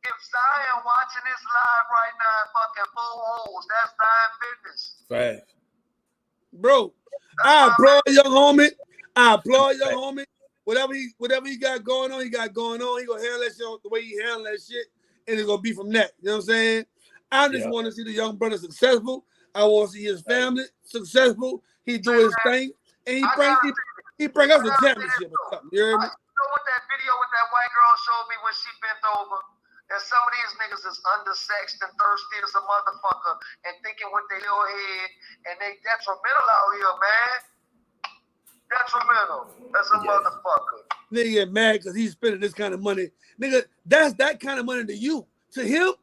If Zion watching this live right now and fucking 4 holes, that's Zion business. Right. Bro, I applaud your homie. Whatever he got going on, He gonna handle that shit the way he handle that shit, and it's gonna be from that. You know what I'm saying? I just want to see the young brother successful. I want to see his family successful. He do his thing, and he bring us a championship or something. You hear me? You know what that video with that white girl showed me when she bent over? And some of these niggas is undersexed and thirsty as a motherfucker and thinking with their little head, and they detrimental out here, man. Detrimental as a motherfucker. Nigga get mad because he's spending this kind of money. Nigga, that's that kind of money to you. To him,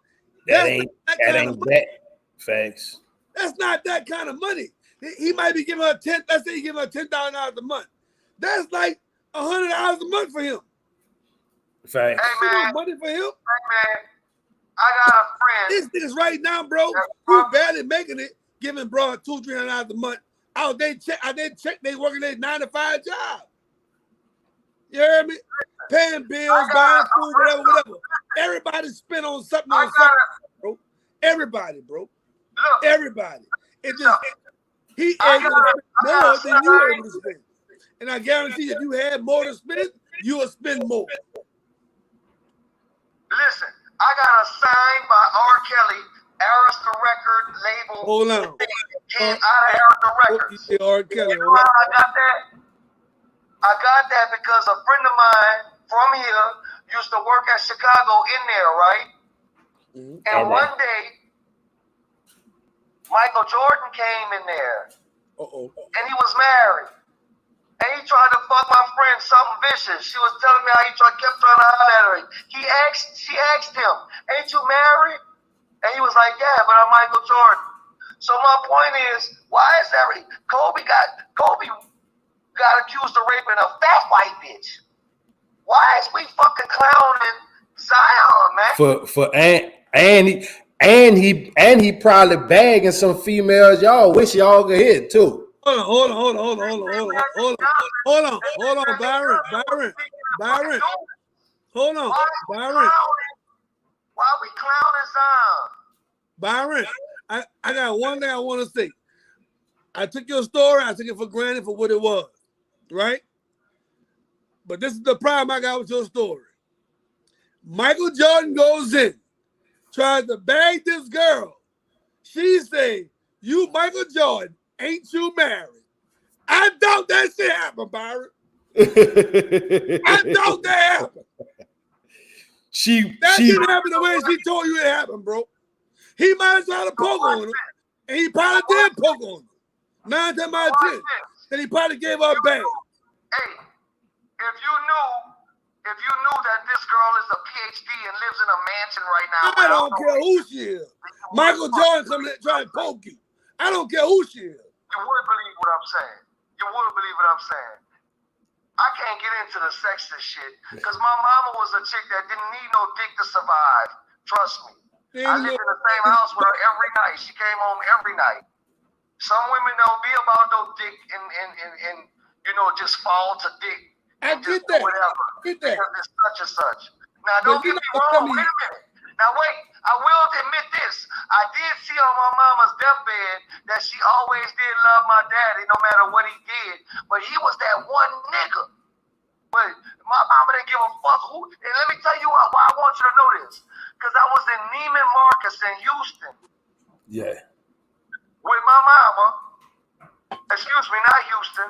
that ain't that. Facts. That's not that kind of money. He might be giving her let's say he giving her $10,000 a month. That's like $100 a month for him. Facts. Hey man, money for him. Hey man, I got a friend. These niggas right now, bro, who barely making it, giving bro $200-300 a month. They check they working their 9-to-5 job. You hear me? Paying bills, buying food, whatever. Everybody spend on something bro. Everybody, bro. Look, everybody. It just he able to spend more than you able to spend. And I guarantee if you had more to spend, you will spend more. Listen, I got a sign by R. Kelly, Arista record label. Hold on. Came out of Arista Records. R. Kelly. You know how I got that? I got that because a friend of mine from here used to work at Chicago in there, right? Mm-hmm. And one day, Michael Jordan came in there. And he was married. And he tried to fuck my friend something vicious. She was telling me how he kept trying to holler at her. She asked him, ain't you married? And he was like, yeah, but I'm Michael Jordan. So my point is, why is Kobe got accused of raping a fat white bitch? Why is we fucking clowning Zion, man? For and he probably bagging some females y'all wish y'all could hit too. Hold on, Byron. Hold on, Byron. Why we clowning Zion? Byron, I got one thing I want to say. I took your story, I took it for granted for what it was, right? But this is the problem I got with your story. Michael Jordan goes in, tries to bag this girl. She say, "You, Michael Jordan, ain't you married?" I doubt that shit happened, Byron. I doubt that happened. That didn't happen the way she told you it happened, bro. He might have tried to poke on her, and he probably did poke on her. 9 times out of 10, then he probably gave her a bag. Hey, if you knew that this girl is a PhD and lives in a mansion right now, I don't care who she is. Michael Jordan coming in trying to poke you. I don't care who she is. You would believe what I'm saying. You would believe what I'm saying. I can't get into the sexist shit because my mama was a chick that didn't need no dick to survive. Trust me. I lived in the same house with her every night. She came home every night. Some women don't be about no dick and just fall to dick. I get that. Whatever. Get that. Because it's such and such. Now, don't get me wrong. Wait a minute. Now, wait. I will admit this. I did see on my mama's deathbed that she always did love my daddy no matter what he did. But he was that one nigga. But my mama didn't give a fuck who. And let me tell you why I want you to know this. Because I was in Neiman Marcus in Houston. Yeah. With my mama. Excuse me, not Houston.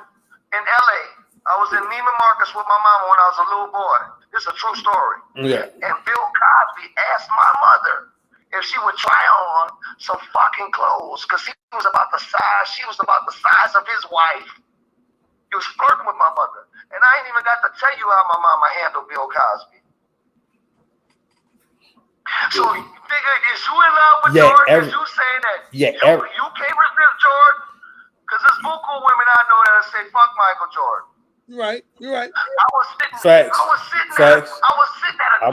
In LA. I was in Neiman Marcus with my mama when I was a little boy. This is a true story. Yeah. And Bill Cosby asked my mother if she would try on some fucking clothes because she was about the size of his wife. He was flirting with my mother. And I ain't even got to tell you how my mama handled Bill Cosby. So, nigga, is you in love with Jordan? Is you saying that you can't resist Jordan? Because there's buku women I know that say, fuck Michael Jordan. You're right. I was sitting at a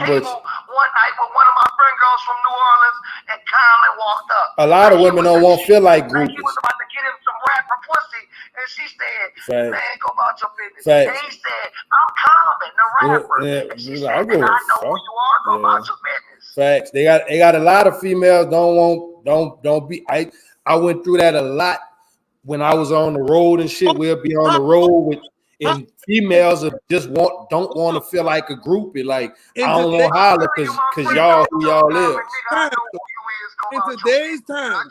table one night with one of my friend girls from New Orleans, and Colin walked up. A lot of women don't want to feel like groupies. He was about to get him some rapper pussy, and she said, "Man, go about your business." And he said, "I'm Common, the rapper." And she said, "I know who you are. Go about your business." Facts. They got a lot of females don't be. I went through that a lot when I was on the road and shit. We'll be on the road with. And females don't want to feel like a groupie. Like, I don't want to holler because y'all who y'all is. In today's time,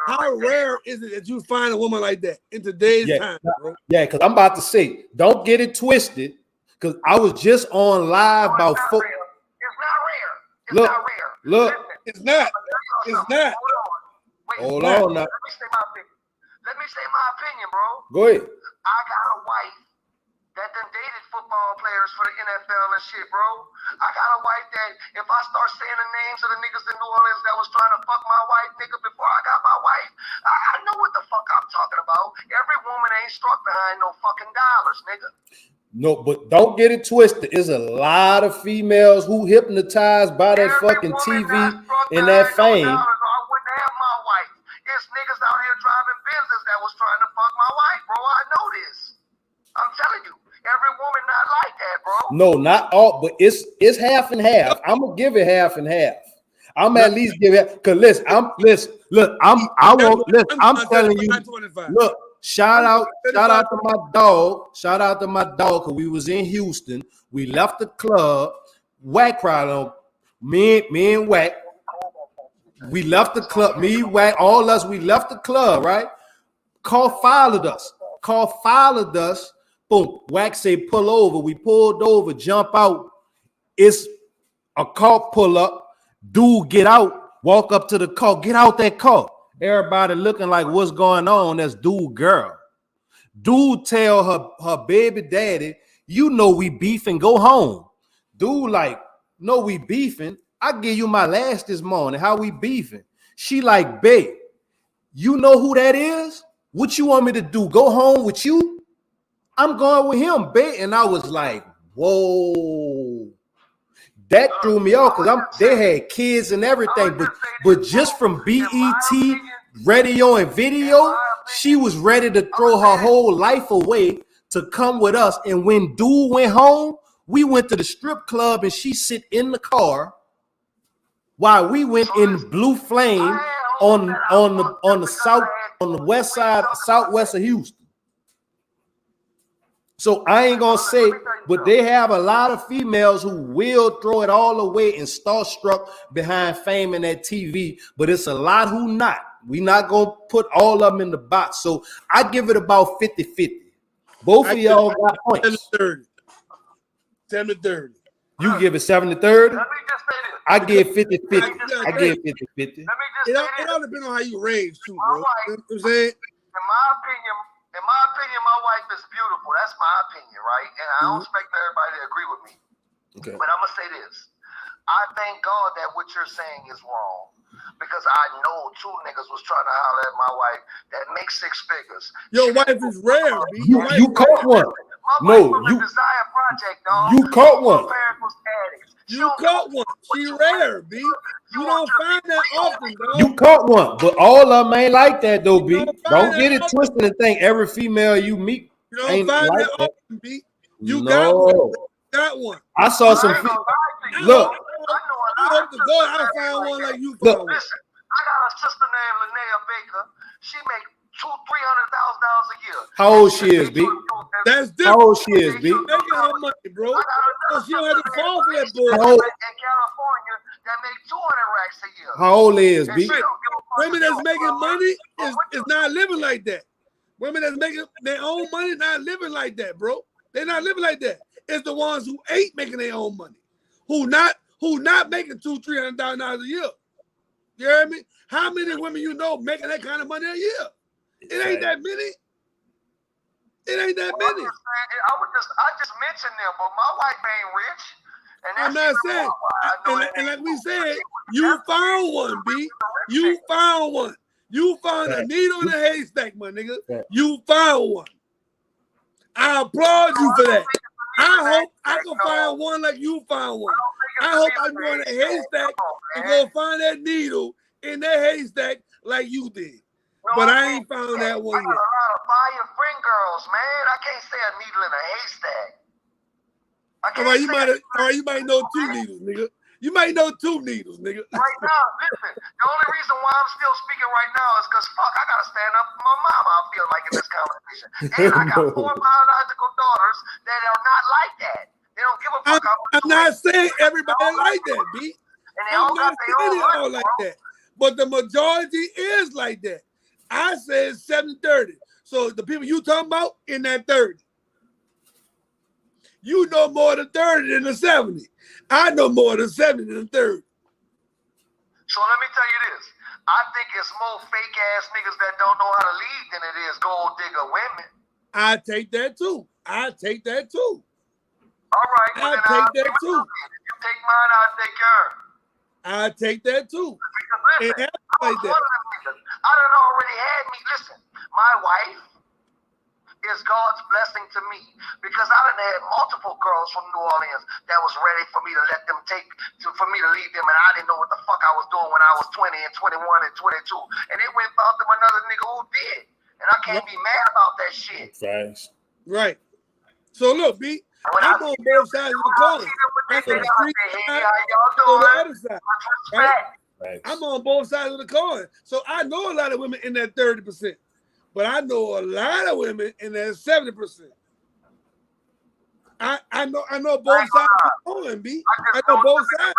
how rare is it that you find a woman like that in today's time, bro? Yeah, because I'm about to say, don't get it twisted. Because I was just on live about It's not rare. It's not rare. Look. It's not. Hold on now. Let me say my opinion, bro. Go ahead. I got a wife that done dated football players for the NFL and shit, bro. I got a wife that if I start saying the names of the niggas in New Orleans that was trying to fuck my wife, nigga, before I got my wife, I know what the fuck I'm talking about. Every woman ain't struck behind no fucking dollars, nigga. No, but don't get it twisted. There's a lot of females who hypnotized by that fucking TV and that fame. I wouldn't have my wife. There's niggas out here driving Benzes that was trying to fuck my wife, bro. I know this. I'm telling you. Every woman not like that, bro. No, not all, but it's half and half. I'm gonna give it half and half. I'm at least give it because I'm telling you. Look, shout out to my dog. Shout out to my dog because we was in Houston. We left the club. Wack crowd on me and Wack. We left the club. Me, Wack, all us. We left the club. Right? Call followed us. Boom, Wax say pull over. We pulled over, jump out. It's a car pull up. Dude get out, walk up to the car, get out that car. Everybody looking like what's going on. That's dude girl. Dude tell her baby daddy, you know we beefing, go home. Dude like, no, we beefing. I give you my last this morning. How we beefing? She like, babe, you know who that is? What you want me to do? Go home with you? I'm going with him, babe. And I was like, whoa. That threw me off because they had kids and everything. But just from BET, radio and video, she was ready to throw her whole life away to come with us. And when dude went home, we went to the strip club and she sit in the car while we went in blue flame on the south, on the west side, southwest of Houston. So I ain't gonna say, but they have a lot of females who will throw it all away and starstruck behind fame and that TV, but it's a lot who not. We not gonna put all of them in the box. So I give it about 50-50. Both of y'all got points. 70-30. You give it 70-30. Let me just say this. I give 50-50. I give 50-50. Let me just say It all depends on how you raise too, bro. You know what I'm saying? In my opinion, my wife is beautiful. That's my opinion, right? And I don't expect everybody to agree with me. Okay. But I'm gonna say this. I thank God that what you're saying is wrong. Because I know two niggas was trying to holler at my wife that makes 6 figures. Your wife is rare, B. You caught one. My wife was a Desire Project, dog. You caught one. My parents was addicts. You caught one. She rare, B. You don't find that often, dog. You caught one, but all of them ain't like that though, B. Don't get it often. twisted and think every female you meet You don't ain't find like that that. often, B. You No. got one. You got one. I saw some. Look, I hope to God I find one like you found one. Listen, I got a sister named Linnea Baker. She make $200,000-$300,000 a year. how old she is, B? That's different. How old she is, B? Making her money, bro. So she don't have to fall for that bull. How old? In California, that make 200 racks a year. How old is B? Women that's making money is not living like that. Women that's making their own money not living like that, bro. They're not living like that. It's the ones who ain't making their own money, who not making $200,000-$300,000 a year. You hear me? How many women you know making that kind of money a year? It ain't that many. It ain't that many. I just mentioned them, but my wife ain't rich. And I'm not saying. And like we said, you found one, B. You found one. You found a needle in a haystack, my nigga. You found one. I applaud you for that. I hope I can find one like you found one. I hope I go in a haystack and go find that needle in that haystack like you did. But I ain't found that one yet. I got a lot of fire friend girls, man. I can't say a needle in a haystack. All right, you might know 2 needles, nigga. You might know 2 needles, nigga. Right now, listen, the only reason why I'm still speaking right now is because, fuck, I got to stand up for my mama, I feel like, in this conversation. And I got 4 biological daughters that are not like that. They don't give a fuck. I'm not saying everybody like that, B. And they all got their own money, like that. But the majority is like that. I said 70-30. So the people you talking about in that 30. You know more than 30 than the 70. I know more than 70 than 30. So let me tell you this. I think it's more fake ass niggas that don't know how to lead than it is gold digger women. I take that too. All right. I take that too. If you take mine, I'll take yours. I take that too. Because listen, I was one of them niggas. I done already had me. Listen, my wife is God's blessing to me because I done had multiple girls from New Orleans that was ready for me to let them for me to leave them, and I didn't know what the fuck I was doing when I was 20 and 21 and 22, and they went about them another nigga who did, and I can't be mad about that shit. Thanks. Right. So look, B, I'm on both sides of the coin. I'm on both sides of the coin. So I know a lot of women in that 30%. But I know a lot of women in that 70%. I know both sides of the coin, B. I know both sides.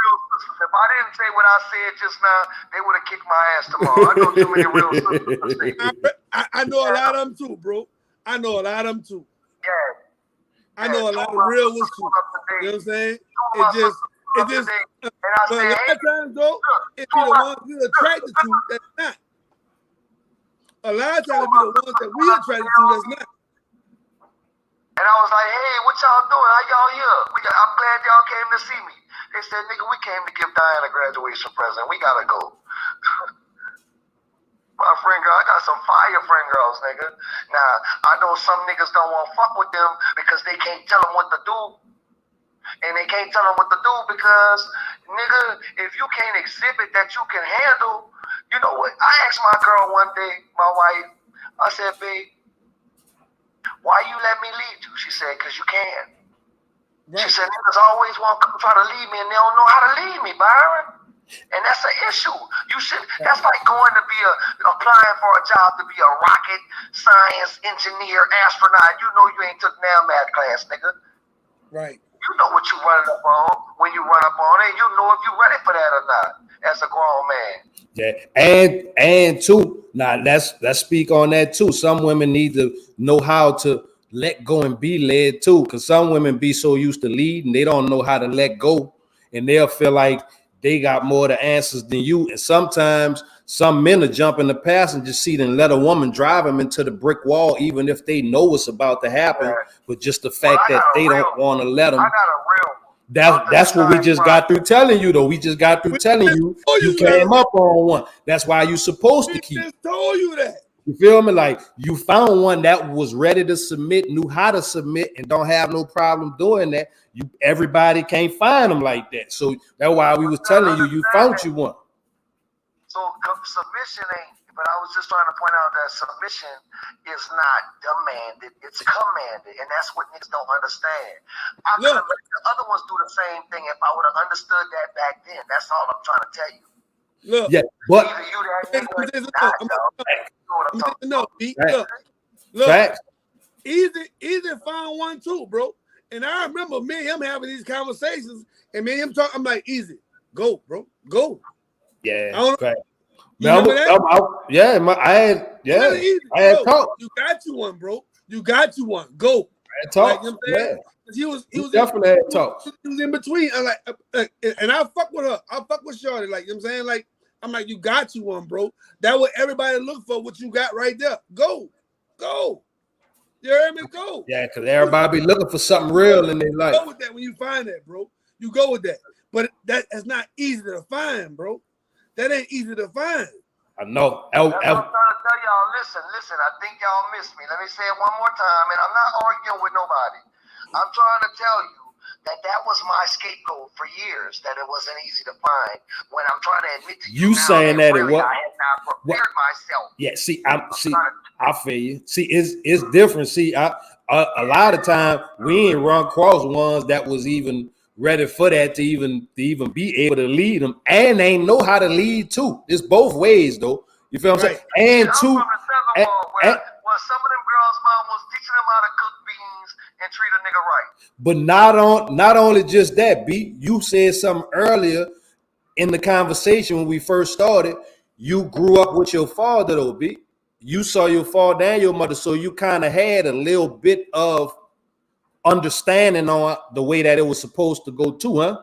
If I didn't say what I said just now, they would have kicked my ass tomorrow. I know too many real sisters. I know a lot of them too, bro. I know a lot of them too. Yeah. I know a lot of real ones too. You know what I'm saying? But a lot of times though, it be the ones you're attracted to that's not. A lot of times it be the ones that we attracted to that's not. And I was like, hey, what y'all doing? How y'all here? I'm glad y'all came to see me. They said, nigga, we came to give Diane a graduation present. We gotta go. My friend girl, I got some fire friend girls, nigga. Now, I know some niggas don't want to fuck with them because they can't tell them what to do. And they can't tell them what to do because, nigga, if you can't exhibit that you can handle, you know what? I asked my girl one day, my wife, I said, babe, why you let me lead you? She said, because you can. Right. She said, niggas always want to try to lead me and they don't know how to lead me, Byron. And that's an issue. You should. That's like going to be applying for a job to be a rocket science engineer, astronaut. You know you ain't took now math class, nigga. Right. You know what you running up on when you run up on it. You know if you ready for that or not as a grown man. Yeah, and too. Now let's speak on that too. Some women need to know how to let go and be led too, because some women be so used to leading, they don't know how to let go, and they'll feel like they got more of the answers than you. And sometimes some men are jumping the passenger seat and let a woman drive them into the brick wall, even if they know what's about to happen. But just the fact that they don't want to let them. I got a real. That's what we just got through telling you, though. We just got through telling you came up on one. That's why you're supposed to keep. We just told you that. You feel me? Like you found one that was ready to submit, knew how to submit, and don't have no problem doing that. Everybody can't find them like that. So that's why we was telling you found you one. So submission ain't. But I was just trying to point out that submission is not demanded, it's commanded. And that's what niggas don't understand. I could have let the other ones do the same thing if I would have understood that back then. That's all I'm trying to tell you. Look, yeah, but Easy found one too, bro. And I remember me and him having these conversations, and me and him talking. I'm like, easy, go, bro, go. Yeah, I don't know. I had talked. You got you one, bro. You got you one. Go. I had talked. Like, you know he was definitely had talked. He was in between. I'm like, and I fuck with her. I fuck with Shorty. Like, you know what I'm saying? Like, I'm like, you got you one, bro. That what everybody look for. What you got right there. Go. You heard me? Go. Yeah, because everybody be looking for something real in their life. Go with that when you find that, bro. You go with that. But that's not easy to find, bro. That ain't easy to find. I know. That's what I'm trying to tell y'all. Listen. I think y'all missed me. Let me say it one more time, and I'm not arguing with nobody. I'm trying to tell you that was my scapegoat for years, that it wasn't easy to find. When I'm trying to admit to you now saying that really it was, I had not prepared myself. Yeah, I feel you. See, it's different. See, a lot of time we ain't run across ones that was even ready for that to even be able to lead them, and they know how to lead too. It's both ways though. You feel what I'm saying? And I'm two, from the Southern world where some of them girls' mom was teaching them how to cook beans and treat a nigga right. But not only just that, B. You said something earlier in the conversation when we first started. You grew up with your father though, B. You saw your father and your mother, so you kind of had a little bit of understanding on the way that it was supposed to go too, huh?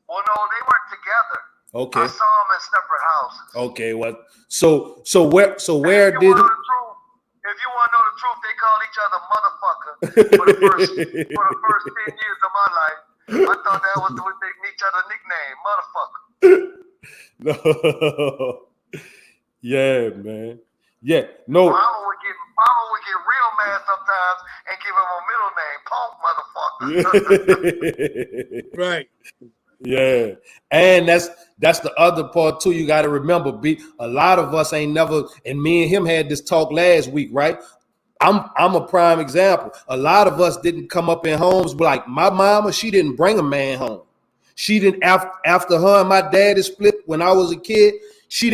Well, no, they weren't together. Okay. I saw them in separate houses. Okay, well, so where did if you want to know the truth, they called each other motherfucker for the first 10 years of my life. I thought that was what they each other nickname, motherfucker. No. Yeah, man. Yeah, no. Mama would get real mad sometimes and give him a middle name, Punk motherfucker. Right. Yeah, and that's the other part too. You got to remember, B. A lot of us ain't never, and me and him had this talk last week, right? I'm a prime example. A lot of us didn't come up in homes like my mama. She didn't bring a man home. She didn't after her and my daddy split when I was a kid. She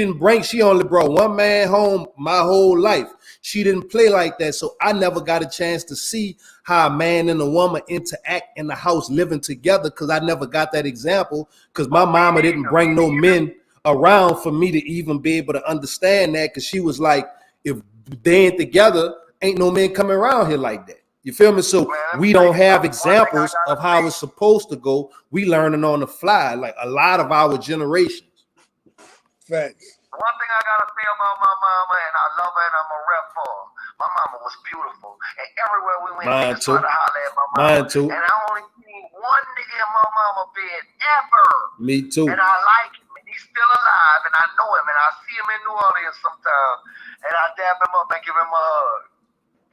only brought one man home my whole life. She didn't play like that. So I never got a chance to see how a man and a woman interact in the house living together, because I never got that example, because my mama didn't bring no men around for me to even be able to understand that, because she was like, if they ain't together, ain't no men coming around here like that. You feel me? So we don't have examples of how it's supposed to go. We learning on the fly, like a lot of our generations. Facts. One thing I gotta say about my mama, and I love her and I'm a rep for her. My mama was beautiful, and everywhere we went, niggas tried to holler at my mama. Mine too. And I only seen one nigga in my mama bed ever. Me too. And I like him, and he's still alive, and I know him, and I see him in New Orleans sometimes, and I dap him up and give him a hug.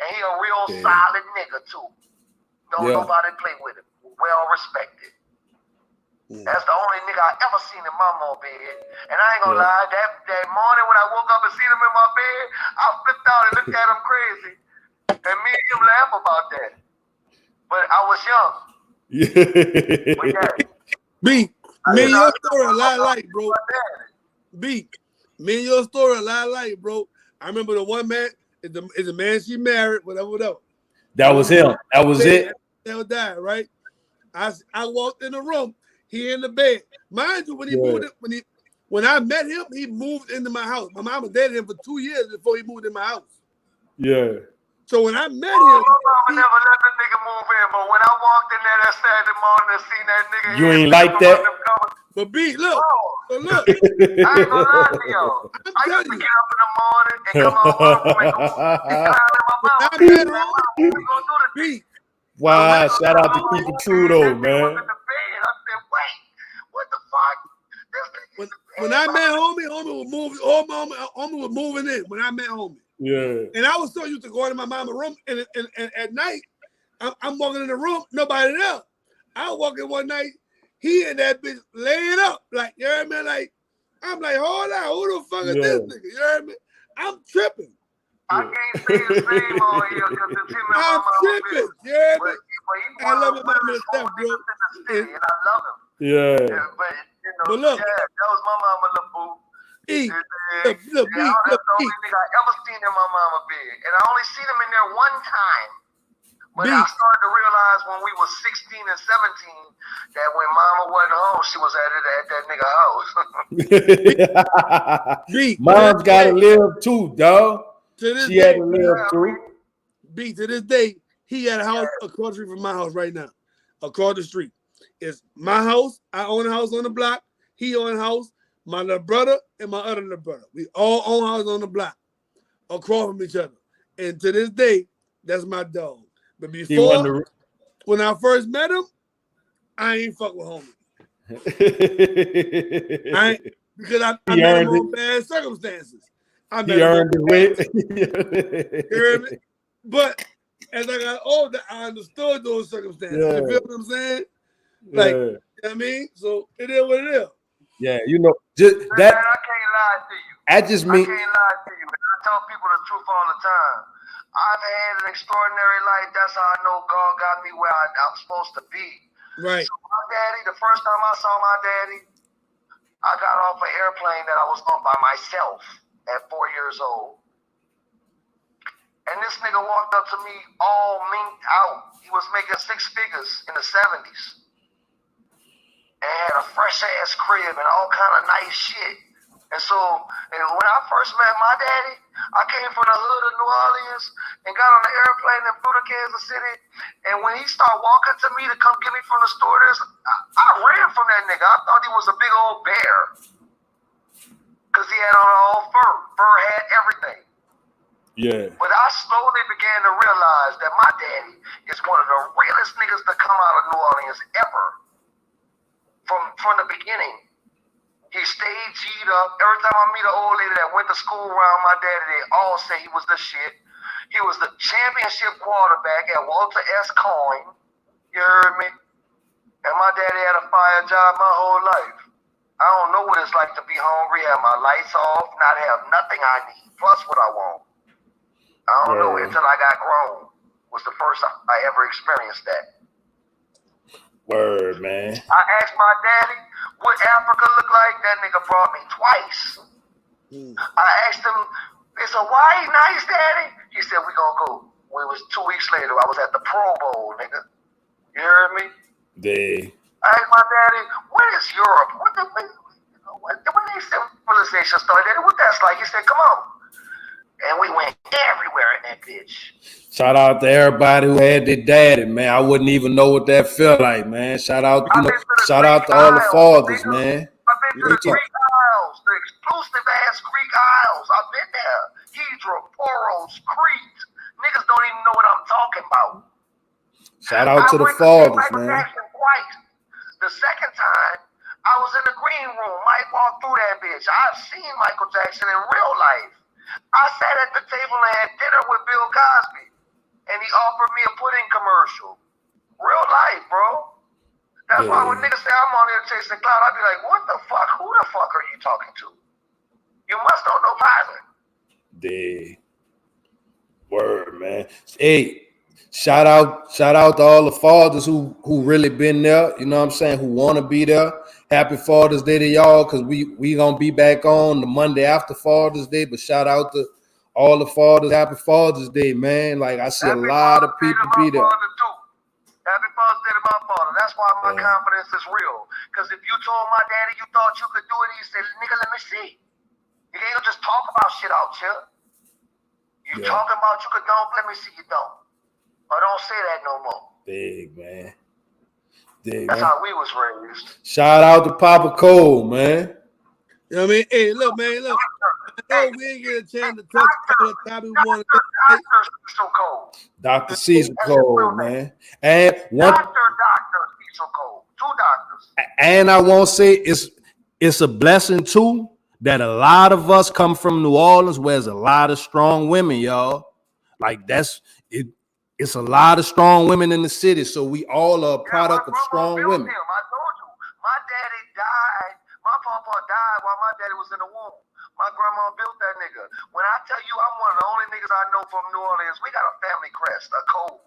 And he a real solid nigga too. Don't nobody play with him. Well respected. That's the only nigga I ever seen in my mom bed. And I ain't gonna lie, that morning when I woke up and seen him in my bed, I flipped out and looked at him crazy. And me and him laugh about that. But I was young. B, Me and your story a lot alike, bro. B. Me and your story a lot alike, bro. I remember the one man is the man she married, whatever. That was him. That was it. They'll die, right? I walked in the room. He in the bed. Mind you, when I met him, he moved into my house. My mama dated him for 2 years before he moved in my house. Yeah. So when I met him, my mama never let the nigga move in, but when I walked in there that Saturday morning and seen that nigga, you ain't like that. But B, look, so look. I ain't gonna lie to y'all. I used to get up in the morning and come out and go. B. Wow, shout out to Keep It True though, man. I said, wait, what the fuck? When I met homie was moving in when I met homie. Yeah. And I was so used to going to my mama's room, and at night, I'm walking in the room, nobody there. I walk in one night, he and that bitch laying up, like, you know what I mean? Like, I'm like, hold on, who the fuck is this nigga? You know what I mean? I'm tripping. I can't say his name on here because it's him and I'm my tripping. You know what I mean? I love my mama to death, bro. And I love him. Yeah. But look, that was my mama, LaBoo. That's the only nigga I ever seen in my mama bed. And I only seen him in there one time. But I started to realize when we was 16 and 17 that when mama wasn't home, she was at that nigga house. Mom's gotta live too, dog. She had to live too. B, to this day, he had a house across the street from my house right now. Across the street. It's my house. I own a house on the block. He own a house. My little brother and my other little brother. We all own houses on the block. Across from each other. And to this day, that's my dog. But before, when I first met him, I ain't fuck with homie. Because I met him on bad circumstances. He earned the weight. You hear me? But as I got older, I understood those circumstances. You feel what I'm saying? Like, you know what I mean? So it is what it is. Yeah, you know, just that. I can't lie to you. I can't lie to you. I tell people the truth all the time. I've had an extraordinary life. That's how I know God got me where I'm supposed to be. Right. So my daddy, the first time I saw my daddy, I got off an airplane that I was on by myself at 4 years old. And this nigga walked up to me all minked out. He was making 6 figures in the 70s. And had a fresh ass crib and all kind of nice shit. And so, when I first met my daddy, I came from the hood of New Orleans and got on the airplane and flew to Kansas City. And when he started walking to me to come get me from the stewardess, I ran from that nigga. I thought he was a big old bear. Because he had on all fur. Fur had everything. Yeah. But I slowly began to realize that my daddy is one of the realest niggas to come out of New Orleans ever. From the beginning. He stayed G'd up. Every time I meet an old lady that went to school around my daddy, they all say he was the shit. He was the championship quarterback at Walter S. Coyne. You heard me? And my daddy had a fire job my whole life. I don't know what it's like to be hungry, have my lights off, not have nothing I need, plus what I want. I don't know until I got grown. Was the first time I ever experienced that. Word, man. I asked my daddy what Africa looked like. That nigga brought me twice. I asked him, they said, why he nice, daddy? He said, we gonna go. It was 2 weeks later. I was at the Pro Bowl, nigga. You heard me? I asked my daddy, what is Europe? When they said civilization started, daddy, what that's like? He said, come on. And we went everywhere in that bitch. Shout out to everybody who had their daddy, man. I wouldn't even know what that felt like, man. Shout out to all the fathers, man. I've been to the Greek Isles, the exclusive ass Greek Isles. I've been there. Hydra, Poros, Crete. Niggas don't even know what I'm talking about. Shout out to the fathers, man. Twice. The second time, I was in the green room. Mike walked through that bitch. I've seen Michael Jackson in real life. I sat at the table and had dinner with Bill Cosby. And he offered me a pudding commercial. Real life, bro. That's why when niggas say I'm on here chasing cloud, I be like, what the fuck? Who the fuck are you talking to? You must don't know Pilot. Word, man. Hey, Shout out to all the fathers who really been there, you know what I'm saying, who want to be there. Happy Father's Day to y'all, because we gonna be back on the Monday after Father's Day. But shout out to all the fathers. Happy Father's Day, man. Like, I see a lot of people be there. Happy Father's Day to my father. That's why my confidence is real. Because if you told my daddy you thought you could do it, he said, nigga, let me see. You ain't gonna just talk about shit out here. You talking about you could don't, let me see you don't. Or don't say that no more. Big, man. That's how we was raised. Shout out to Papa Cole, man. You know what I mean? Hey, look, man, look. I know we ain't get a chance to touch all the topic we want to touch. Dr. Cecil Cole, man. And one Dr. Cecil Cole. 2 doctors. And I won't say it's a blessing too that a lot of us come from New Orleans, where there's a lot of strong women, y'all. Like, that's it. It's a lot of strong women in the city, so we all are a product of strong women. I told you, my daddy died. My papa died while my daddy was in the womb. My grandma built that nigga. When I tell you I'm one of the only niggas I know from New Orleans, we got a family crest, a code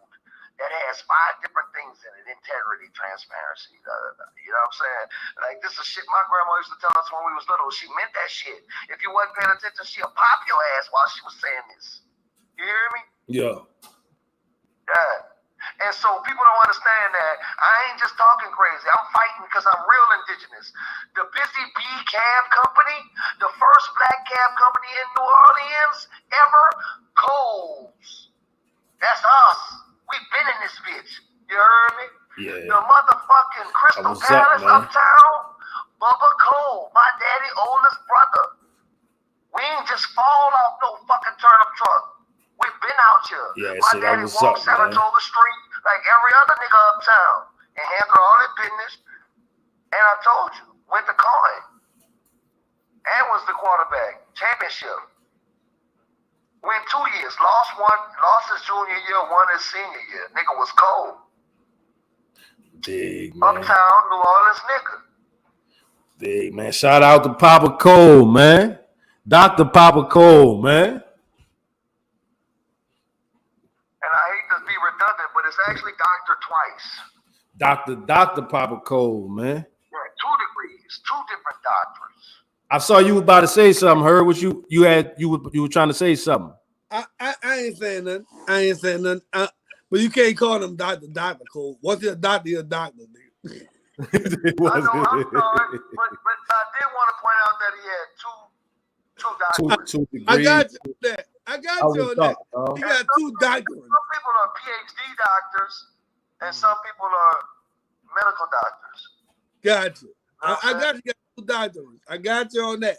that has 5 different things in it: integrity, transparency. You know what I'm saying? Like, this is shit my grandma used to tell us when we was little. She meant that shit. If you wasn't paying attention, she'll pop your ass while she was saying this. You hear me? Yeah. Yeah. And so people don't understand that I ain't just talking crazy. I'm fighting because I'm real indigenous. The Busy Bee Cab Company, the first black cab company in New Orleans ever, Coles. That's us. We've been in this bitch. You heard me? Yeah. The motherfucking Crystal Palace uptown, Bubba Cole, my daddy oldest brother. We ain't just fall off no fucking turnip truck. We've been out here. Yeah, my daddy walked Saratoga Street like every other nigga uptown and handled all his business. And I told you, went to college and was the quarterback. Championship. Went 2 years. Lost his junior year, won his senior year. Nigga was cold. Big, man. Uptown New Orleans nigga. Big, man. Shout out to Papa Cole, man. Dr. Papa Cole, man. And I hate to be redundant, but it's actually doctor twice. Dr. Papa Cole, man. Yeah, 2 degrees, 2 different doctors. I saw you about to say something. Heard what you were trying to say something. I ain't saying nothing. But you can't call them Dr. Cole. Once you're a doctor, you're a doctor, nigga. I know, I'm sorry, but I did want to point out that he had two doctors. Two degrees. I got you on that. I got you on that. Dog. You got 2 doctors. Some people are PhD doctors, and some people are medical doctors. Got you. I got you. 2 doctors. I got you on that.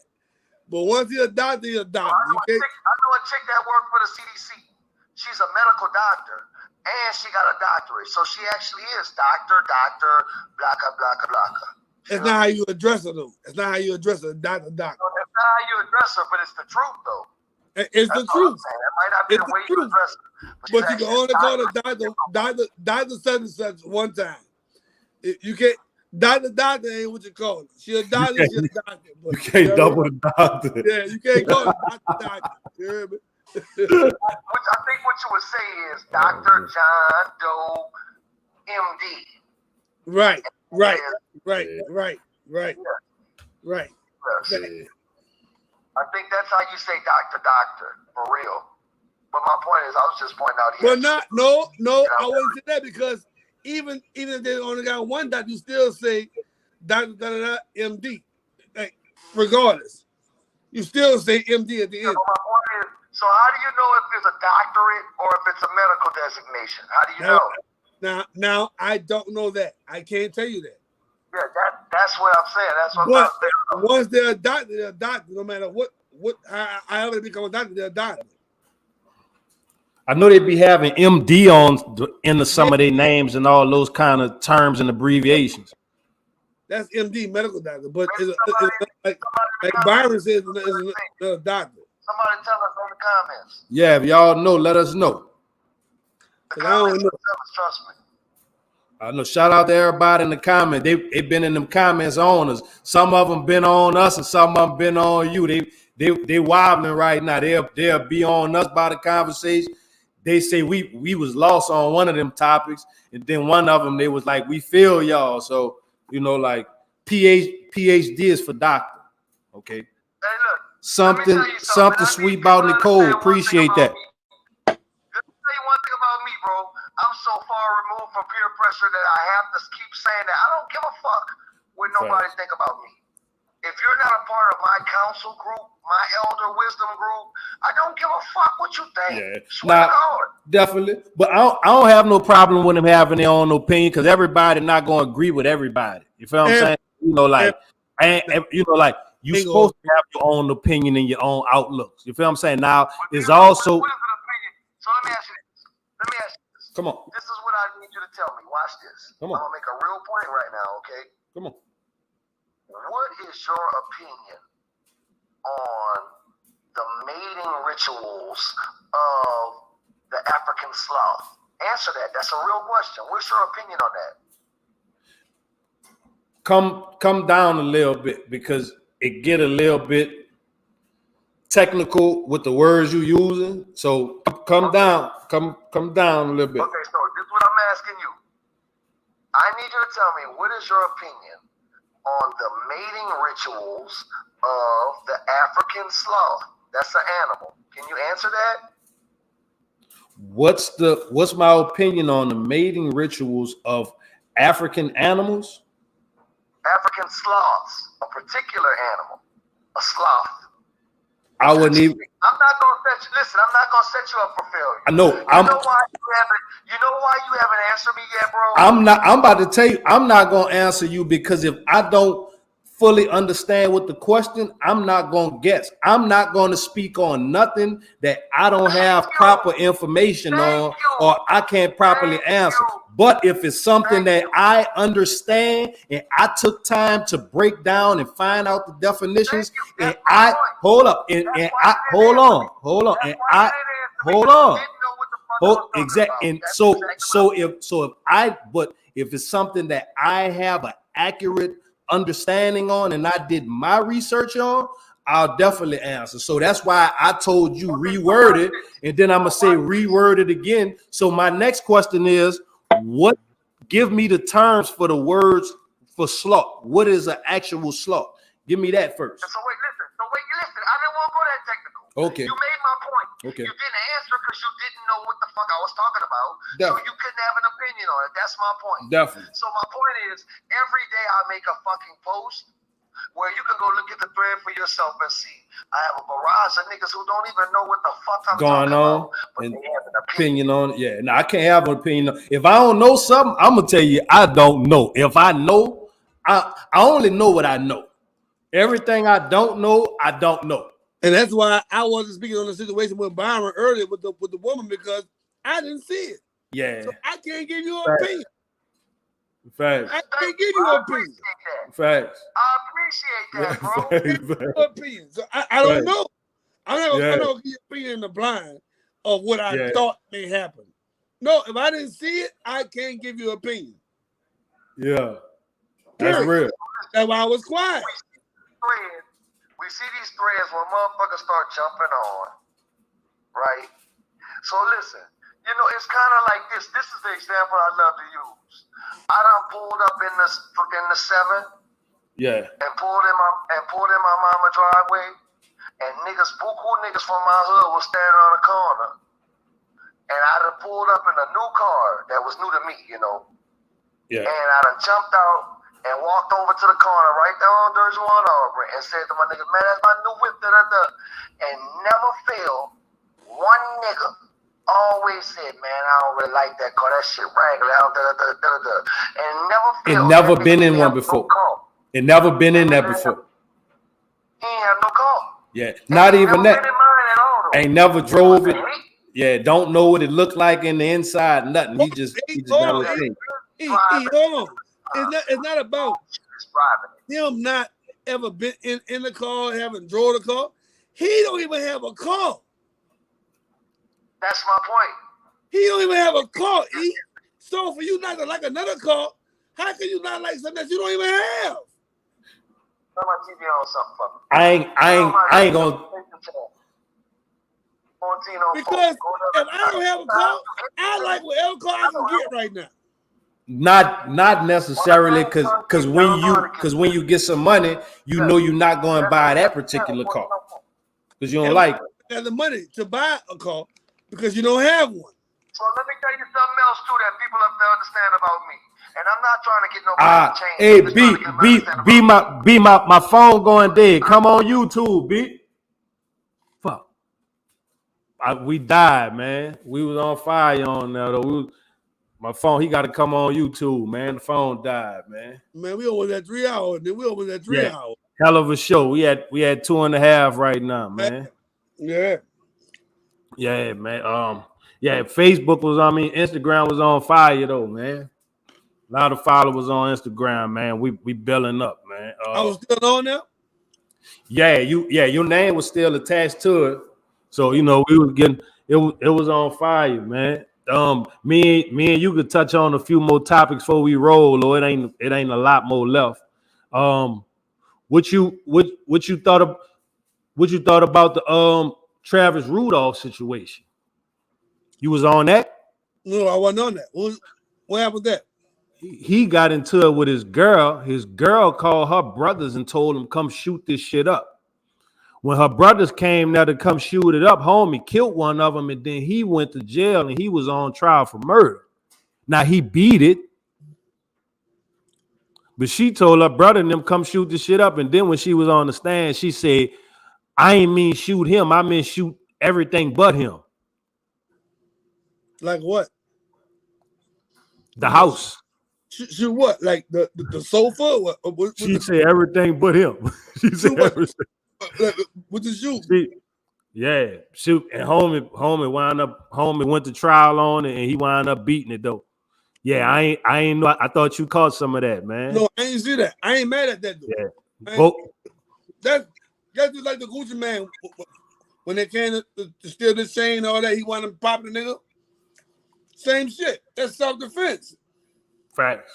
But once you're a doctor, you're a doctor. I know a chick that worked for the CDC. She's a medical doctor, and she got a doctorate. So she actually is doctor, blacka, blacka, blacka. That's not how you address her, though. That's not how you address her, doctor. No, that's not how you address her, but it's the truth, though. It's the truth. That might not be the way you address her. But you can only call her doctor such and such one time. You can't. Doctor ain't what you call her. She a doctor, she a doctor. But, you can't double the doctor. Yeah, you can't call her doctor. You hear me? Which I think what you would say is Dr. John Doe, MD. Right. Yeah. I think that's how you say doctor, for real. But my point is, I was just pointing out here. But no, I wouldn't say that, because even if they only got one doctor, you still say Dr. MD. Like, regardless, you still say MD at the end. So my point is, so how do you know if it's a doctorate or if it's a medical designation? How do you know? Now I don't know that. I can't tell you that. Yeah, that's what I'm saying. That's what I'm saying. Once they're a doctor, they're a doctor. No matter how they become a doctor, they're a doctor. I know they be having MD in some of their names and all those kind of terms and abbreviations. That's MD, medical doctor. But it's like Byron says, it's a doctor. Somebody tell us in the comments. Yeah, if y'all know, let us know. The comments will tell us, trust me. I know. Shout out to everybody in the comments. They've been in them comments on us. Some of them been on us, and some of them been on you. They wobbling right now. They'll be on us by the conversation. they say we was lost on one of them topics, and then one of them they was like, we feel y'all. So like PhD is for doctor. Okay. Hey, look. Something sweet about Nicole. Appreciate that. Let me tell you one thing about me, bro. I'm so far removed from peer pressure that I have to keep saying that I don't give a fuck what nobody think about me. If you're not a part of my council group, my elder wisdom group, I don't give a fuck what you think. Yeah, Swear to God. definitely. But I don't have no problem with them having their own opinion because everybody not going to agree with everybody. You feel what I'm saying? You're supposed to have your own opinion and your own outlooks. You feel what I'm saying? Now, it's also. What is an opinion? So let me ask you this. Come on. This is what I need you to tell me. Watch this. Come on. I'm going to make a real point right now, okay? Come on. What is your opinion on the mating rituals of the African sloth? Answer that. That's a real question. What's your opinion on that? Come down a little bit because it get a little bit technical with the words you're using. So come down a little bit. Okay, so this is what I'm asking you. I need you to tell me what is your opinion on the mating rituals of the African sloth. That's an animal. Can you answer that? What's my opinion on the mating rituals of African animals? African sloths, a particular animal, a sloth. I wouldn't even. I'm not gonna set you. Listen, I'm not gonna set you up for failure. I know. You know why you haven't answered me yet, bro? I'm about to tell you. I'm not gonna answer you because if I don't fully understand what the question, I'm not gonna guess. I'm not gonna speak on nothing that I don't have proper information on or I can't properly answer. But if it's something that I understand and I took time to break down and find out the definitions, and I hold on, exactly. And if it's something that I have an accurate understanding on and I did my research on, I'll definitely answer. So that's why I told you reword it, and then I'm gonna say reword it again. So my next question is, what? Give me the terms for the words for sloth. What is an actual sloth? Give me that first. So wait, listen. I didn't want to go that technical. Okay. You made my point. Okay. You didn't answer because you didn't know what the fuck I was talking about. Definitely. So you couldn't have an opinion on it. That's my point. Definitely. So my point is, every day I make a fucking post where you can go look at the thread for yourself and see. I have a barrage of niggas who don't even know what the fuck I'm talking about, but they have an opinion on it. Yeah, no, I can't have an opinion. If I don't know something, I'm gonna tell you I don't know. If I know, I only know what I know. Everything I don't know, I don't know. And that's why I wasn't speaking on the situation with Byron earlier with the woman, because I didn't see it. Yeah. So I can't give you an opinion. Facts. I can't give you an opinion. Facts. I appreciate that, bro. Opinion. So I don't know. I'm not gonna give you an opinion in the blind of what I thought may happen. No, if I didn't see it, I can't give you an opinion. Yeah. That's real. That's why I was quiet. We see these threads where motherfuckers start jumping on, right? So listen, it's kind of like this. This is the example I love to use. I done pulled up in the 7, and pulled in my mama driveway, and buku niggas from my hood was standing on the corner, and I done pulled up in a new car that was new to me, and I done jumped out and walked over to the corner right there on Durjuan Aubrey and said to my niggas, man, that's my new whip, and never failed. One nigga always said, man, I don't really like that car. That shit raggedy. And never failed. It never been in one before. It never been in there before. He ain't have no car. Yeah, not even that. Ain't never drove it. Yeah, don't know what it looked like in the inside. Nothing. He just got a thing. Hold on. It's not about him not ever been in the car, haven't drove the car. He don't even have a car. That's my point. He don't even have a car. So for you not to like another car, how can you not like something that you don't even have? Turn my TV on something for me. I ain't gonna. Because if I don't have a car, I like whatever car I can get right now. Not necessarily because when you get some money, you know you're not going to buy that particular car because you don't like it. You have the money to buy a car because you don't have one. So let me tell you something else too that people have to understand about me. And I'm not trying to get nobody to change. Hey, my phone going dead. Come on YouTube, B. Fuck. We died, man. We was on fire on there though. My phone, he got to come on YouTube, man. The phone died, man. Man, we over that 3 hours. Then we over that 3 hours. Hell of a show. We had 2.5 right now, man. Yeah. Yeah, man. Facebook was on me. Instagram was on fire though, man. A lot of followers on Instagram, man. We building up, man. I was still on there. Yeah, your name was still attached to it. So we was getting it was on fire, man. Me and you could touch on a few more topics before we roll, or it ain't a lot more left. What you thought about the Travis Rudolph situation? You was on that? No, I wasn't on that. What happened with that? He got into it with his girl. His girl called her brothers and told him, come shoot this shit up. When her brothers came there to come shoot it up, homie killed one of them, and then he went to jail and he was on trial for murder. Now he beat it, but she told her brother and them come shoot this shit up. And then when she was on the stand, she said, I ain't mean shoot him, I mean shoot everything but him. Like what? The house. Shoot what? Like the sofa? What she said everything but him. She said everything. With the shoot. Shoot. And homie went to trial on it and he wound up beating it though. Yeah, I ain't know. I thought you caught some of that, man. No, I ain't see that. I ain't mad at that though. Yeah. That's just like the Gucci man when they came to steal the chain and all that, he wanted to pop the nigga. Same shit. That's self-defense. Facts.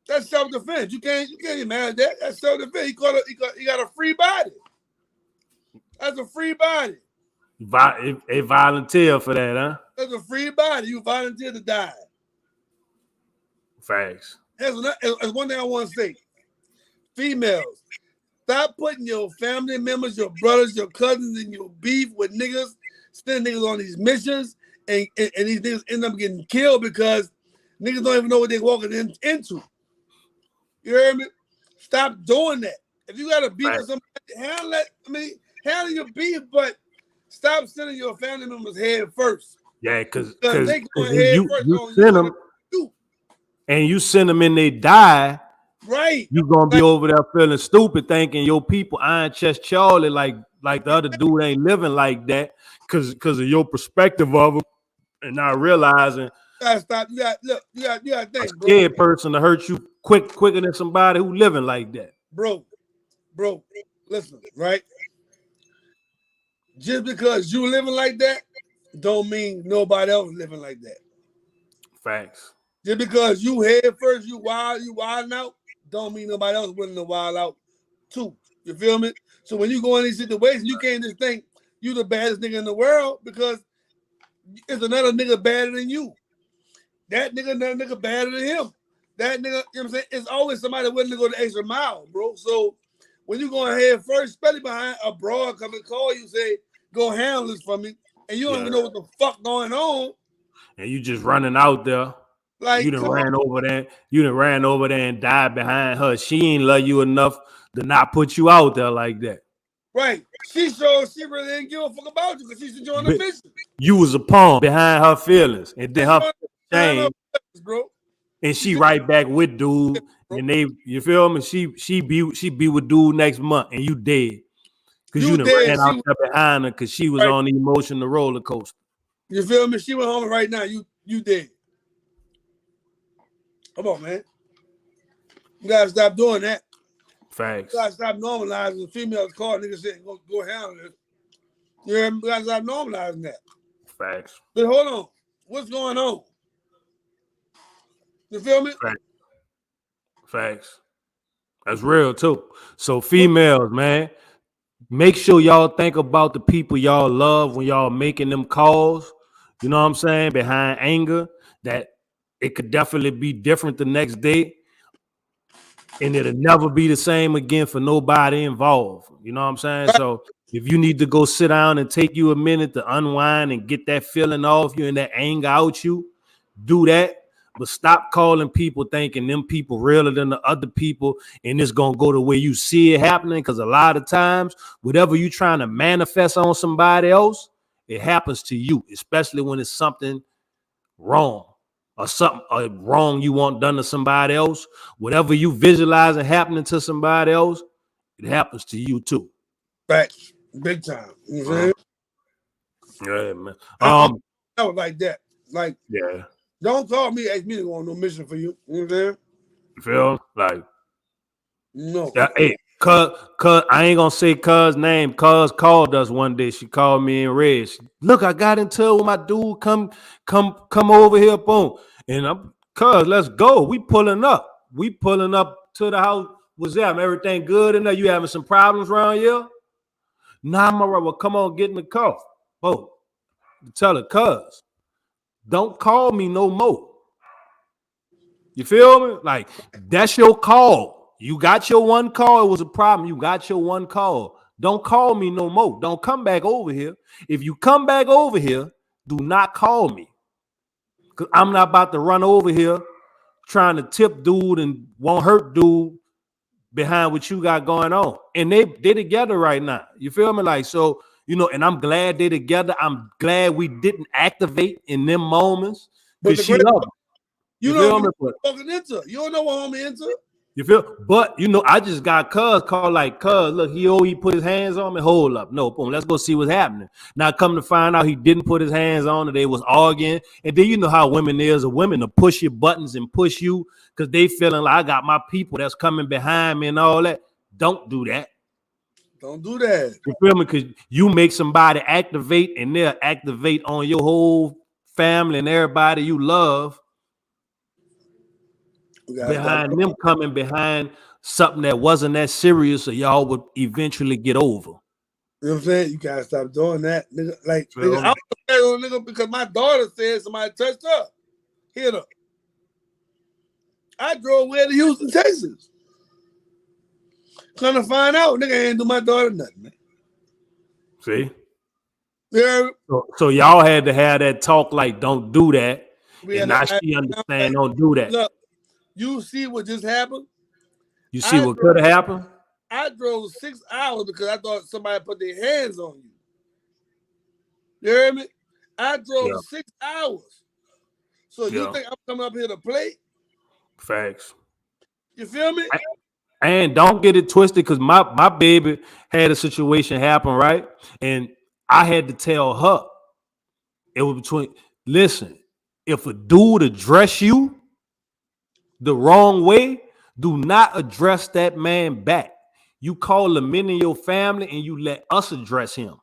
That's self-defense. You can't get mad at that. That's self-defense. He got a free body. That's a free body. A volunteer for that, huh? That's a free body. You volunteer to die. Facts. That's one thing I want to say. Females, stop putting your family members, your brothers, your cousins, and your beef with niggas, sending niggas on these missions, and these niggas end up getting killed because niggas don't even know what they're walking into. You hear me? Stop doing that. If you got a beef with somebody, handle your beef, but stop sending your family members head first. Yeah, because you send them, and you send them and they die. Right. You're gonna be over there feeling stupid, thinking your people Iron Chest Charlie, like the other dude ain't living like that, because of your perspective of him, and not realizing. You gotta stop. You gotta think, a scared person to hurt you quicker than somebody who living like that. Bro, listen, right? Just because you living like that, don't mean nobody else living like that. Facts. Just because you head first, you wilding out, don't mean nobody else willing to wild out too. You feel me? So when you go in these situations, you can't just think you the baddest nigga in the world because it's another nigga badder than you. That nigga badder than him. That nigga, you know what I'm saying? It's always somebody willing to go the extra mile, bro. So when you going ahead first, especially behind a broad come and call you, say, go handle this for me, and you don't even know what the fuck going on. And you just running out there. Like you done ran over there. You done ran over there and died behind her. She ain't love you enough to not put you out there like that. Right. She showed she really didn't give a fuck about you because she's enjoying the mission. You was a pawn behind her feelings. And then her changed. Bro. And she right back with dude. And you feel me? She be with dude next month and you dead. Because you done ran out there behind her because she was on the emotional roller coaster. You feel me? She went home right now. You dead. Come on, man. You gotta stop doing that. Facts. You gotta stop normalizing females call niggas saying go handle it. You gotta stop normalizing that. Facts. But hold on. What's going on? You feel me? Facts. That's real too. So females, man, make sure y'all think about the people y'all love when y'all making them calls. You know what I'm saying? Behind anger, that it could definitely be different the next day, and it'll never be the same again for nobody involved. You know what I'm saying? So if you need to go sit down and take you a minute to unwind and get that feeling off you and that anger out you, do that. But stop calling people thinking them people realer than the other people, and it's gonna go the way you see it happening. Because a lot of times, whatever you trying to manifest on somebody else, it happens to you, especially when it's something wrong or something wrong you want done to somebody else. Whatever you visualizing happening to somebody else, it happens to you too. Facts. Big time. You know what I'm saying? Yeah, man. I was like that. Like, Yeah. don't call me, ask me to go on no mission for you. You know what I'm saying? You feel like No. hey, cuz I ain't gonna say cuz name. Cuz called us one day. She called me in red. Look, I got into it with my dude. Come over here, boom. And I'm cuz, let's go. We pulling up. We pulling up to the house. What's that? Everything good in there? You having some problems around here? Nah, I'm all right. Well, come on, get in the car. Boom. Tell her, cuz, don't call me no more. You feel me? Like, that's your call. You got your one call. It was a problem. You got your one call. Don't call me no more. Don't come back over here. If you come back over here, do not call me. Because I'm not about to run over here trying to tip dude and won't hurt dude behind what you got going on. And they together right now. You feel me? Like, so, you know, and I'm glad they together. I'm glad we didn't activate in them moments because she loved him. You feel know me? Fucking into. You don't know what homie into. You feel? But you know, I just got cuz call like cuz. Look, he put his hands on me. Hold up, no, boom. Let's go see what's happening. Now, come to find out, he didn't put his hands on it. They was arguing, and then you know how women is. A women to push your buttons and push you because they feeling like I got my people that's coming behind me and all that. Don't do that. Don't do that. You feel me? Because you make somebody activate, and they'll activate on your whole family and everybody you love. Behind them coming behind something that wasn't that serious, so y'all would eventually get over. You know what I'm saying? You gotta stop doing that, nigga. Like, nigga, I was nigga because my daughter said somebody touched her, hit her. I drove way to Houston, Texas. Come to find out, nigga ain't do my daughter nothing, man. See? Yeah. So y'all had to have that talk like, don't do that. And now she understand, don't do that. Look, you see what just happened? You see what could have happened? I drove 6 hours because I thought somebody put their hands on you. You hear me? I drove 6 hours. So you think I'm coming up here to play? Facts. You feel me? And don't get it twisted, because my baby had a situation happen, right? And I had to tell her, it was between, listen, if a dude address you the wrong way, do not address that man back. You call the men in your family and you let us address him.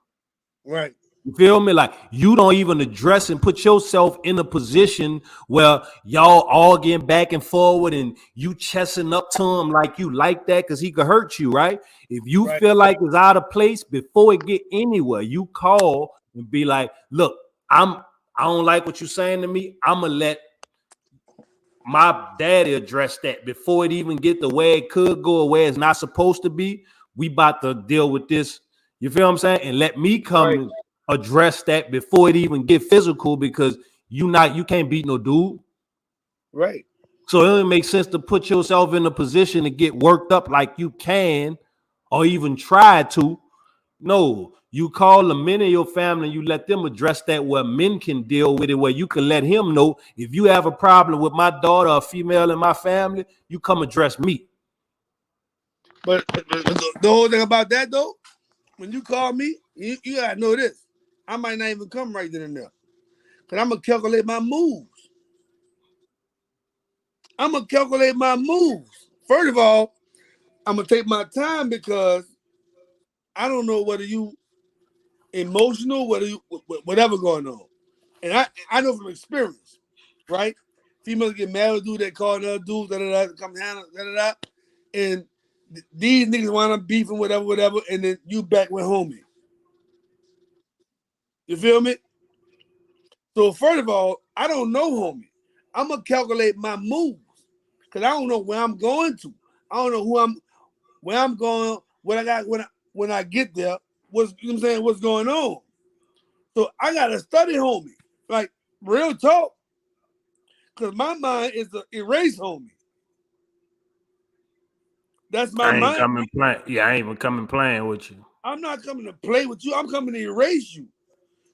Right. You feel me? Like, you don't even address and put yourself in a position where y'all all getting back and forward and you chesting up to him like you like that because he could hurt you, right? If you feel like it's out of place before it get anywhere, you call and be like, look, I don't like what you're saying to me. I'm going to let my daddy address that before it even get the way it could go or where it's not supposed to be. We about to deal with this. You feel what I'm saying? And let me come and address that before it even get physical, because you can't beat no dude. Right. So it doesn't make sense to put yourself in a position to get worked up like you can or even try to. No, you call the men in your family and you let them address that where men can deal with it, where you can let him know, if you have a problem with my daughter or female in my family, you come address me. But the whole thing about that, though, when you call me, you gotta know this. I might not even come right then and there. Because I'm going to calculate my moves. First of all, I'm going to take my time because I don't know whether you emotional, whether you whatever going on. And I know from experience, right? Females get mad with dudes, they call another dude, come down, and these niggas wind up beefing, whatever, and then you back with homie. You feel me? So first of all, I don't know homie. I'm gonna calculate my moves because I don't know where I'm going to. I don't know where I'm going, what I got when I get there. What's you know what I'm saying? What's going on? So I gotta study homie, like real talk, because my mind is to erase homie. That's my I ain't mind. coming playing. Yeah, I ain't even coming playing with you. I'm not coming to play with you. I'm coming to erase you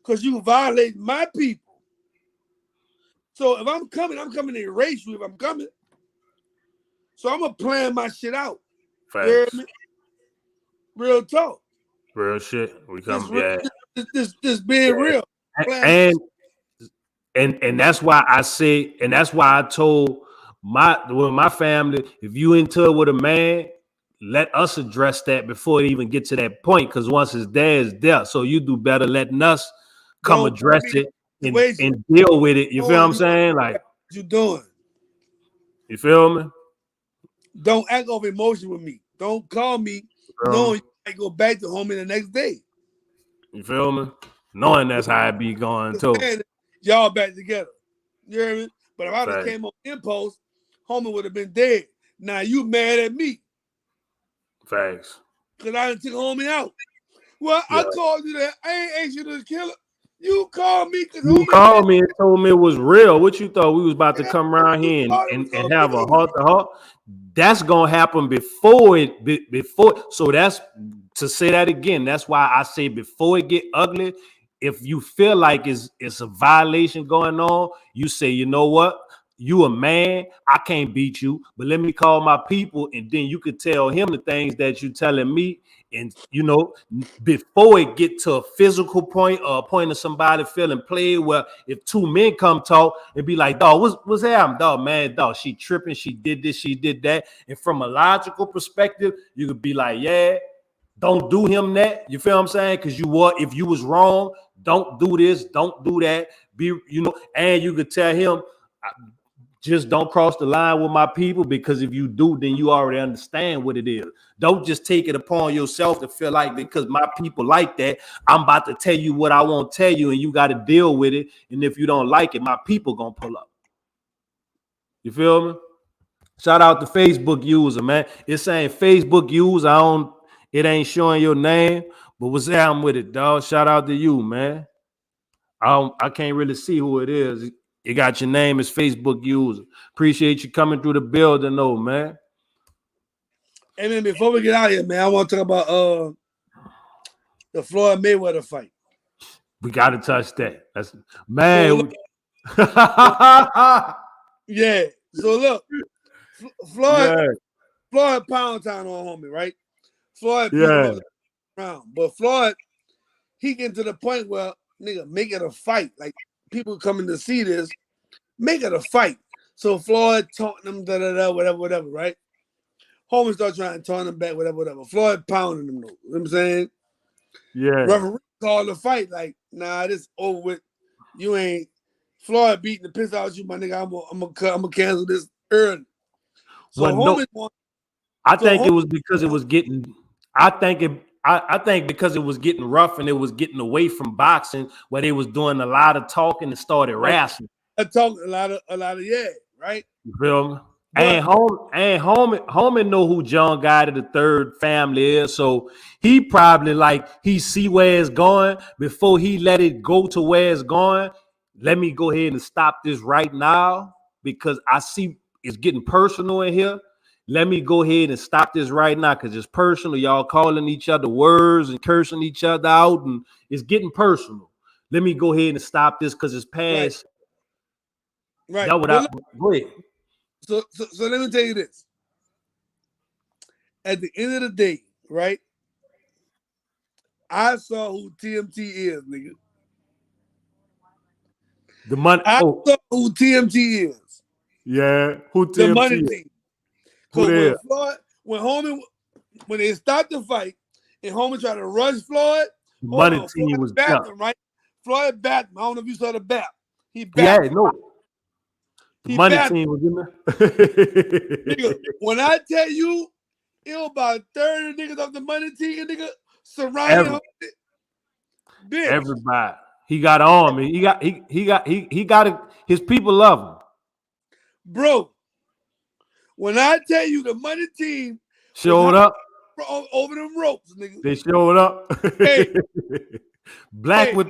because you violate my people. So if I'm coming to erase you if I'm coming. So I'm gonna plan my shit out. Facts. You hear me? Real talk. Real shit. We come. This being real. And that's why I say, and that's why I told my family, if you into it with a man, let us address that before it even get to that point. Because once it's there, it's there. So you do better letting us come address it and deal with it. You feel what I'm saying? Like you doing. You feel me? Don't act off emotion with me. Don't call me knowing you might go back to homie the next day. You feel me? Knowing that's how it be going too. Y'all back together. You hear me? But if I just came on impulse, homie would have been dead. Now you mad at me. Facts. Because I didn't take homie out. Well, I called you that. I ain't asked you to kill her. You called me because you called me and told me it was real. What you thought we was about to come around here and have a heart to heart? That's gonna happen before it. Before, so that's to say that again. That's why I say before it get ugly. If you feel like it's a violation going on, you say, you know what? You a man, I can't beat you, but let me call my people, and then you could tell him the things that you telling me. And you know, before it get to a physical point or a point of somebody feeling played, where if two men come talk and be like, dog, what's happening, dog, man, dog, she tripping, she did this, she did that. And from a logical perspective, you could be like, yeah, don't do him that. You feel what I'm saying? Because if you was wrong, don't do this, don't do that. And you could tell him, just don't cross the line with my people, because if you do, then you already understand what it is. Don't just take it upon yourself to feel like because my people like that, I'm about to tell you what I won't tell you, and you got to deal with it. And if you don't like it, my people gonna pull up. You feel me? Shout out to Facebook user, man. It's saying Facebook user. It ain't showing your name, but what's happening with it, dog? Shout out to you, man. I can't really see who it is. You got your name as Facebook user. Appreciate you coming through the building, though, man. And then before we get out of here, man, I want to talk about the Floyd Mayweather fight. We got to touch that. That's man. Yeah. So look, Floyd pound town on homie, right? Floyd around, but Floyd, he getting to the point where nigga make it a fight. Like people coming to see this, make it a fight. So Floyd taunting them, whatever, right? Homie start trying to taunt him back, whatever. Floyd pounding him, though. You know what I'm saying? Yeah. Referee called the fight, like, nah, this over with. You ain't Floyd beating the piss out of you, my nigga. I'm gonna cancel this early. So I think it was because it was getting. I think because it was getting rough and it was getting away from boxing, where they was doing a lot of talking and started wrestling. A lot of right. You feel me? And homie know who John Guy to the third family is, so he probably he see where it's going before he let it go to where it's going. Let me go ahead and stop this right now because I see it's getting personal in here. Let me go ahead and stop this right now because it's personal. Y'all calling each other words and cursing each other out, and it's getting personal. Let me go ahead and stop this because it's past. Right. Go ahead. So let me tell you this. At the end of the day, right? I saw who TMT is, nigga. The money. I saw who TMT is. Yeah, who TMT? The money is? team. Because when they stopped the fight and Homie tried to rush Floyd, money team Floyd was backed him, right? Floyd backed him. I don't know if you saw the back. He backed him. No. The money team was in there. Nigga, when I tell you, It was about 30 niggas off the money team, nigga, surrounding him. Bitch. Everybody. He got an army. He got it. His people love him. Bro, when I tell you the money team Showed up. Over them ropes, nigga. They showed up. Hey. Black with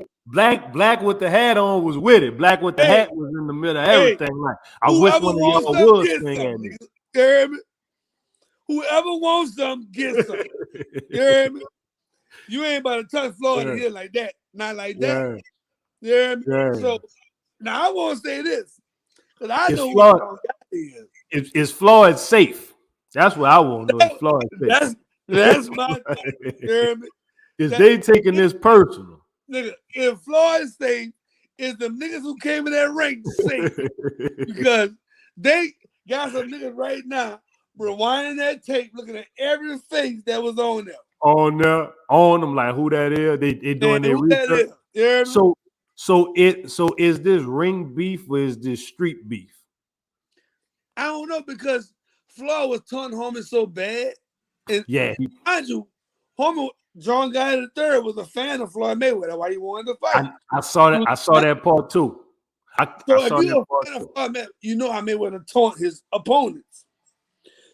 the hat on was with it. Black with the hat was in the middle of everything. Like, I wish one of y'all would swing at me. You hear me? Whoever wants some, get some. You hear me? You ain't about to touch Florida here like that. Not like that. You hear me? So now I want to say this. Because I know what is. Is Floyd safe? That's what I want to know. Is Floyd safe? That's my thing. You hear me? Is they taking this personal? Nigga, if Floyd's safe, is the niggas who came in that ring safe? Because they got some niggas right now rewinding that tape, looking at every face that was on there. On them, like who that is. They doing their research. Yeah. So is this ring beef or is this street beef? I don't know, because Floyd was taunting Homie so bad. And mind you, Homie John Guy III was a fan of Floyd Mayweather. That's why he wanted to fight. I saw that. I saw that part too. You know how Mayweather taunt his opponents.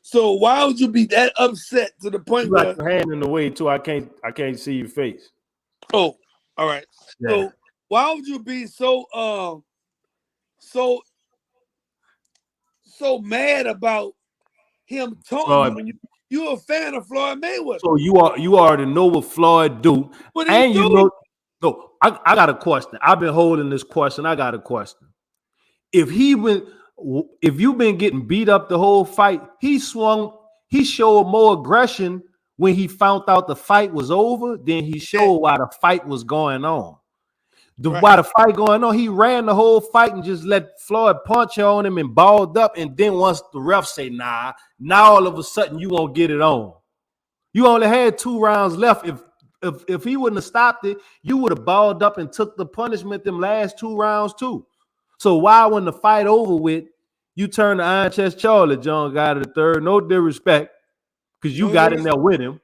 So why would you be that upset to the point where your hand in the way too? I can't see your face. Oh, all right. Yeah. So why would you be so mad about him taunting when you're a fan of Floyd Mayweather? So you already know what Floyd do, and you know. No, I got a question. I've been holding this question. I got a question. If you've been getting beat up the whole fight, he showed more aggression when he found out the fight was over than he showed while the fight was going on. While the fight going on, he ran the whole fight and just let Floyd punch on him and balled up. And then once the ref say, nah, now all of a sudden you won't get it on. You only had 2 rounds left. If he wouldn't have stopped it, you would have balled up and took the punishment them last 2 rounds too. So why, when the fight over with, you turn the Iron Chest Charlie, John Guy III? No disrespect, because you got in there with him.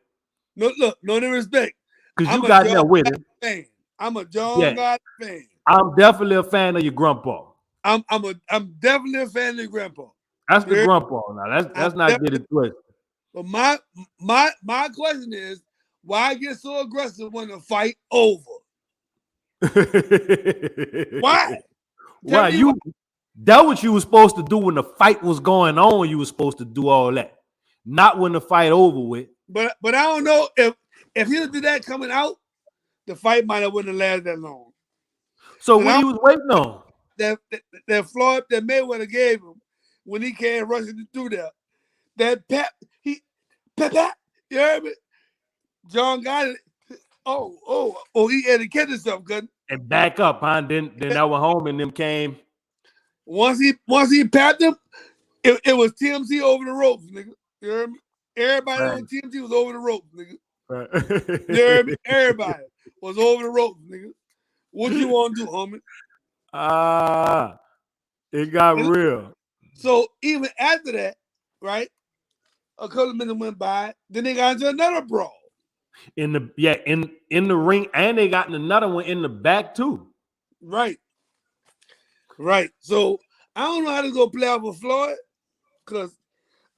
No disrespect. Because you got in there with him. Fan. I'm a John Guy fan. I'm definitely a fan of your grandpa. I'm definitely a fan of your grandpa. That's the grandpa now. Let's not get it twisted. But my question is, why get so aggressive when the fight over? Why? Why that what you was supposed to do when the fight was going on? You was supposed to do all that, not when the fight over with. But I don't know if he did that coming out, the fight might have wouldn't have lasted that long. So what he was waiting on? That Floyd that Mayweather gave him when he came rushing through there. That you heard me? John got it. He had to catch himself, good. And back up, huh? Then that went home and them came. Once he papped him, it was TMC over the ropes, nigga. You heard me? Everybody on TMC was over the ropes, nigga. Right. You heard me? Everybody was over the ropes, nigga. What you want to do, homie? It got real. So even after that, right? A couple of minutes went by. Then they got into another brawl. In the ring, and they got another one in the back too. Right. So I don't know how to go play out for Floyd, because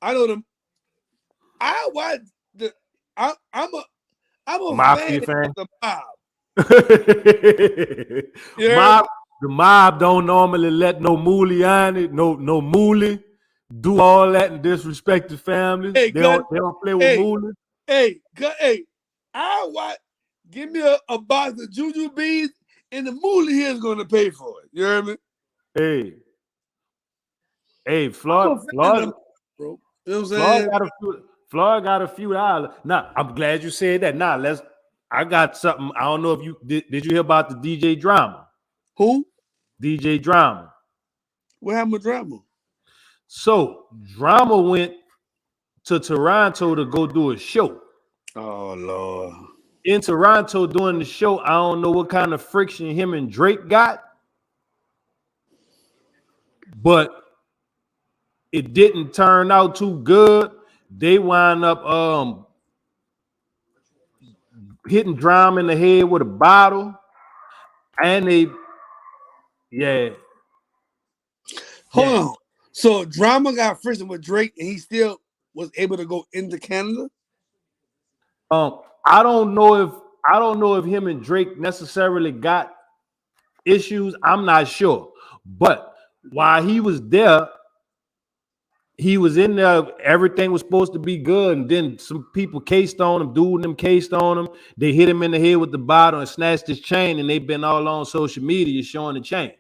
I know them. I'm a Mafia fan of the mob. The mob don't normally let no moolie on it, no moolie do all that and disrespect the family. They don't play with moolie. Hey, give me a box of juju beads, and the moolie here is going to pay for it. You hear me? Hey, Floyd, bro. You know what I'm saying? Floyd got a few dollars. Now, I'm glad you said that. Now, I got something. I don't know if you did you hear about the DJ Drama? Who? DJ Drama. What happened with Drama? So, Drama went to Toronto to go do a show. Oh, Lord. In Toronto doing the show, I don't know what kind of friction him and Drake got, but it didn't turn out too good. they wind up hitting Drama in the head with a bottle, and they Hold on. So Drama got friction with Drake, and he still was able to go into Canada. I don't know if him and Drake necessarily got issues. I'm not sure, but while he was there, he was in there. Everything was supposed to be good, and then some people cased on him. Dude, them cased on him. They hit him in the head with the bottle and snatched his chain, and they've been all on social media showing the chain.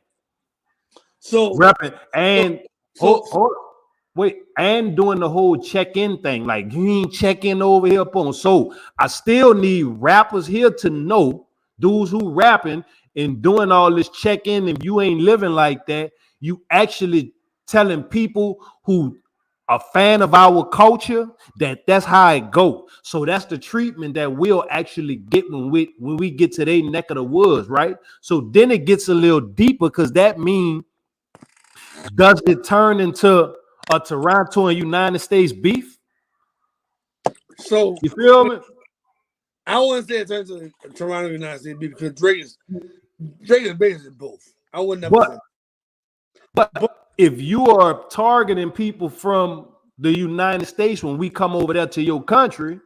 So repping and hold on. Wait, and doing the whole check-in thing, like you ain't checking over here upon. So I still need rappers here to know, dudes who rapping and doing all this check-in, and you ain't living like that. You actually telling people who are fan of our culture that that's how it go. So that's the treatment that we'll actually get when we get to their neck of the woods, right? So then it gets a little deeper, because that means, does it turn into a Toronto and United States beef? So you feel me? I wouldn't say it turns into Toronto and United States beef, because Drake is basically both. I would never say that. But if you are targeting people from the United States when we come over there to your country,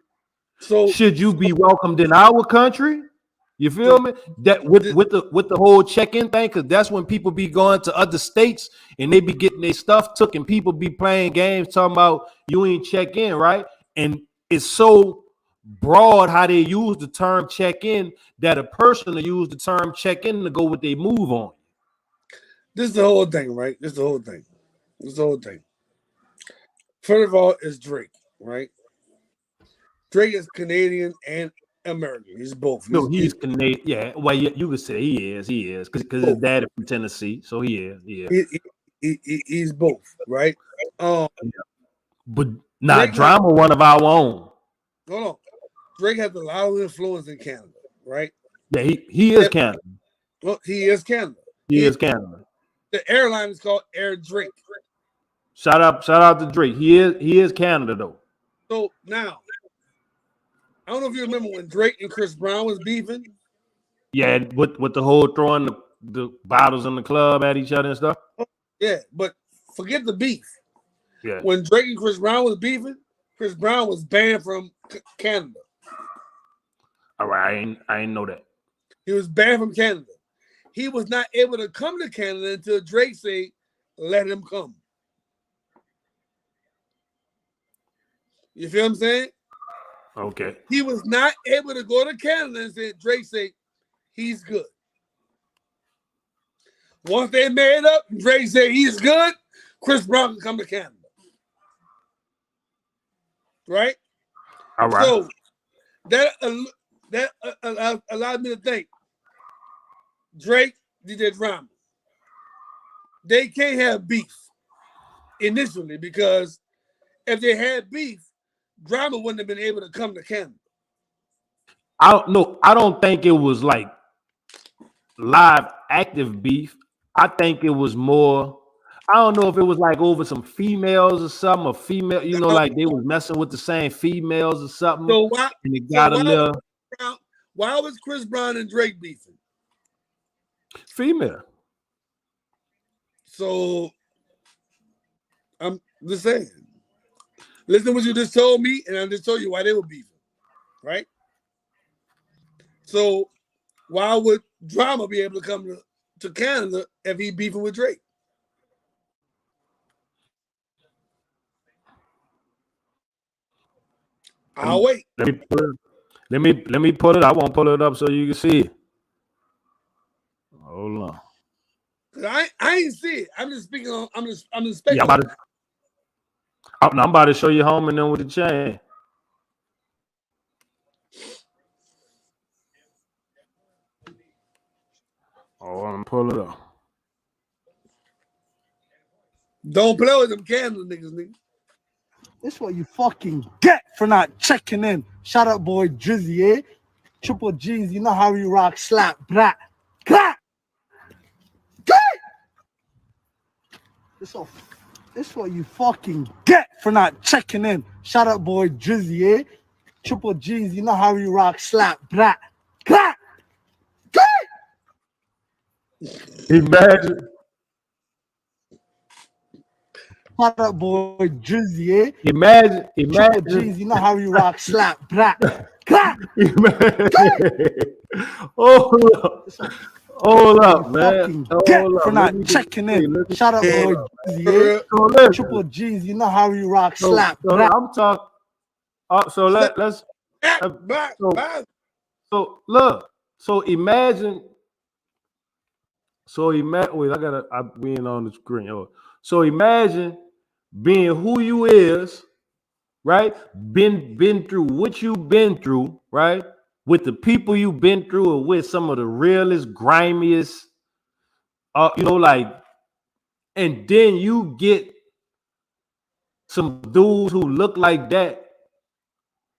so should you be welcomed in our country? You feel me? That with the whole check-in thing, because that's when people be going to other states and they be getting their stuff took, and people be playing games talking about you ain't check in, right? And it's so broad how they use the term check-in that a person will use the term check-in to go with their move on. This is the whole thing, right? This is the whole thing. First of all, it's Drake, right? Drake is Canadian and American. He's both. No, he's Canadian. Yeah, well, you could say he is, because his dad is from Tennessee, so he is. Yeah, he's both, right? But not Drama, one of our own. Hold on, Drake has a lot of influence in Canada, right? Yeah, he is Canada. Well, he is Canada. He is Canada. The airline is called Air Drake. Shout out to Drake. He is Canada though. So now, I don't know if you remember when Drake and Chris Brown was beefing. Yeah, with the whole throwing the bottles in the club at each other and stuff. Yeah, but forget the beef. Yeah. When Drake and Chris Brown was beefing, Chris Brown was banned from Canada. All right, I ain't know that. He was banned from Canada. He was not able to come to Canada until Drake said, "Let him come." You feel what I'm saying? Okay. He was not able to go to Canada and say, Drake said, he's good. Once they made up, Drake said he's good, Chris Brown can come to Canada. Right? All right. So that allowed me to think. Drake, DJ Drama, they can't have beef initially, because if they had beef, Drama wouldn't have been able to come to Canada. I don't think it was like live active beef. I think it was more, I don't know if it was like over some females or something, or female, like they was messing with the same females or something. So why, and it got a little. Why was Chris Brown and Drake beefing? Female. So I'm just saying. Listen to what you just told me, and I just told you why they were beefing, right? So why would Drama be able to come to Canada if he beefing with Drake? I'll wait. Let me pull it. I won't pull it up so you can see it. Hold on. I ain't see it. I'm just speaking on. I'm just speculating. Yeah, I'm about to show you home and then with the chain. Oh, I'm pull it up. Don't play with them Canada niggas, nigga. This is what you fucking get for not checking in. Shout out, boy Drizzy, eh? Triple G's, you know how we rock, slap, brat, clap. This so This what you fucking get for not checking in. Shout out, boy Drizzy, eh? Triple G's, you know how we rock, slap, brat, clap, Imagine, shout out, boy Drizzy, eh? imagine, Triple imagine, G's, you know how we rock, slap, brat, clap. hold up, hold up, You man. fucking get Hold for up. Let not me checking hey, in. let me- Shout out, Yeah, boy hold up. Drizzy, for eh? real. So listen, Triple G's, you know how we rock, so, slap, so brat. I'm talking. So Slap, let's. Uh, back, so back. so look. So imagine. So imagine. Wait, we ain't on the screen. Oh. So imagine being who you is, right? Been through what you've been through, right? With the people you've been through, and with some of the realest, grimiest, like, and then you get some dudes who look like that,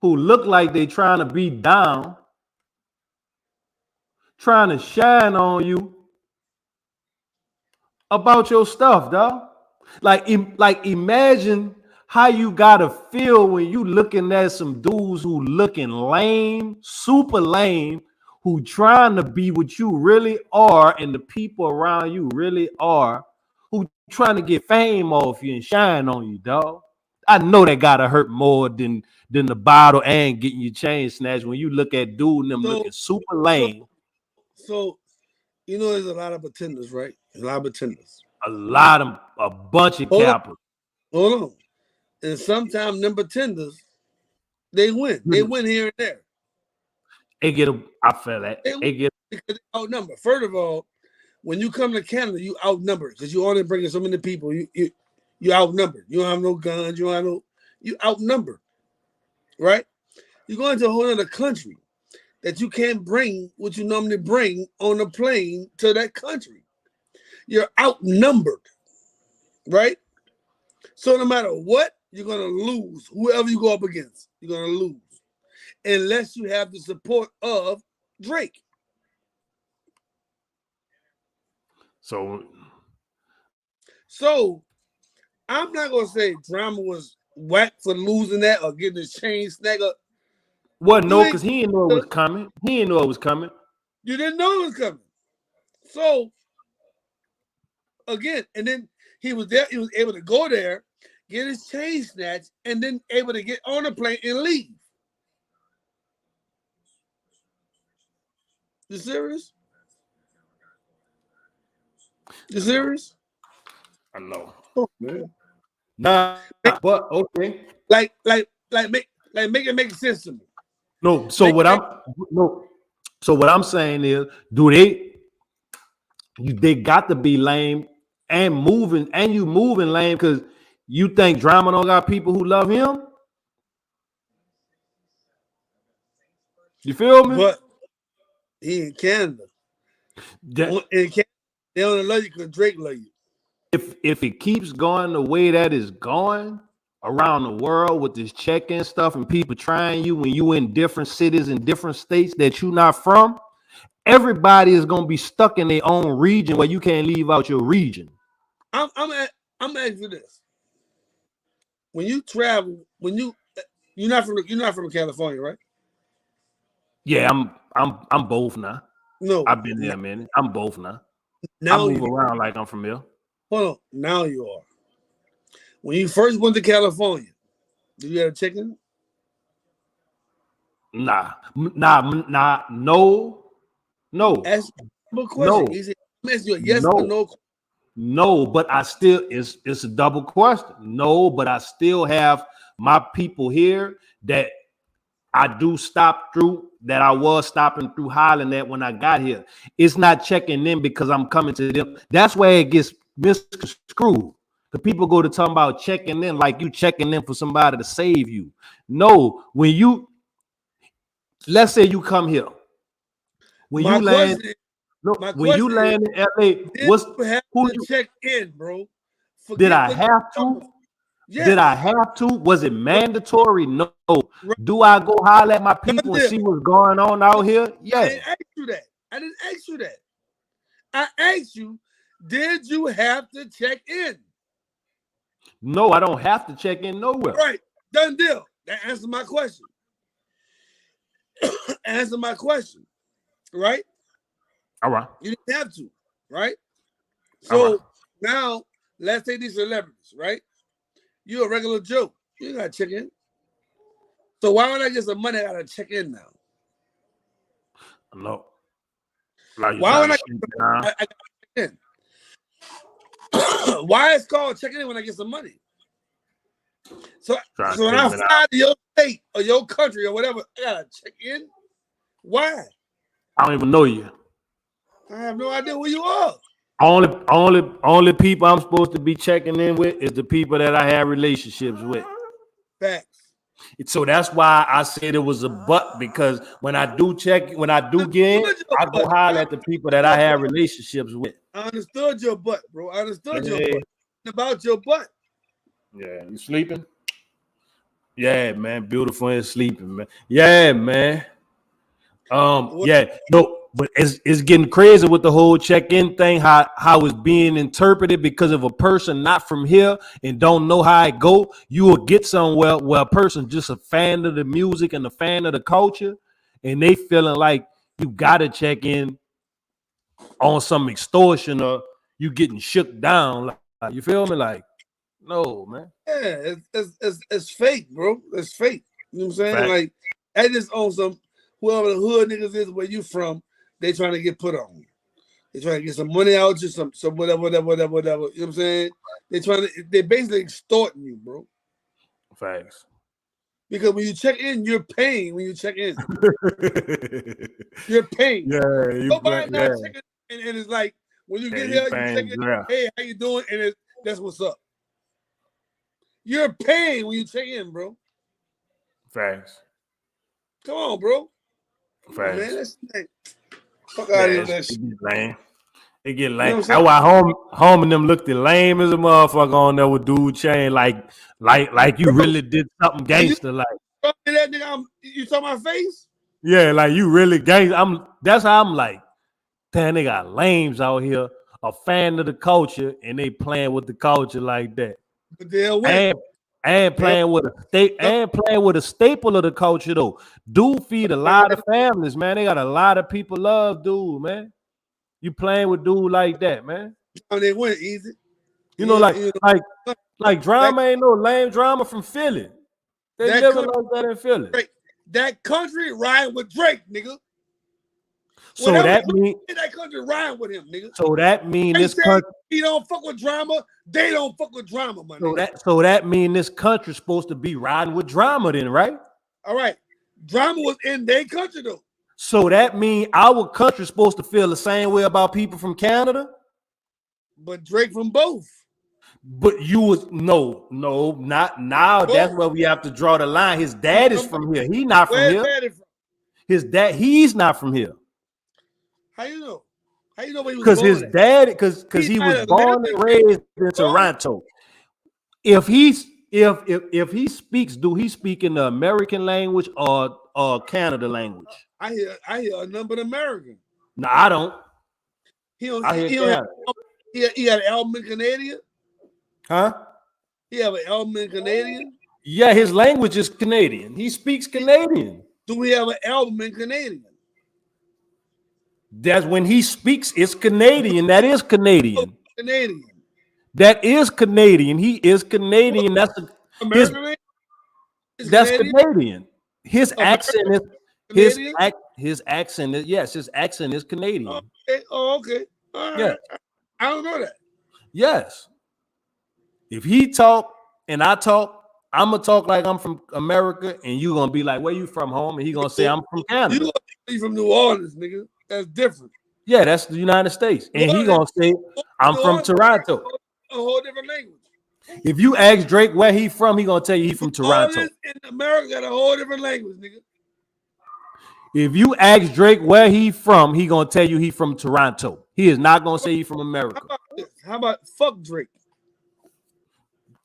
who look like they trying to be down, trying to shine on you about your stuff, dog. Like imagine how you gotta feel when you looking at some dudes who looking lame, super lame, who trying to be what you really are, and the people around you really are, who trying to get fame off you and shine on you, dog. I know that gotta hurt more than the bottle and getting your chain snatched when you look at dude and them So, looking super so, lame. so, there's a lot of pretenders, right? A lot of pretenders. A bunch of Hold on, cappers. hold on. And sometimes them pretenders, they win. They win here and there. They get a. I feel that They win they get. because they outnumber. First of all, when you come to Canada, you outnumbered because you only bringing so many people. You outnumbered. You don't have no guns. You outnumbered, right? You go into a whole other country that you can't bring what you normally bring on a plane to that country. You're outnumbered, right? So no matter what, you're gonna lose. Whoever you go up against, you're gonna lose. Unless you have the support of Drake. So So I'm not gonna say Drama was whack for losing that or getting his chain snag up. what? You No, ain't because he didn't know it was coming. He didn't know it was coming. you didn't know it was coming. So again, and then he was there, he was able to go there, get his chain snatched, and then able to get on a plane and leave. You serious? You serious? I know. Oh, man. Nah, but okay. Make it make sense to me. No. So Make what it I'm no. So what I'm saying is, do they got to be lame and moving, and you moving lame because you think Drama don't got people who love him? You feel me? but he in Canada. That In Canada, they only love you because Drake love you. if it keeps going the way that it's going around the world with this check-in stuff and people trying you when you in different cities and different states that you're not from, everybody is gonna be stuck in their own region where you can't leave out your region. I'm asking you this. When you travel, you're not from California, right? Yeah, I'm both now. No. I've been there a minute. I'm both now. I Now move you around like I'm from here. hold on. Now you are. When you first went to California, did you have a chicken? No, Ask a question. no, He said, I'm asking you a yes or no, no. no. But I still, it's a double question. No, but I still have my people here that I do stop through, that I was stopping through Highland at when I got here. It's not checking in because I'm coming to them. That's where it gets misconstrued. The people go to talk about checking in like you checking in for somebody to save you. No, let's say you come here. When My you land, question is, no, my when you question is, land in LA, did you have who to check in, bro? did Forget I the have to? Did I yes. have to? Was it Right, mandatory? No. right. Do I go holler at my people and There. see what's going on out here? I Yeah. didn't ask you that. I didn't ask you that. I asked you, did you have to check in? No, I don't have to check in nowhere. Right. Done deal. That answers my question. Answer my question. Right? All right. You didn't have to. Right? So All right. now let's take these celebrities, right? You're a regular Joe. You gotta check in. So why would I get some money? I gotta check in now. No. Like Why would I get gotta check in? Why is called checking in when I get some money? So when I fly to your state or your country or whatever, I gotta check in. Why? I don't even know you. I have no idea who you are. Only people I'm supposed to be checking in with is the people that I have relationships with. Facts. So that's why I said it was a but, because when I do get in, I go holler at the people that I have relationships with. I understood your butt, bro. I understood your butt. About your butt. Yeah, you sleeping? Yeah, man. Beautiful and sleeping, man. Yeah, man. Yeah, no, but it's getting crazy with the whole check-in thing, how it's being interpreted because of a person not from here and don't know how it go. You will get somewhere where a person just a fan of the music and a fan of the culture, and they feeling like you gotta check in on some extortion or you getting shook down. Like, you feel me? Like, no, man. Yeah, it's fake, bro. It's fake. You know what I'm saying? Fact. Like, I just own some. Whoever the hood niggas is, where you from, they trying to get put on. They trying to get some money out you, some whatever. You know what I'm saying? They basically extorting you, bro. Facts. Because when you check in, you're paying. When you check in, you're paying. Yeah, Nobody not checking in, and it's like when you get here, you check in. Yeah. Hey, how you doing? And that's what's up. You're paying when you check in, bro. Facts. Come on, bro. Facts. Man, that's fuck out of here, that shit. Lame. It get lame. That's why home and them looked lame as a motherfucker on there with dude chain, like you really did something gangster, like. That nigga, you saw my face? Yeah, like you really gangster. That's how I'm like, damn, they got lames out here, a fan of the culture, and they playing with the culture like that. But they'll win. And playing with a staple of the culture though. Dude feed a lot of families, man. They got a lot of people love dude, man. You playing with dude like that, man. They win easy. You know, like drama ain't no lame drama from Philly. They living like that in Philly. That country riding with Drake, nigga. So that mean that country riding with him, nigga. So that mean this country he don't fuck with drama. They don't fuck with drama, man. So that mean this country's supposed to be riding with drama, then, right? All right. Drama was in their country though. So that mean our country's supposed to feel the same way about people from Canada? But Drake from both. But you was not now. Both. That's where we have to draw the line. His dad is from here. He not from here. His dad, he's not from here. How you know? How you know where he was born? Because his dad, because he was born and raised in Toronto. If he speaks, do he speak in the American language or Canada language? I hear a number of American. No, I don't. He had an album in Canadian. Huh? He have an album in Canadian. Yeah, his language is Canadian. He speaks Canadian. Do we have an album in Canadian? That's when he speaks. It's Canadian. That is Canadian. Canadian. That is Canadian. He is Canadian. That's American. That's Canadian. His accent is his accent is his accent is Canadian. Okay. Oh, okay. All right. Yeah. I don't know that. Yes. If he talk and I talk, I'm gonna talk like I'm from America, and you gonna be like, "Where you from, home?" And he gonna say, "I'm from Canada." You from New Orleans, nigga. That's different. Yeah, that's the United States, and he gonna say, "I'm from Toronto." A whole different language. If you ask Drake where he from, he gonna tell you he from Toronto. In America, got a whole different language, nigga. If you ask Drake where he from, he gonna tell you he from Toronto. He is not gonna say he from America. How about fuck Drake?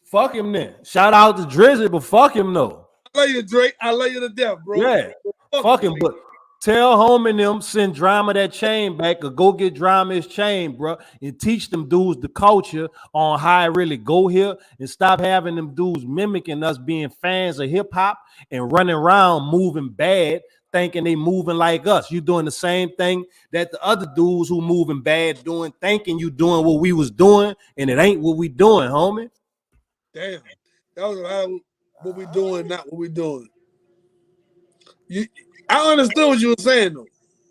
Fuck him then. Shout out to Drizzy, but fuck him though. I love you, Drake. I love you to death, bro. Yeah, fuck him. But Tell home and them send Drama that chain back or go get Drama his chain, bro, and teach them dudes the culture on how it really go here and stop having them dudes mimicking us being fans of hip hop and running around moving bad, thinking they moving like us. You doing the same thing that the other dudes who moving bad doing, thinking you doing what we was doing, and it ain't what we doing, homie. Damn. That was a lot of what we doing, not what we doing. I understood what you were saying though.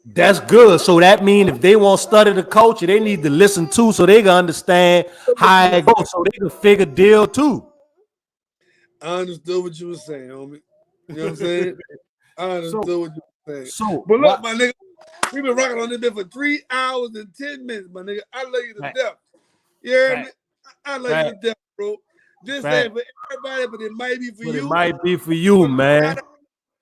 That's good. So that means if they want to study the culture, they need to listen too, so they can understand how it goes, so they can figure deal too. I understood what you were saying, homie. You know what I'm saying? I understood what you were saying. So, but look, my nigga, we've been rocking on this bit for 3 hours and 10 minutes, my nigga. I love you to death. You hear me? I love you to death, bro. This ain't for everybody, but it might be for you. It might be for you, man.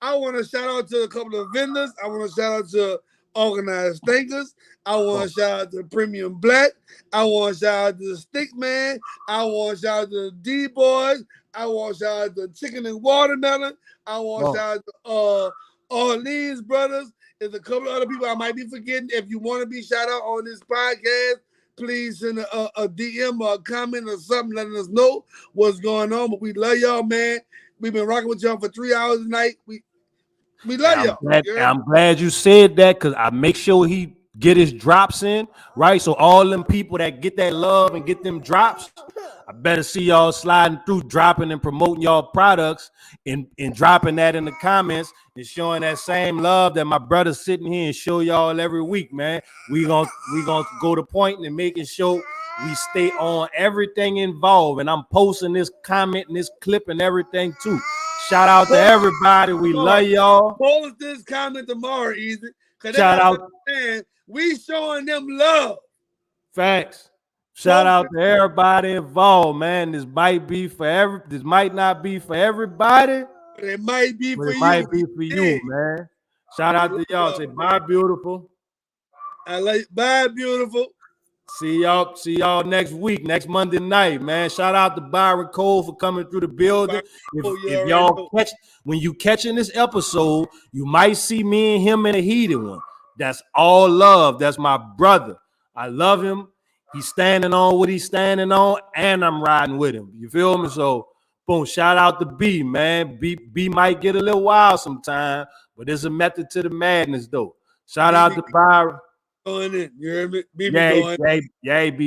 I want to shout out to a couple of vendors. I want to shout out to Organized Thinkers. I want to shout out to Premium Black. I want to shout out to the Stick Man. I want to shout out to the D-Boys. I want to shout out to Chicken and Watermelon. I want to shout out to Orleans Brothers. There's a couple of other people I might be forgetting. If you want to be shout out on this podcast, please send a DM or a comment or something letting us know what's going on. But we love y'all, man. We've been rocking with y'all for 3 hours a night. We love y'all. I'm glad you said that, because I make sure he get his drops in, right? So all them people that get that love and get them drops, I better see y'all sliding through, dropping and promoting y'all products and dropping that in the comments and showing that same love that my brother's sitting here and show y'all every week, man. We gonna go to point and making sure we stay on everything involved. And I'm posting this comment and this clip and everything too. Shout out to everybody. We love y'all. Post this comment tomorrow, Easy. Shout out. We showing them love. Facts. Shout out to everybody involved, man. This might not be for everybody. But it might be for you. It might be for you, man. Shout out to y'all. Say bye, beautiful. I like bye, beautiful. See y'all next week, next Monday night, man. Shout out to Byron Cole for coming through the building. If y'all when you catching this episode, you might see me and him in a heated one. That's all love. That's my brother. I love him. He's standing on what he's standing on, and I'm riding with him. You feel me? So, boom, shout out to B, man. B might get a little wild sometime, but there's a method to the madness, though. Shout out to Byron. Going in, you hear me? Be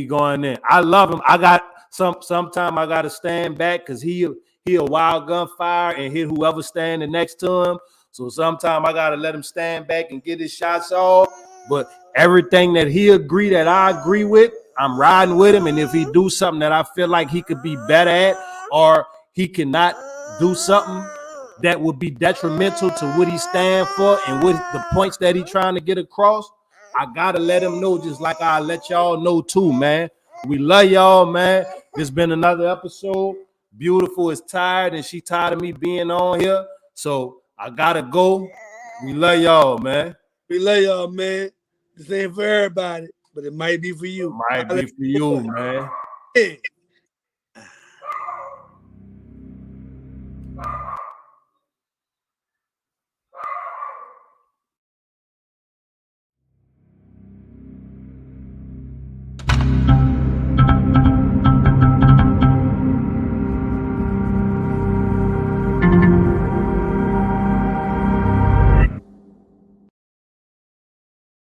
going in. I love him. I got sometime I gotta stand back because he a wild gunfire and hit whoever standing next to him. So sometime I gotta let him stand back and get his shots off. But everything that I agree with, I'm riding with him. And if he do something that I feel like he could be better at, or he cannot do something that would be detrimental to what he stand for and what the points that he trying to get across, I gotta let him know, just like I let y'all know too, man. We love y'all, man. This been another episode. Beautiful is tired, and she tired of me being on here. So I gotta go. We love y'all, man. We love y'all, man. This ain't for everybody, but it might be for you. It might be for you, man. Yeah.